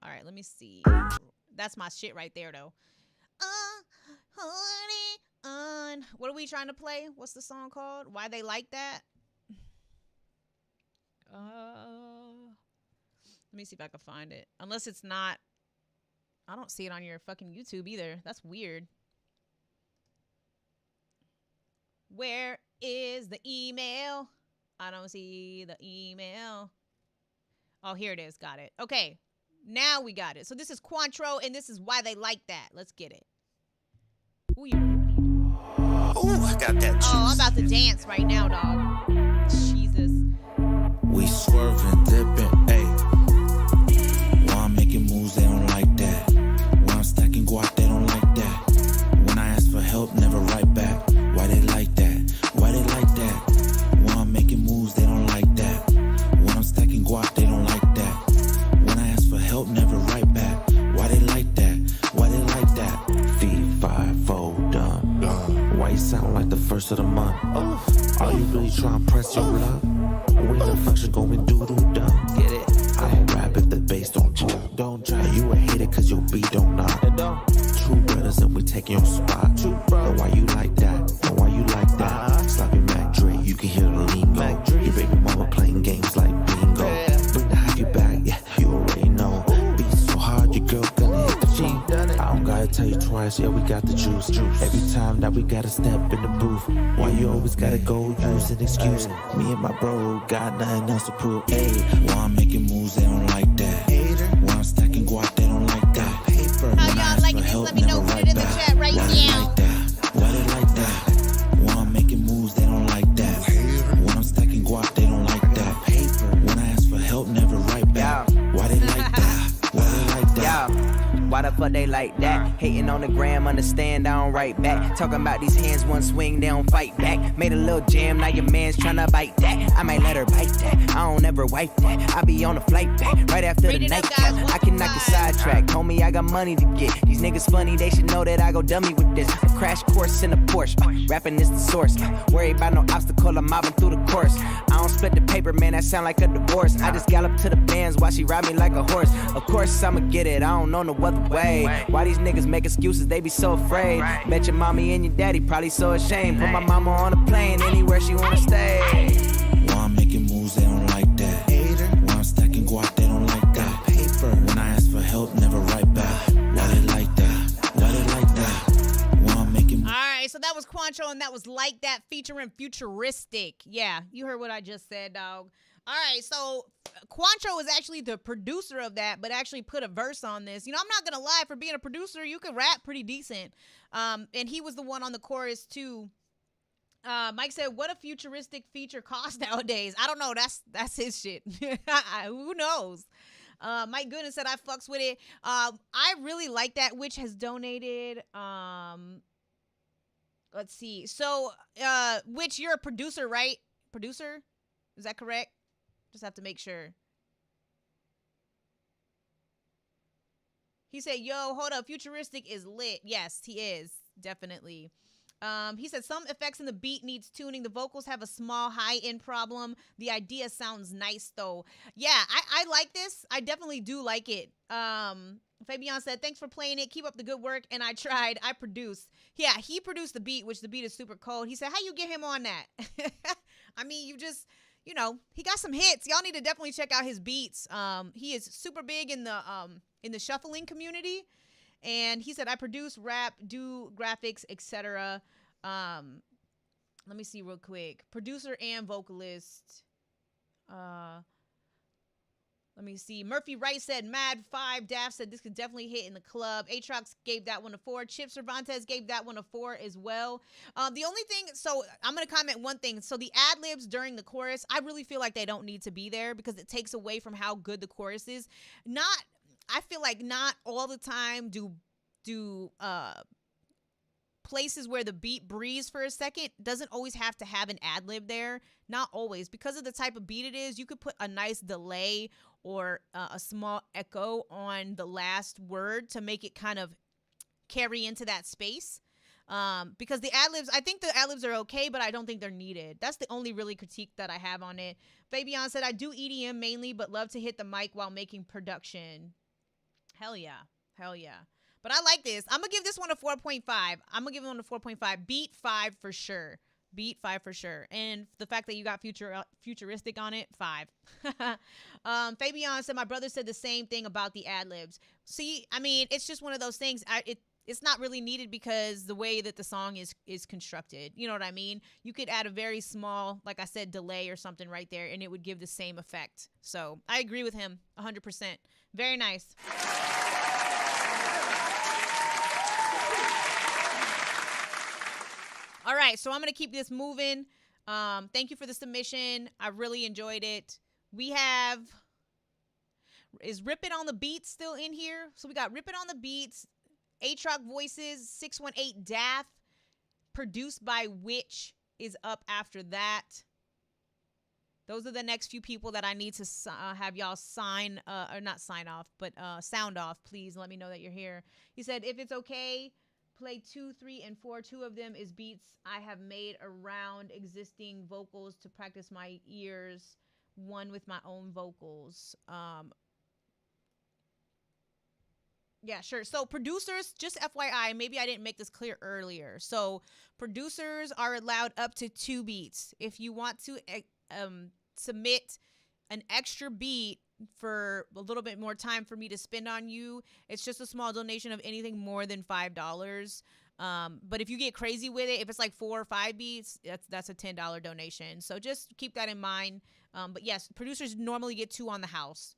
All right, let me see. That's my shit right there, though. What are we trying to play? What's the song called? Why They Like That? Let me see if I can find it. Unless it's not. I don't see it on your fucking YouTube either. That's weird. Where is the email? I don't see the email. Oh, here it is. Got it. Okay. Now we got it. So this is Cointreau, and this is Why They Like That. Let's get it. Ooh, I got that juice. Oh, I'm about to dance right now, dog. Jesus. We swerving, dipping, ayy. While I'm making moves, they don't like that. While I'm stacking guap, they don't like that. When I ask for help, never write back. Why they like that? Why they like that? While I'm making moves, they don't like that. When I'm stacking guap, they don't like that. When I ask for help, never write back. Why they like that? Why they like that? 3-5-4 done. Why you sound like the first of the month? Are you really trying to press your luck? When the function going doo-doo-dum. Get it? I don't rap if the bass don't jump. Don't try. You a hater cause your beat don't knock. True brothers and we taking your spot. But why you like that? And why you like that? Sloppy Mac Dre, you can hear the lingo. Your baby mama playing games like bingo. Bring the hockey back, yeah, you already know. Beat so hard, your girl gonna hit the G. I don't gotta tell you twice, yeah, we got the juice. Every time that we gotta step in the booth. Why you always gotta go use an excuse? Me and my bro got nothing else to prove. Hey, while I'm making moves, they don't like that. While I'm stacking guap, they don't like that. Paper. How y'all liking this? Let me know. Put it in the chat right now. Why they like that? While I'm making moves, they don't like that. When I'm stacking guap, they don't like that. Paper. When I ask for help, never write back. Why they like that? Why they like that? Why the fuck they like that? Hating on the gram, understand I don't write back. Talking about these hands, one swing, they don't fight back. Made a little jam, now your man's tryna bite that. I might let her bite that, I don't ever wipe that. I be on the flight back, right after the night cap. I can knock a sidetrack, homie, I got money to get. These niggas funny, they should know that I go dummy with this. A crash course in a Porsche, rapping is the source. Worry about no obstacle, I'm mobbing through the course. I don't split the paper, man, that sound like a divorce. I just gallop to the bands while she ride me like a horse. Of course I'ma get it, I don't know no other way. Why these niggas make excuses, they be so afraid. Bet your mommy and your daddy probably so ashamed. Put my mama on a plane, anywhere she wanna stay. While I'm making moves, they don't like that. While I'm stacking guap, they don't like that. Paper. When I ask for help, never write back. Why they like that? Why they like that? While I'm making moves. All right, so that was Cointreau, and that was Like That featuring Futuristic. Yeah, you heard what I just said, dog. All right, so Cointreau was actually the producer of that, but actually put a verse on this. You know, I'm not going to lie, for being a producer, you can rap pretty decent. And he was the one on the chorus, too. Mike said, what a futuristic feature cost nowadays. I don't know. That's his shit. Who knows? Mike Goodness said, I fucks with it. I really like that, which has donated. Let's see. So, Which, you're a producer, right? Producer? Is that correct? Just have to make sure. He said, yo, hold up. Futuristic is lit. Yes, he is. Definitely. He said some effects in the beat needs tuning. The vocals have a small high end problem. The idea sounds nice though. Yeah, I like this. I definitely do like it. Fabian said, thanks for playing it. Keep up the good work. And I tried. I produced. Yeah, he produced the beat, which the beat is super cold. He said, how you get him on that? I mean, you just, he got some hits. Y'all need to definitely check out his beats. He is super big in the shuffling community. And he said, I produce, rap, do graphics, etc. Let me see real quick. Producer and vocalist. Let me see. Murphy Wright said Mad 5. Daft said this could definitely hit in the club. Atrox gave that one a 4. Chip Cervantes gave that one a 4 as well. The only thing, so I'm going to comment one thing. So the ad-libs during the chorus, I really feel like they don't need to be there because it takes away from how good the chorus is. I feel like not all the time do places where the beat breathes for a second doesn't always have to have an ad lib there. Not always. Because of the type of beat it is, you could put a nice delay or a small echo on the last word to make it kind of carry into that space. Because the ad libs, I think the ad libs are okay, but I don't think they're needed. That's the only really critique that I have on it. Fabian said, I do EDM mainly, but love to hit the mic while making production. Hell yeah. Hell yeah. But I like this. I'm going to give this one a 4.5. I'm going to give it one a 4.5. Beat 5 for sure. Beat 5 for sure. And the fact that you got futuristic on it, 5. Fabian said, my brother said the same thing about the ad-libs. See, I mean, it's just one of those things. It's not really needed because the way that the song is constructed. You know what I mean? You could add a very small, like I said, delay or something right there, and it would give the same effect. So I agree with him 100%. Very nice. All right, so I'm going to keep this moving. Thank you for the submission. I really enjoyed it. We have, is Rip It on the Beats still in here? So we got Rip It on the Beats, Atrox Voices, 618 Daft, produced by Witch is up after that. Those are the next few people that I need to have y'all sign, or not sign off, but sound off. Please let me know that you're here. He said, if it's okay, play 2, 3, and 4. 2 of them is beats I have made around existing vocals to practice my ears. 1 with my own vocals. Yeah, sure. So producers, just FYI, maybe I didn't make this clear earlier. So producers are allowed up to 2 beats. If you want to submit an extra beat for a little bit more time for me to spend on you, it's just a small donation of anything more than $5. But if you get crazy with it, if it's like 4 or 5 beats, that's a $10 donation. So just keep that in mind. But yes, producers normally get 2 on the house.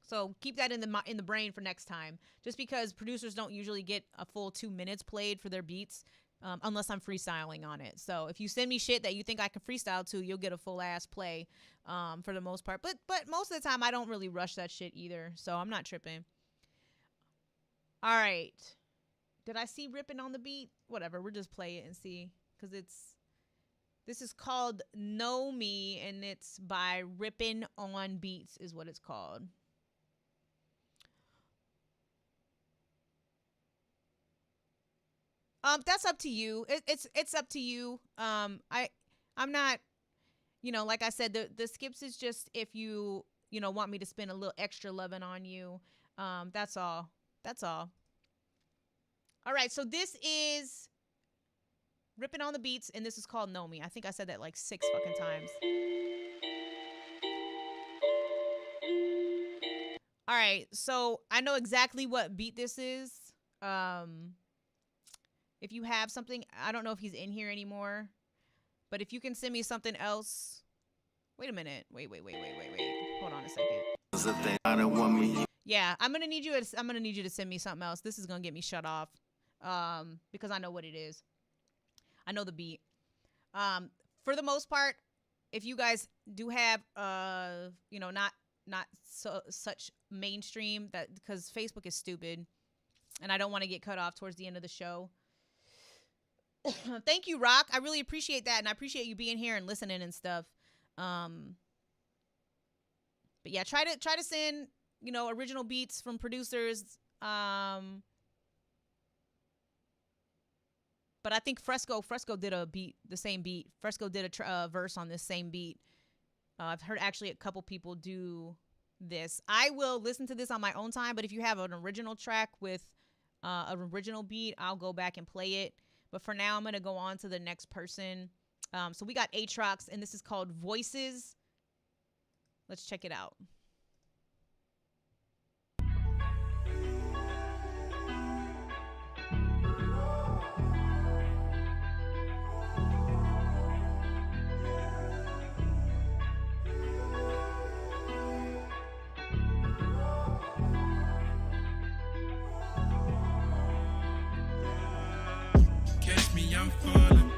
So keep that in the brain for next time. Just because producers don't usually get a full 2 minutes played for their beats, unless I'm freestyling on it. So if you send me shit that you think I can freestyle to, you'll get a full ass play for the most part. But most of the time, I don't really rush that shit either. So I'm not tripping. All right. Did I see Rippin' on the Beat? Whatever. We'll just play it and see. Because this is called Know Me, and it's by Rippin' on Beats is what it's called. That's up to you. It's up to you. I'm not, like I said, the skips is just if you want me to spend a little extra loving on you. That's all. That's all. All right, so this is Rippin' on the Beats, and this is called Know Me. I think I said that like 6 fucking times. All right, so I know exactly what beat this is. If you have something, I don't know if he's in here anymore, but if you can send me something else. Wait a minute. Wait. Hold on a second. Yeah, I'm gonna need you to send me something else. This is gonna get me shut off, because I know what it is. I know the beat. For the most part, if you guys do have, not such mainstream, that because Facebook is stupid, and I don't want to get cut off towards the end of the show. Thank you, Rock. I really appreciate that, and I appreciate you being here and listening and stuff. But yeah, try to send original beats from producers. But But I think Fresco did a beat, the same beat. Fresco did a verse on this same beat. I've heard actually a couple people do this. I will listen to this on my own time, but if you have an original track with an original beat, I'll go back and play it. But for now, I'm going to go on to the next person. So we got Aatrox, and this is called Voices. Let's check it out. Catch me, I'm falling.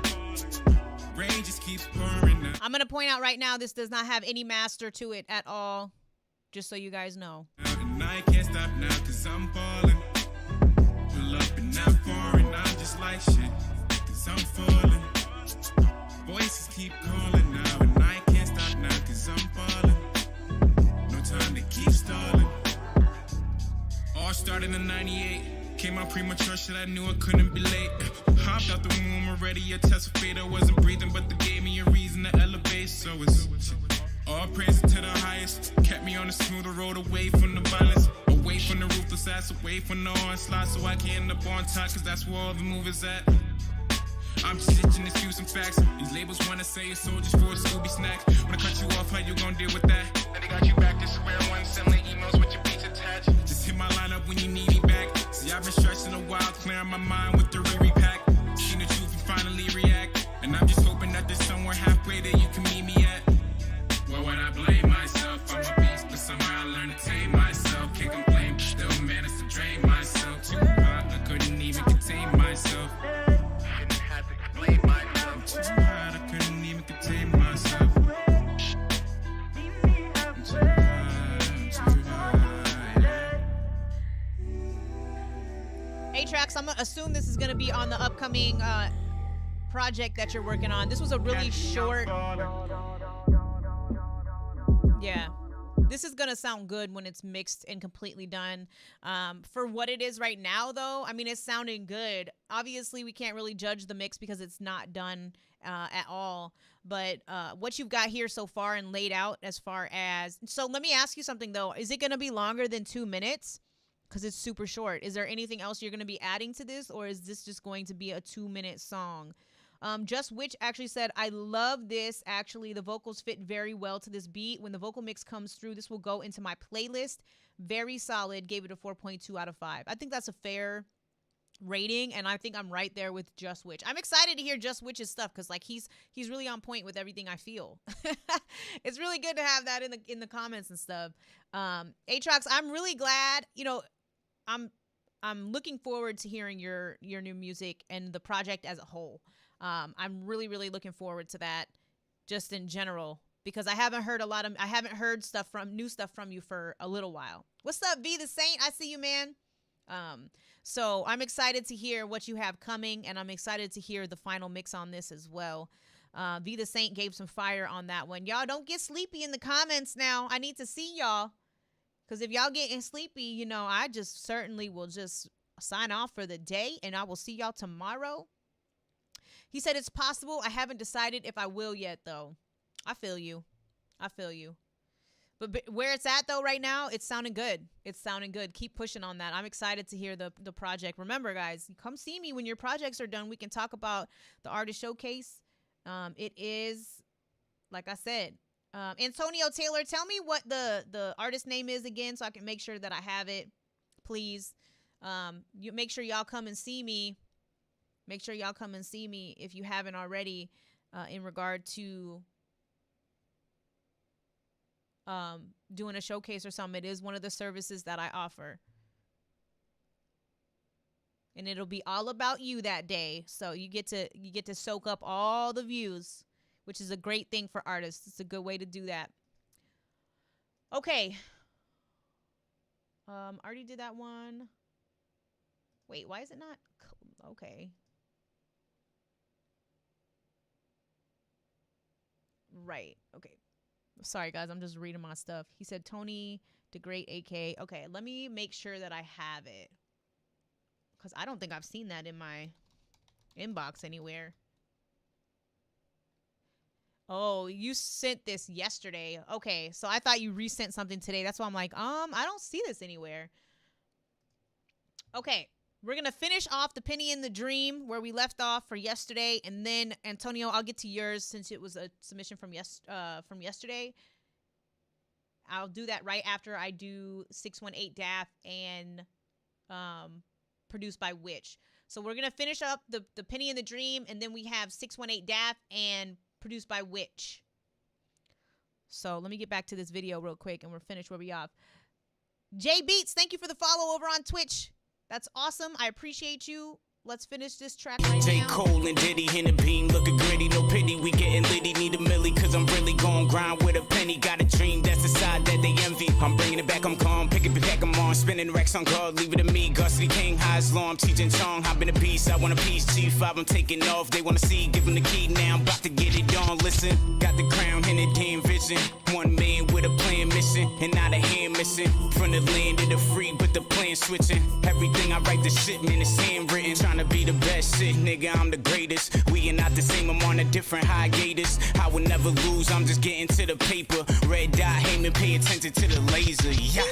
Rain just keeps pouring out. I'm going to point out right now, this does not have any master to it at all, just so you guys know. And I can't stop now cause I'm falling. Pull up and not foreign, I'm just like shit, cause I'm falling. Voices keep calling now, and I can't stop now cause I'm falling. No time to keep stalling. All started in 98. Came out premature, shit, I knew I couldn't be late. Hopped out the womb already, a test of fate. I wasn't breathing, but they gave me a reason to elevate. So it's all praise to the highest. Kept me on the smoother road, away from the violence, away from the ruthless ass, away from the onslaught, so I can end up on top, cause that's where all the movies at. I'm just itching to spew some facts. These labels wanna say you're soldiers for a Scooby snack. When I cut you off, how you gonna deal with that? Then they got you back to square one, sending emails with your beats attached. Just hit my lineup when you need me back. See, I've been stressing a while, clearing my mind with the Riri pack. Seen the truth and finally react. And I'm just hoping that there's somewhere halfway that you can meet me at. Why would I blame myself? I'm a beast, but somehow I learned to tame myself. Can't complain, but still managed to drain myself. Too hot, I couldn't even contain myself. I'm too hot, I couldn't even contain myself. I'm too hot, yeah. Aatrox, I'm gonna assume this is gonna be on the upcoming project that you're working on. This was a really short. Yeah. This is gonna sound good when it's mixed and completely done. For what it is right now, though, I mean, it's sounding good. Obviously, we can't really judge the mix because it's not done at all. But what you've got here so far and laid out as far as... So let me ask you something, though. Is it gonna be longer than 2 minutes? Because it's super short. Is there anything else you're gonna be adding to this? Or is this just going to be a 2-minute song? Just Witch actually said, I love this. Actually, the vocals fit very well to this beat. When the vocal mix comes through, this will go into my playlist. Very solid. Gave it a 4.2 out of 5. I think that's a fair rating, and I think I'm right there with Just Witch. I'm excited to hear Just Witch's stuff because like he's really on point with everything I feel. It's really good to have that in the comments and stuff. Aatrox, I'm really glad. You know, I'm looking forward to hearing your new music and the project as a whole. I'm really, really looking forward to that just in general, because I haven't heard new stuff from you for a little while. What's up, V the Saint? I see you, man. So I'm excited to hear what you have coming, and I'm excited to hear the final mix on this as well. V the Saint gave some fire on that one. Y'all don't get sleepy in the comments now. I need to see y'all, because if y'all getting sleepy, you know, I just certainly will just sign off for the day, and I will see y'all tomorrow. He said it's possible. I haven't decided if I will yet, though. I feel you. But where it's at, though, right now, it's sounding good. Keep pushing on that. I'm excited to hear the project. Remember, guys, come see me when your projects are done. We can talk about the artist showcase. It is, like I said, Antonio Taylor, tell me what the artist name is again so I can make sure that I have it, please. You make sure y'all come and see me. Make sure y'all come and see me if you haven't already, in regard to doing a showcase or something. It is one of the services that I offer. And it'll be all about you that day. So you get to soak up all the views, which is a great thing for artists. It's a good way to do that. Okay. Already did that one. Wait, why is it not? Okay. Right. Okay. Sorry, guys. I'm just reading my stuff. He said Tony the Great AK. Okay, let me make sure that I have it, because I don't think I've seen that in my inbox anywhere. Oh, you sent this yesterday. Okay, so I thought you resent something today. That's why I'm like, I don't see this anywhere. Okay, we're gonna finish off the Penny in the Dream where we left off for yesterday, and then Antonio, I'll get to yours since it was a submission from yesterday. I'll do that right after I do 618 Daft and produced by Witch. So we're gonna finish up the Penny in the Dream, and then we have 618 Daft and produced by Witch. So let me get back to this video real quick, and we're finished where we off. Jay Beats, thank you for the follow over on Twitch. That's awesome. I appreciate you. Let's finish this track right J. now. Cole and Diddy in the beam, looking gritty, no pity. We getting litty, need a milli, cause I'm really gon' grind with a penny. Got a dream, that's the side that they envy. I'm bringing it back, I'm calm, pick it back, I'm on. Spinning racks on guard, leave it to me. Gusty King, high as law, I'm teaching Chong. I've been a beast, I want a piece. G5, I'm taking off, they wanna see, give them the key now. I'm about to get it on, listen. Got the crown and the damn vision. One man with a plan mission, and not a hand missing. From the land of the free, but the plan switching. Everything I write, the shit, man, it's handwritten. Trying to be the best shit, nigga, I'm the greatest. We are not the same, I'm on a different hiatus. I will never lose, I'm just getting to the paper. Red dot, Heyman, pay attention to the laser, yeah.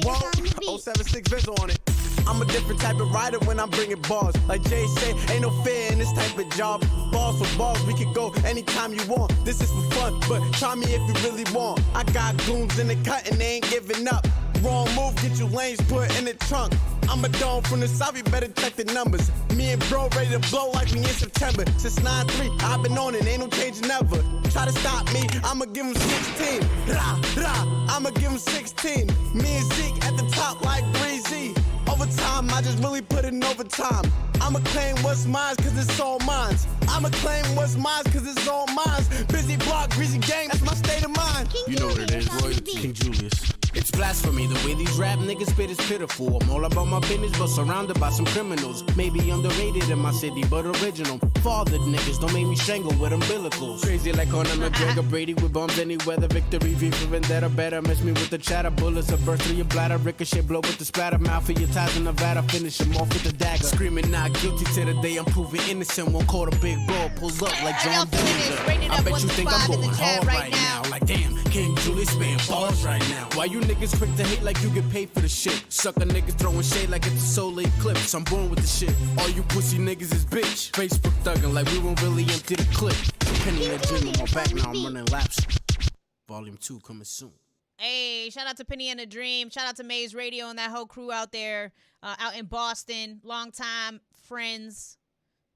Whoa, 076 Visual on it. I'm a different type of rider when I'm bringing bars. Like Jay said, ain't no fear in this type of job. Balls for balls, we can go anytime you want. This is for fun, but try me if you really want. I got goons in the cut and they ain't giving up. Wrong move, get your lanes put in the trunk. I'm a dome from the south, you better check the numbers. Me and bro ready to blow like we in September. Since 9-3, I've been on it, ain't no changing ever. Try to stop me, I'ma give him 16. Rah, rah, I'ma give him 16. Me and Zeke at the top like 3Z. Overtime, I just really put in overtime. I'ma claim what's mine cause it's all mine. I'ma claim what's mine cause it's all mine. Busy block, greasy gang, that's my state of mind. You know what it is, royalty. King Julius. It's blasphemy, the way these rap niggas spit is pitiful. I'm all about my business, but surrounded by some criminals. Maybe underrated in my city, but original. Fathered niggas, don't make me strangle with umbilicals. Crazy like Conor McGregor, Brady with bombs, any weather. Victory, V for vendetta, better miss me with the chatter. Bullets that burst through your bladder, ricochet, blow with the splatter. Mouth for your ties in Nevada, finish him off with the dagger. Screaming not guilty to the day I'm proven innocent. Won't call a big ball, pulls up like John Dillinger. I bet you think I'm going hard right now. Like damn, King Julius spitting balls right now. Why you niggas quick to hate like you get paid for the shit? Sucker niggas throwing shade like it's a solar eclipse. I'm born with the shit. All you pussy niggas is bitch. Facebook thugging like we won't really empty the clip. Penny in the gym on my back, now I'm running laps. Volume 2 coming soon. Hey, shout out to Penny and the Dream. Shout out to Maze Radio and that whole crew out there, out in Boston. Long time friends,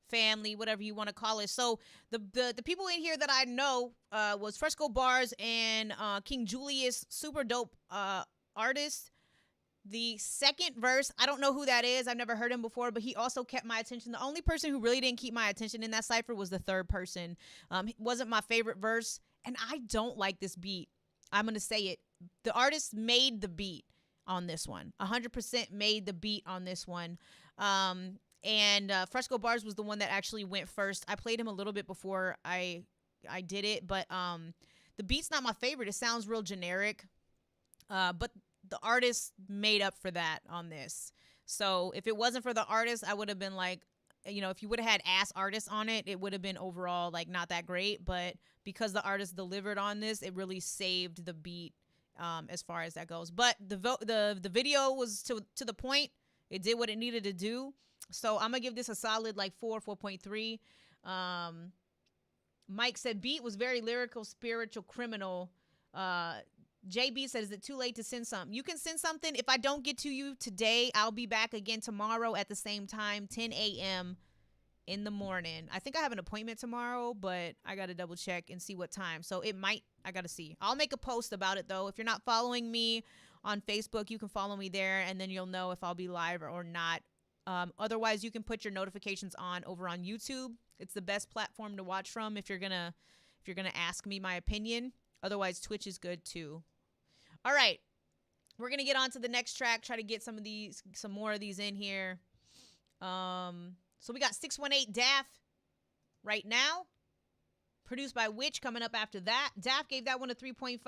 family, whatever you want to call it. So the people in here that I know was Fresco Bars and King Julius, super dope artist. The second verse, I don't know who that is. I've never heard him before, but he also kept my attention. The only person who really didn't keep my attention in that cipher was the third person. It wasn't my favorite verse, and I don't like this beat. I'm going to say it. The artist made the beat on this one. 100% made the beat on this one. And Fresco Bars was the one that actually went first. I played him a little bit before I did it, but the beat's not my favorite. It sounds real generic, but the artist made up for that on this. So if it wasn't for the artist, I would have been like, you know, if you would have had ass artists on it, it would have been overall like not that great. But because the artist delivered on this, it really saved the beat as far as that goes. But the video was to the point. It did what it needed to do. So I'm gonna give this a solid like 4.3. Mike said beat was very lyrical, spiritual, criminal. JB said, is it too late to send something? You can send something. If I don't get to you today, I'll be back again tomorrow at the same time, 10 a.m. in the morning. I think I have an appointment tomorrow, but I got to double check and see what time. So it might, I got to see. I'll make a post about it, though. If you're not following me on Facebook, you can follow me there, and then you'll know if I'll be live or not. Otherwise, you can put your notifications on over on YouTube. It's the best platform to watch from if you're gonna ask me my opinion. Otherwise, Twitch is good too. All right, we're gonna get on to the next track. Try to get some more of these in here. So we got 618 Daft right now, Produced by Witch coming up after that. Daft gave that one a 3.5.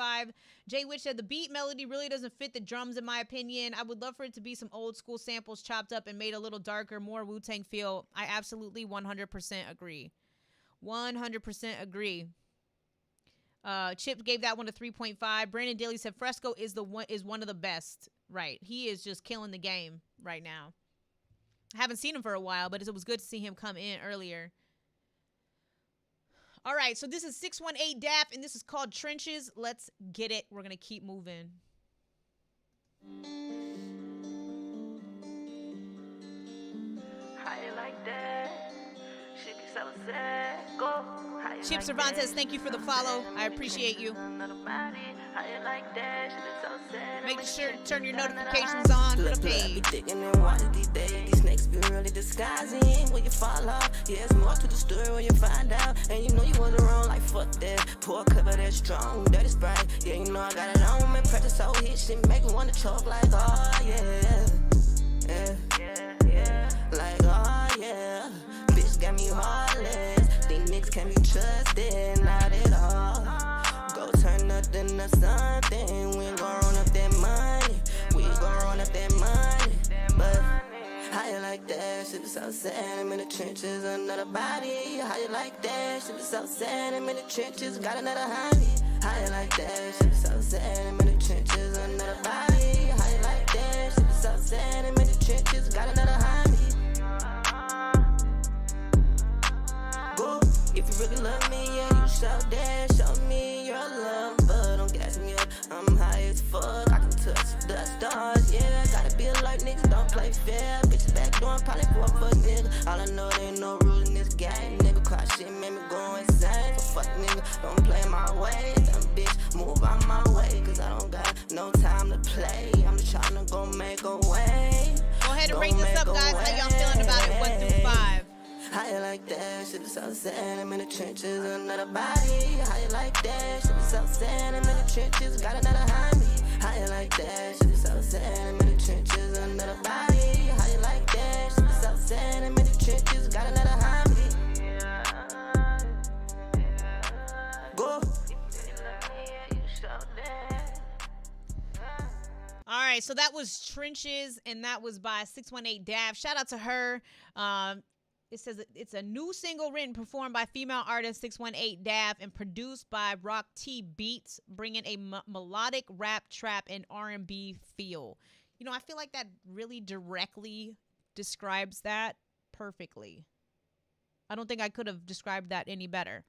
Jay Witch said the beat melody really doesn't fit the drums in my opinion. I would love for it to be some old school samples chopped up and made a little darker, more Wu-Tang feel. I absolutely 100% agree. 100% agree. Chip gave that one a 3.5. Brandon Daly said Fresco is one of the best. Right. He is just killing the game right now. I haven't seen him for a while, but it was good to see him come in earlier. All right, so this is 618 Daft, and this is called Trenches. Let's get it. We're going to keep moving. How you like that? She be so sad. Go. Chip Cervantes, thank you for the follow. I appreciate you. Make sure to turn your notifications on for the page. These snakes be really disguising when you fall off. Yeah, there's more to the story when you find out. And you know you wasn't wrong, like fuck that. Pour cover that strong, dirty Sprite. Yeah, you know I got it on me. Practice so hit shit make me wanna choke like, oh yeah. Yeah. Like, oh yeah. Bitch got me heartless. These niggas can't be trusted, not at all. Go turn nothing to something. We ain't gon' run up that money. We gon' run up that money. But how you like that? Shit be so sad. I'm in the trenches, another body. How you like that? Shit be so sad. I'm in the trenches, got another honey. How you like that? Shit be so sad. I'm in the trenches, another body. How you like that? Shit be so sad. I'm in the trenches, got another honey. Go, if you really love me, yeah, you show that. Show me your love, but don't gas me up. I'm high as fuck, I can touch the stars, yeah. Gotta be alert, niggas don't play fair. Bitches back doing probably for a fuck nigga. All I know, there ain't no rules in this game. Nigga cry shit, made me go insane. So fuck nigga, don't play my way. Dumb bitch, move out my way, cause I don't got no time to play. I'm just tryna go make a way. Go ahead and rate this up, guys. How y'all feeling about it? 1 through 5. How you like that? Shit be so sad. I'm in the trenches, another body. How you like that? Shit be so sad. I'm in the trenches, got another honey. How you like that? Shit be so sad. I'm in the trenches, another body. How you like that? Shit be so sad. I'm in the trenches, got another honey. Go. All right, so that was Trenches, and that was by 618 Daft. Shout out to her. It says it's a new single written, performed by female artist 618 Daft, and produced by Rock T Beats, bringing a melodic rap, trap, and R&B feel. You know, I feel like that really directly describes that perfectly. I don't think I could have described that any better.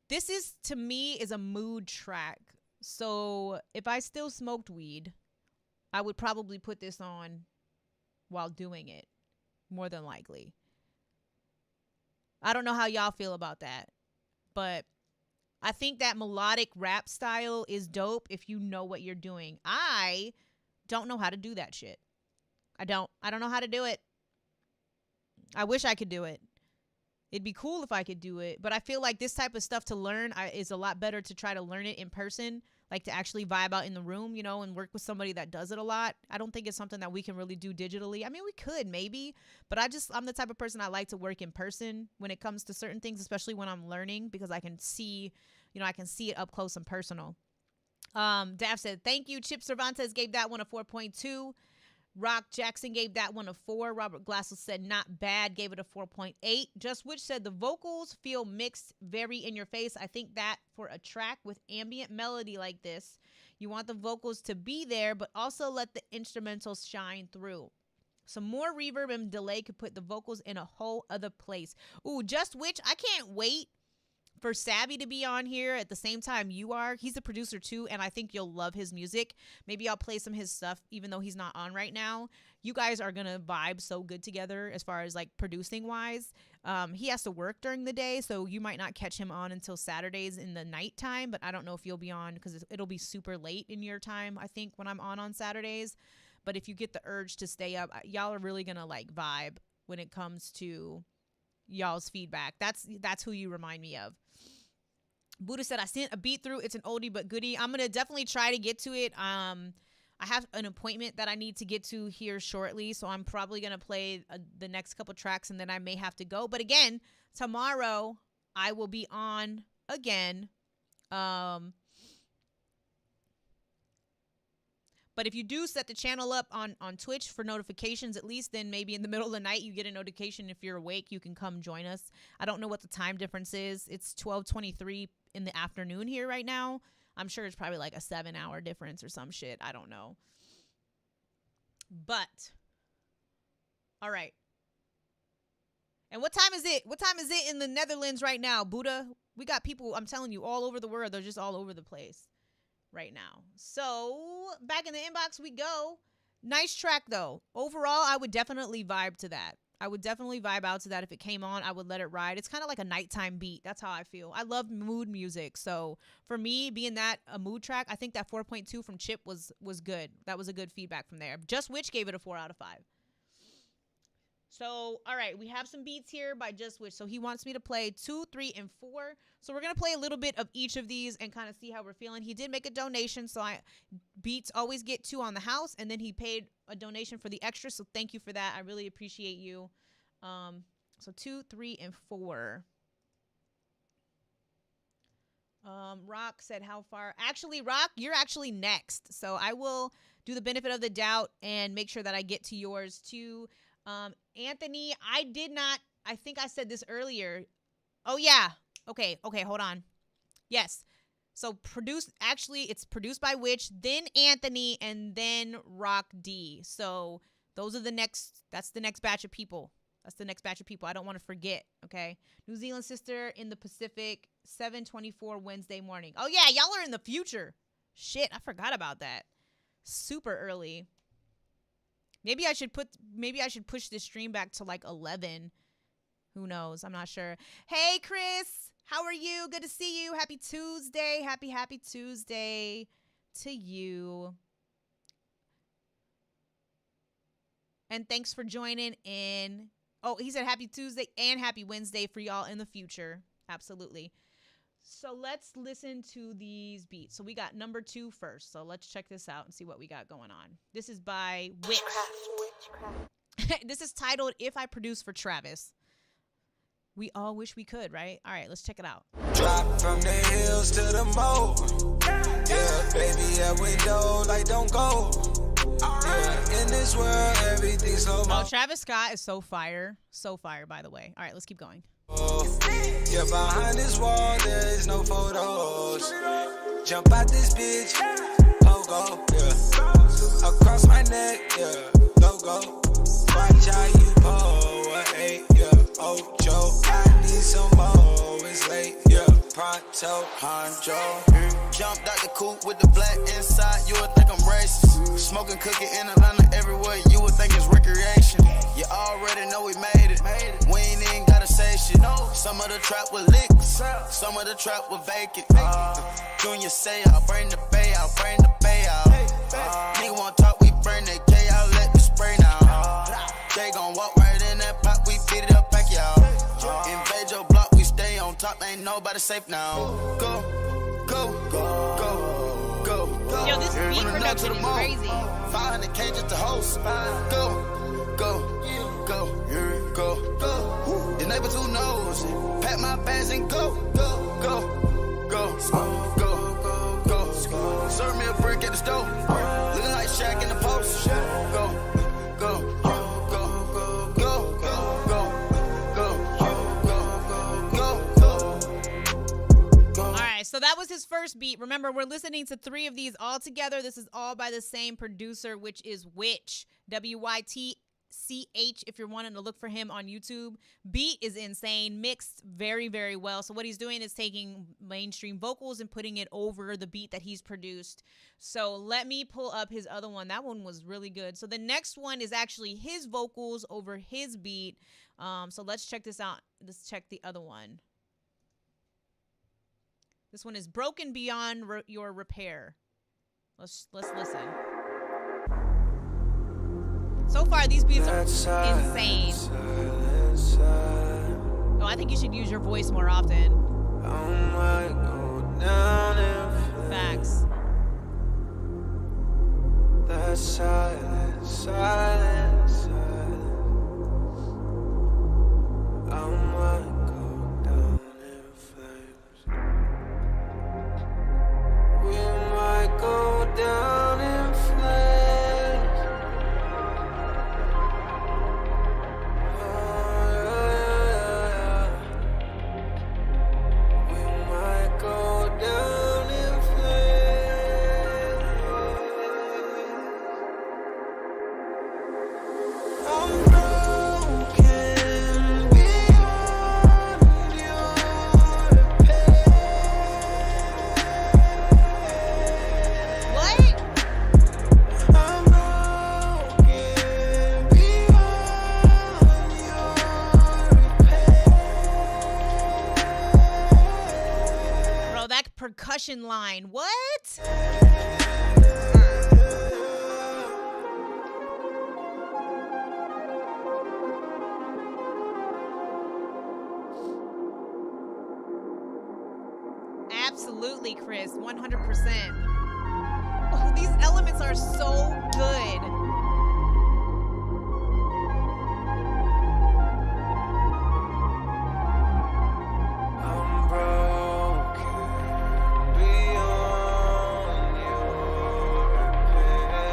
This is, to me, is a mood track. So if I still smoked weed, I would probably put this on while doing it, more than likely. I don't know how y'all feel about that, but I think that melodic rap style is dope if you know what you're doing. I don't know how to do that shit. I don't know how to do it. I wish I could do it. It'd be cool if I could do it, but I feel like this type of stuff to learn is a lot better to try to learn it in person, like to actually vibe out in the room, you know, and work with somebody that does it a lot. I don't think it's something that we can really do digitally. I mean, we could maybe, but I'm the type of person I like to work in person when it comes to certain things, especially when I'm learning, because I can see, you know, I can see it up close and personal. Dav said, thank you. Chip Cervantes gave that one a 4.2. Rock Jackson gave that one a 4. Robert Glassel said not bad, gave it a 4.8. Just Witch said the vocals feel mixed, very in your face. I think that for a track with ambient melody like this, you want the vocals to be there, but also let the instrumentals shine through. Some more reverb and delay could put the vocals in a whole other place. Ooh, Just Witch, I can't wait for Savvy to be on here at the same time you are. He's a producer too, and I think you'll love his music. Maybe I'll play some of his stuff even though he's not on right now. You guys are gonna vibe so good together as far as like producing wise. He has to work during the day, so you might not catch him on until Saturdays in the nighttime, but I don't know if you'll be on because it'll be super late in your time, I think, when I'm on Saturdays. But if you get the urge to stay up, y'all are really gonna like vibe when it comes to y'all's feedback. That's who you remind me of. Buddha said, I sent a beat through. It's an oldie but goodie. I'm going to definitely try to get to it. I have an appointment that I need to get to here shortly, so I'm probably going to play the next couple tracks, and then I may have to go. But again, tomorrow I will be on again. But if you do set the channel up on Twitch for notifications, at least, then maybe in the middle of the night you get a notification. If you're awake, you can come join us. I don't know what the time difference is. It's 12:23 in the afternoon here right now. I'm sure it's probably like a 7-hour difference or some shit. I don't know. But, all right. And what time is it? What time is it in the Netherlands right now, Buddha? We got people, I'm telling you, all over the world. They're just all over the place right now. So back in the inbox we go. Nice track though. Overall, I would definitely vibe to that. I would definitely vibe out to that. If it came on, I would let it ride. It's kind of like a nighttime beat. That's how I feel. I love mood music. So for me, being that a mood track, I think that 4.2 from Chip was good. That was a good feedback from there. Just Witch gave it a 4 out of 5. So, all right, we have some beats here by Just Witch. So he wants me to play 2, 3, and 4. So we're going to play a little bit of each of these and kind of see how we're feeling. He did make a donation, so beats always get 2 on the house, and then he paid a donation for the extra. So thank you for that. I really appreciate you. So 2, 3, and 4. Rock said how far? Actually, Rock, you're actually next. So I will do the benefit of the doubt and make sure that I get to yours too. Anthony, I think I said this earlier. Oh yeah. Okay, hold on. Yes. So it's produced by Witch, then Anthony, and then Rock D. So that's the next batch of people. I don't want to forget, okay? New Zealand sister in the Pacific, 7:24 Wednesday morning. Oh yeah, y'all are in the future. Shit, I forgot about that. Super early. Maybe I should push this stream back to like 11. Who knows? I'm not sure. Hey, Chris. How are you? Good to see you. Happy Tuesday. Happy Tuesday to you. And thanks for joining in. Oh, he said happy Tuesday and happy Wednesday for y'all in the future. Absolutely. So let's listen to these beats. So we got number 2 first. So let's check this out and see what we got going on. This is by Witch. This is titled If I Produce for Travis. We all wish we could, right? All right, let's check it out. Drop from the hills to the moat. Yeah, baby, yeah, we know, like, don't go. Yeah, in this world, everything's so much. Oh, Travis Scott is so fire. So fire, by the way. All right, let's keep going. Yeah, behind this wall, there is no photos. Jump out this bitch, pogo, yeah. Across my neck, yeah, logo. Watch how you pull, 8, yeah. Ocho, I need some more, it's late, yeah. Pronto, Honjo. Jumped out the coupe with the black inside, you would think I'm racist. Smoking cookie in Atlanta everywhere, you would think it's recreation. You already know we made it. We ain't even gotta say shit. Some of the trap was licks, some of the trap was vacant. Junior say I'll bring the bay out, bring the bay out. Nigga wanna talk, we bring that K out, let me spray now. They gon' walk right in that pot, we feed it up back, y'all. Invade your block, we stay on top, ain't nobody safe now. Go. Yo, this beat production is crazy. 500K just to host. Go. The neighbors who knows. Pat my bags and go. Serve me a brick at the stove. Looking like Shaq in the post. Go. So that was his first beat. Remember, we're listening to 3 of these all together. This is all by the same producer, which is Witch. WYTCH, if you're wanting to look for him on YouTube. Beat is insane, mixed very, very well. So what he's doing is taking mainstream vocals and putting it over the beat that he's produced. So let me pull up his other one. That one was really good. So the next one is actually his vocals over his beat. So let's check this out. Let's check the other one. This one is Broken Beyond Your Repair. Let's listen. So far, these beats are insane. Oh, I think you should use your voice more often. Facts. That silence. I might go percussion line. What? Absolutely, Chris. 100%. Oh, these elements are so good. I'm broken beyond your repair.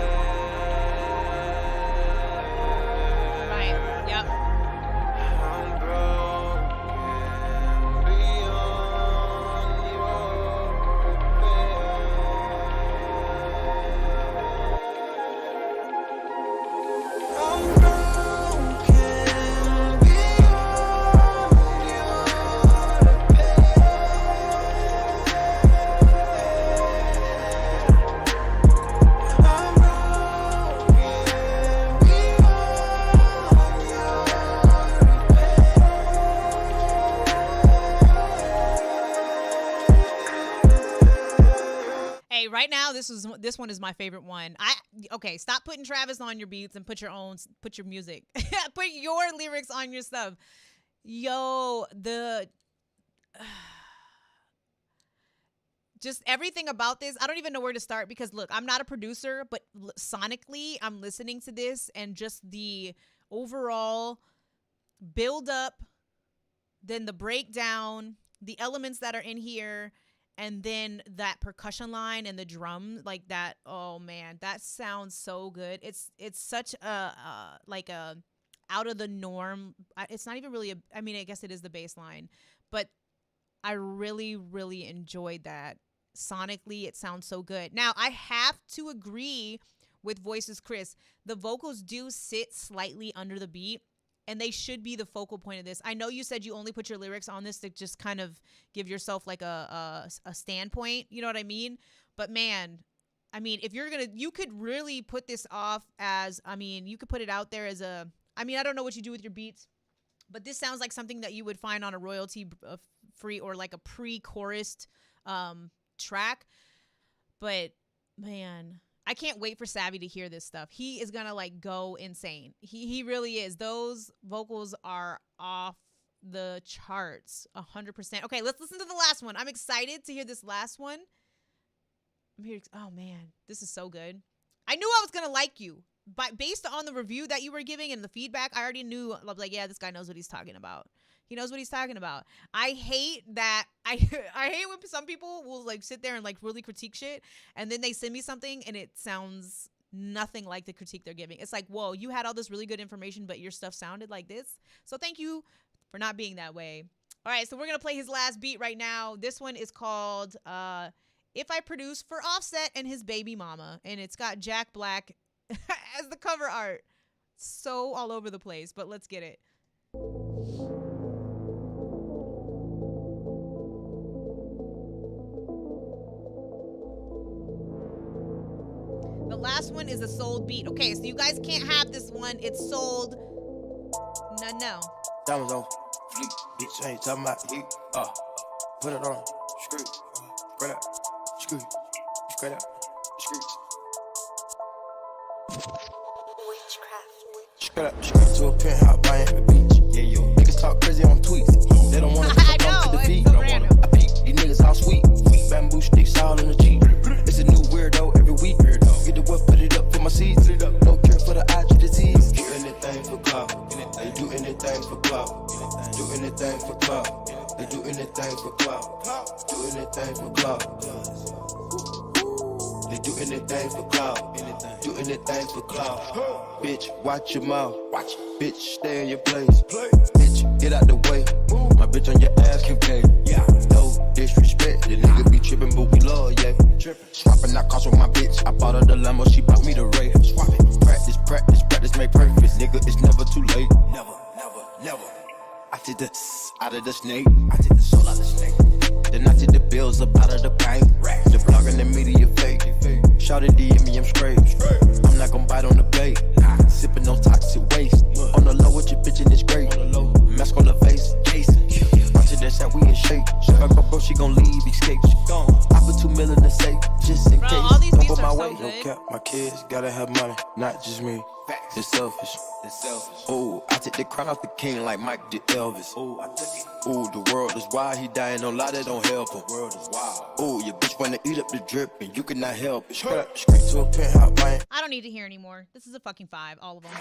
Right. Yep. I'm broken beyond your repair. I'm broken beyond your Hey, right now this one is my favorite one. Okay, stop putting Travis on your beats and put your music. Put your lyrics on your stuff. Yo, just everything about this. I don't even know where to start because look, I'm not a producer, but sonically I'm listening to this and just the overall build up, then the breakdown, the elements that are in here, and then that percussion line and the drum like that. Oh man, that sounds so good. It's such a like a out of the norm. It's not even really I mean, I guess it is the bass line, but I really, really enjoyed that. Sonically, it sounds so good. Now, I have to agree with Voices Chris. The vocals do sit slightly under the beat, and they should be the focal point of this. I know you said you only put your lyrics on this to just kind of give yourself like a standpoint. You know what I mean? But man, I mean, if you could really put this off as, I mean, you could put it out there as I don't know what you do with your beats, but this sounds like something that you would find on a royalty free or like a pre-chorused track. But man, I can't wait for Savvy to hear this stuff. He is gonna like go insane. He really is. Those vocals are off the charts 100%. Okay, let's listen to the last one. I'm excited to hear this last one. Oh man, this is so good. I knew I was gonna like you, but based on the review that you were giving and the feedback, I already knew. I was like, yeah, this guy knows what he's talking about. He knows what he's talking about. I hate that. I hate when some people will like sit there and like really critique shit, and then they send me something and it sounds nothing like the critique they're giving. It's like, whoa, you had all this really good information, but your stuff sounded like this. So thank you for not being that way. All right, so we're gonna play his last beat right now. This one is called "If I Produce" for Offset and his baby mama, and it's got Jack Black as the cover art. So all over the place, but let's get it. The last one is a sold beat. Okay, so you guys can't have this one. It's sold. No. Diamonds on fleek, bitch, I ain't talking about heat. Put it on, screw, spread out, screw, spread out, screw. Spread to a penthouse, Miami Beach. Yeah, yo. Niggas talk crazy on tweets. They don't wanna come to the beat. I peek, these niggas all sweet. Bamboo sticks all in the Jeep. It's a new weirdo every week. Get the whip, put it up for my seeds. No cure for the eye disease. Do anything for clout. They do anything for clout. Do anything for clout. They do anything for clout. Do anything for clout. They do anything for clout. Do anything for clout. Bitch, watch your mouth. Bitch, stay in your place. Bitch, get out the way. My bitch on your ass can pay. No disrespect. The nigga be tripping, but we love, yeah. Swapping out cars with my bitch. I bought her the Lambo, she bought me the Ray. Practice, make perfect. Nigga, it's never too late. Never. I take the out of the snake. I take the soul out of the snake. Then I take the bills up out of the bank. The blog and the media fake. Shout it DM me, I'm straight. I'm not gon' bite on the bait. Sipping no toxic waste. On the low with your bitch and it's great. Mask on the face, Jason. Onto that side, we in shape. If I go broke, she gon' leave, escape. She gone. I put 2 million so No good. cap, my kids gotta have money, not just me. It's selfish. Ooh, I took the crown off the king like Mike did Elvis. Ooh, I took it. Ooh, the world is wild, he dying, no lie, that don't help him. World is wild. Ooh, your bitch wanna eat up the drip and you cannot help it. Straight to a penthouse, man. I don't need to hear anymore. This is a fucking 5, all of them.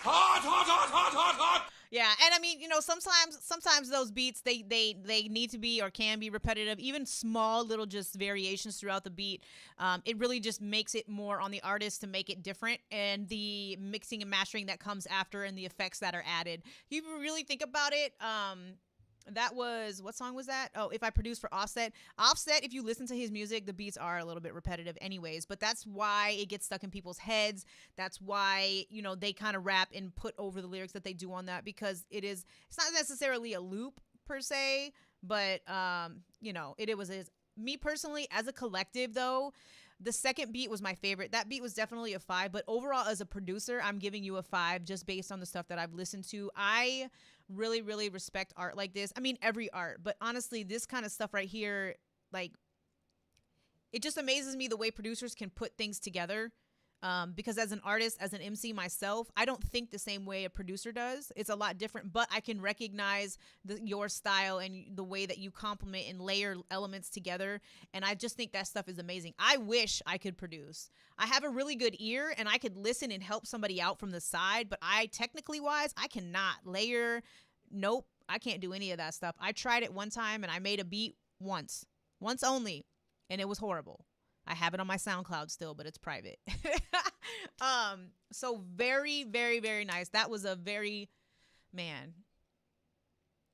Hot. Yeah, and I mean, sometimes those beats they need to be or can be repetitive. Even small little just variations throughout the beat, it really just makes it more on the artist to make it different, and the mixing and mastering that comes after and the effects that are added. You really think about it. That was, what song was that? Oh, If I Produce for Offset. Offset, if you listen to his music, the beats are a little bit repetitive anyways, but that's why it gets stuck in people's heads. That's why, they kind of rap and put over the lyrics that they do on that, because it's not necessarily a loop per se, but, it was me personally, as a collective though, the second beat was my favorite. That beat was definitely a 5, but overall as a producer, I'm giving you a 5 just based on the stuff that I've listened to. I really, really respect art like this. I mean, every art, but honestly, this kind of stuff right here, like, it just amazes me the way producers can put things together. Because as an artist, as an MC myself, I don't think the same way a producer does. It's a lot different, but I can recognize your style and the way that you complement and layer elements together. And I just think that stuff is amazing. I wish I could produce. I have a really good ear and I could listen and help somebody out from the side, but I cannot layer. Nope. I can't do any of that stuff. I tried it one time and I made a beat once only, and it was horrible. I have it on my SoundCloud still, but it's private. So very, very, very nice. That was man,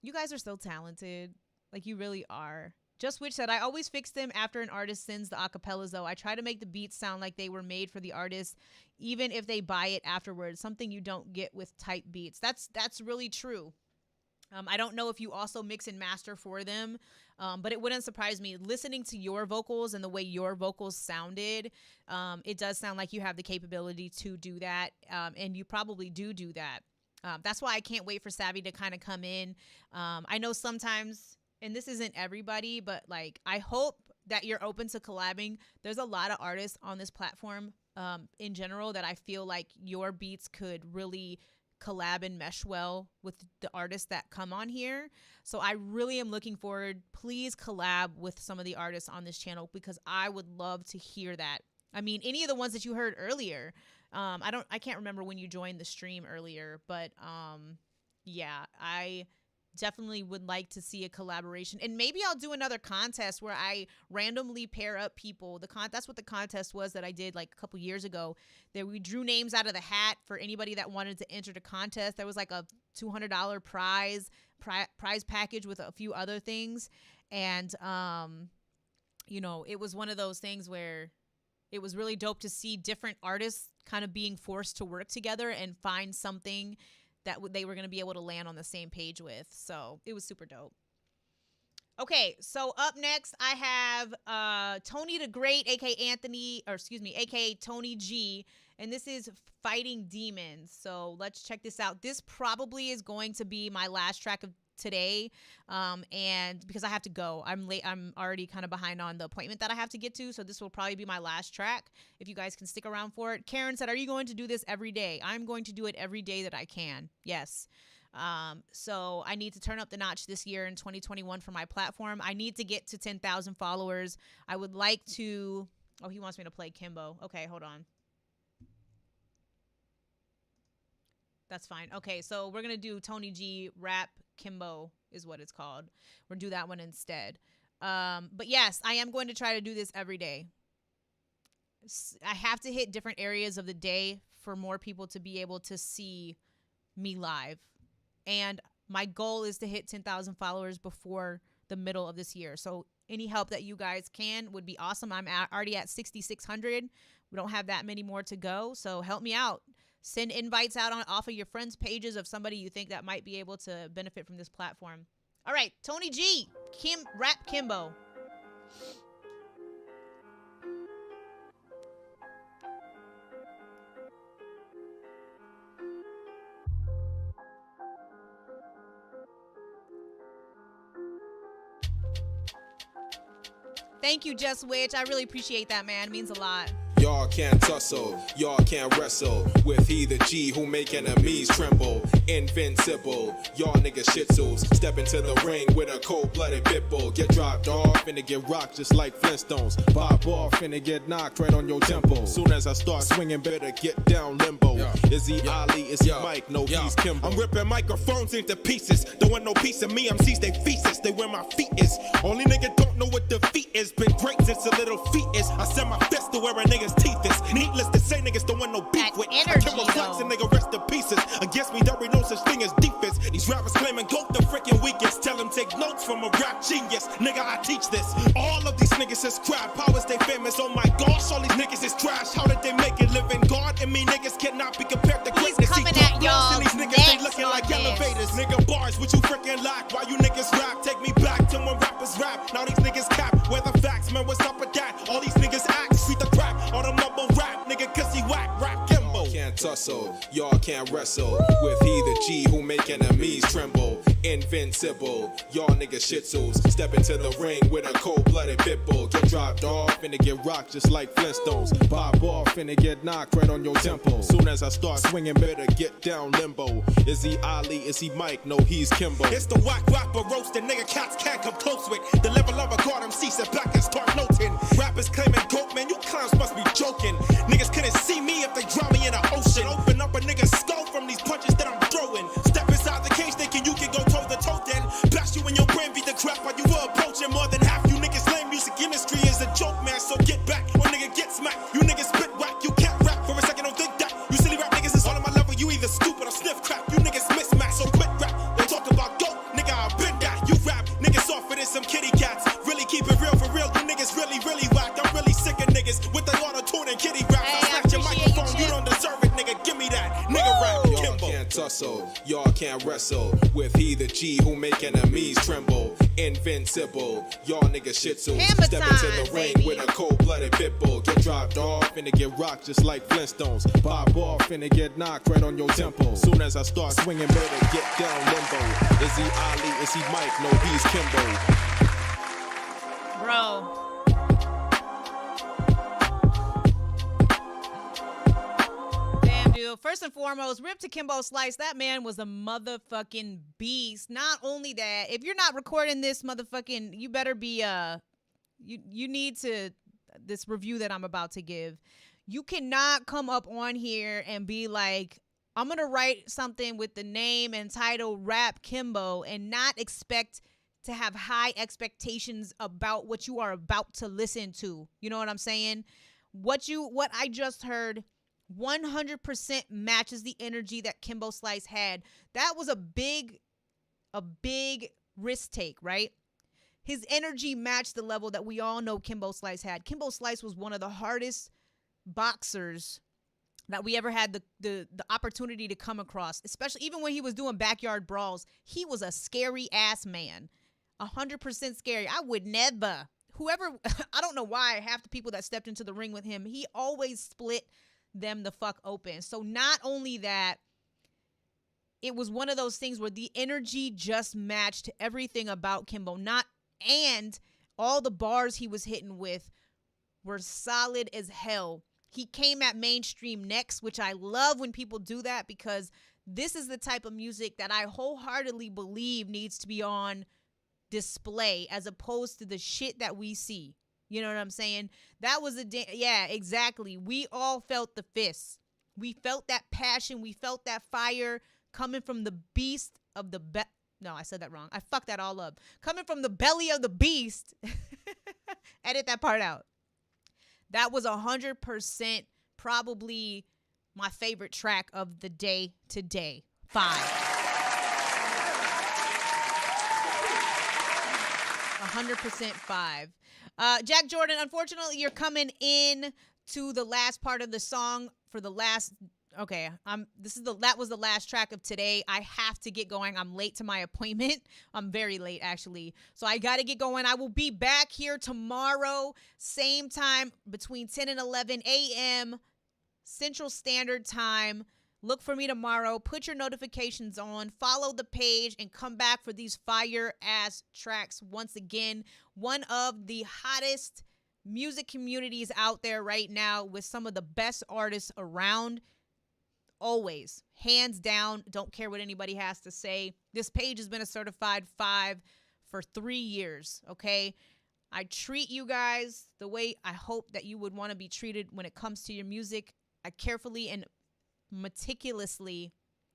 you guys are so talented. Like, you really are. Just Witch said, I always fix them after an artist sends the acapellas, though. I try to make the beats sound like they were made for the artist, even if they buy it afterwards, something you don't get with type beats. That's really true. I don't know if you also mix and master for them, but it wouldn't surprise me. Listening to your vocals and the way your vocals sounded, it does sound like you have the capability to do that, and you probably do that. That's why I can't wait for Savvy to kind of come in. I know sometimes, and this isn't everybody, but like, I hope that you're open to collabing. There's a lot of artists on this platform in general that I feel like your beats could really collab and mesh well with the artists that come on here. So I really am looking forward. Please collab with some of the artists on this channel, because I would love to hear that. I mean, any of the ones that you heard earlier. I can't remember when you joined the stream earlier, but yeah, I definitely would like to see a collaboration, and maybe I'll do another contest where I randomly pair up people. That's what the contest was that I did like a couple years ago. That we drew names out of the hat for anybody that wanted to enter the contest. There was like a $200 prize package with a few other things, and it was one of those things where it was really dope to see different artists kind of being forced to work together and find something that they were going to be able to land on the same page with. So it was super dope. Okay, so up next I have Tony the Great, aka Tony G, and this is Fighting Demons. So let's check this out. This probably is going to be my last track of today, and because I have to go, I'm late. I'm already kind of behind on the appointment that I have to get to, so this will probably be my last track. If you guys can stick around for it. Karen said, "Are you going to do this every day?" I'm going to do it every day that I can. Yes. So I need to turn up the notch this year in 2021 for my platform. I need to get to 10,000 followers. I would like to. Oh, he wants me to play Kimbo. Okay, hold on. That's fine. Okay, so we're going to do Tony G Rap Kimbo is what it's called. We'll do that one instead. But yes, I am going to try to do this every day. I have to hit different areas of the day for more people to be able to see me live. And my goal is to hit 10,000 followers before the middle of this year. So any help that you guys can would be awesome. I'm already at 6,600. We don't have that many more to go. So help me out. Send invites out off of your friends' pages of somebody you think that might be able to benefit from this platform. All right, Tony G, Rap Kimbo. Thank you, Just Witch. I really appreciate that, man. It means a lot. Y'all can't tussle, y'all can't wrestle with he the G who make enemies tremble. Invincible, y'all niggas shitsos. Step into the ring with a cold-blooded pit bull. Get dropped off and get rocked just like Flintstones. Bob off and get knocked right on your temple. Soon as I start swinging, better get down limbo. Is he Ali? Is he Mike? No, he's Kimbo. I'm ripping microphones into pieces. Don't want no piece of me. I'm sees they feces. They where my feet is. Only nigga don't know what defeat is. Been great since a little fetus. I send my fist to where a nigga's teeth is. Needless to say, niggas don't want no beef with. Energy, I kill a nigga rest in pieces. Against me, there ain't no such thing as defense. These rappers claiming go the freaking weakest. Tell them take notes from a rap genius. Nigga, I teach this. All of these niggas is crap. How is they famous? Oh my gosh, all these niggas is trash. How did they make it? Living God and me niggas cannot be compared to greatness. Coming at y'all. And these niggas ain't looking like elevators. Nigga bars, what you freaking lack? Why you niggas rap? Take me back to when rappers rap. Now these niggas cap. Where the facts, man, what's up with that? All these niggas act. Street the crap. All the mumble rap. Nigga, cause he whack. Rap Kimbo. Can't tussle. Y'all can't wrestle with he the G who make enemies tremble. Invincible. Y'all niggas shitsos. Step into the ring with a cold-blooded pit bull. Get dropped off and get rocked just like Flintstones. Bob off and get knocked right on your temple. Soon as I start swinging, better get down limbo. Is he Ali? Is he Mike? No, he's Kimbo. It's the whack rapper roasting. Nigga cats can't come close with. The level of a guard MC sit back and start noting. Rappers claiming goat, man, you clowns must be joking. Niggas couldn't see me if they drown me in an ocean. Open up a nigga's skull from these punches that I'm throwing. Step inside the cage thinking you can go toe to toe then. Blast you in your brain, beat the crap while you were approaching. More than half you niggas lame. Music industry is a joke, man, so get back. When nigga get smacked, you niggas spit whack. You can't rap for a second, don't think that. You silly rap niggas is all on my level. You either stupid or sniff crap. You niggas mismatch, so quit rap. They talk about goat, nigga, I've been that. You rap, niggas softer than some kitty cats. Really keep it real for real. You niggas really, really whack. I'm really sick of niggas with the auto-tune and kitty rap. I smash your microphone, you don't deserve it, nigga. Give me that. Nigga rap, Kimbo. Y'all can't tussle, y'all can't wrestle with he the G who make enemies tremble. Invincible, y'all niggas shitsos. Step into the ring with a cold-blooded pit bull. Get dropped off and get rocked just like Flintstones. Bob off and get knocked right on your temple. Soon as I start swinging, better get down limbo. Is he Ali? Is he Mike? No, he's Kimbo. Bro. Damn, dude. First and foremost, rip to Kimbo Slice. That man was a motherfucking beast. Not only that, if you're not recording this motherfucking, you better be, you need to, this review that I'm about to give, you cannot come up on here and be like, I'm going to write something with the name and title Rap Kimbo and not expect to have high expectations about what you are about to listen to. You know what I'm saying? What I just heard 100% matches the energy that Kimbo Slice had. That was a big risk take, right? His energy matched the level that we all know Kimbo Slice had. Kimbo Slice was one of the hardest boxers that we ever had the opportunity to come across, especially even when he was doing backyard brawls. He was a scary ass man. 100% scary. I would never, I don't know why half the people that stepped into the ring with him, he always split them the fuck open. So not only that, it was one of those things where the energy just matched everything about Kimbo. And all the bars he was hitting with were solid as hell. He came at mainstream next, which I love when people do that, because this is the type of music that I wholeheartedly believe needs to be on display as opposed to the shit that we see. You know what I'm saying? That was yeah, exactly. We all felt the fists. We felt that passion. We felt that fire coming from the beast of the no, I said that wrong. I fucked that all up. Coming from the belly of the beast. Edit that part out. That was 100% probably my favorite track of the day today. 5. 100% 5. Jack Jordan, unfortunately, you're coming in to the last part of the song for the last. Okay, that was the last track of today. I have to get going. I'm late to my appointment. I'm very late, actually. So I got to get going. I will be back here tomorrow, same time, between 10 and 11 a.m. Central Standard Time. Look for me tomorrow. Put your notifications on. Follow the page and come back for these fire-ass tracks. Once again, one of the hottest music communities out there right now with some of the best artists around. Always. Hands down. Don't care what anybody has to say. This page has been a certified 5 for 3 years, okay? I treat you guys the way I hope that you would want to be treated when it comes to your music. I carefully and meticulously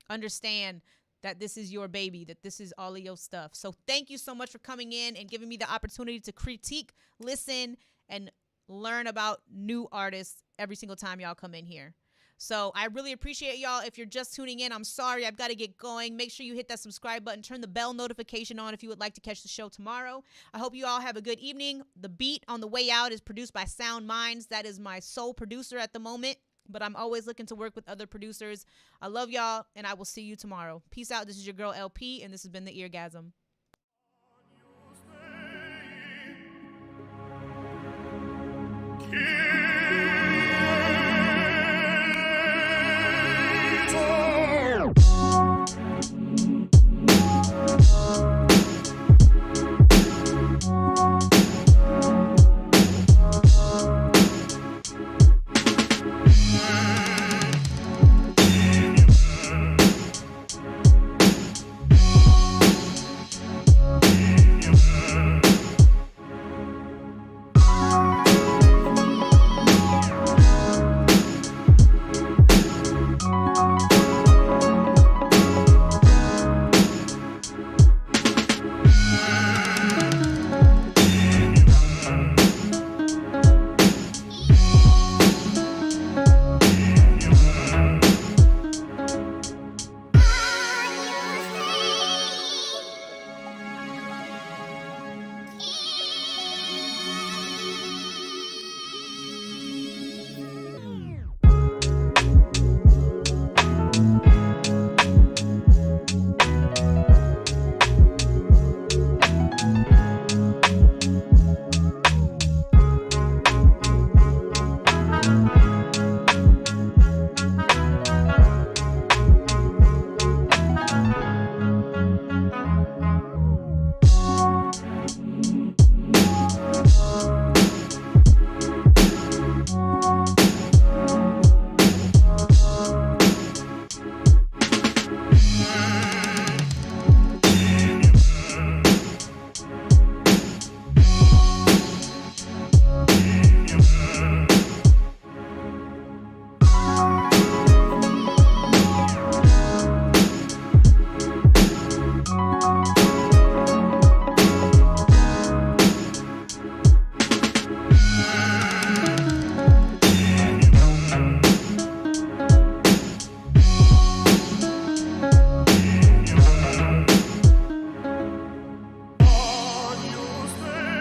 understand that this is your baby, that this is all of your stuff. So thank you so much for coming in and giving me the opportunity to critique, listen, and learn about new artists every single time y'all come in here. So I really appreciate y'all. If you're just tuning in, I'm sorry. I've got to get going. Make sure you hit that subscribe button. Turn the bell notification on if you would like to catch the show tomorrow. I hope you all have a good evening. The beat on the way out is produced by Sound Minds. That is my sole producer at the moment, but I'm always looking to work with other producers. I love y'all, and I will see you tomorrow. Peace out. This is your girl LP, and this has been The Eargasm.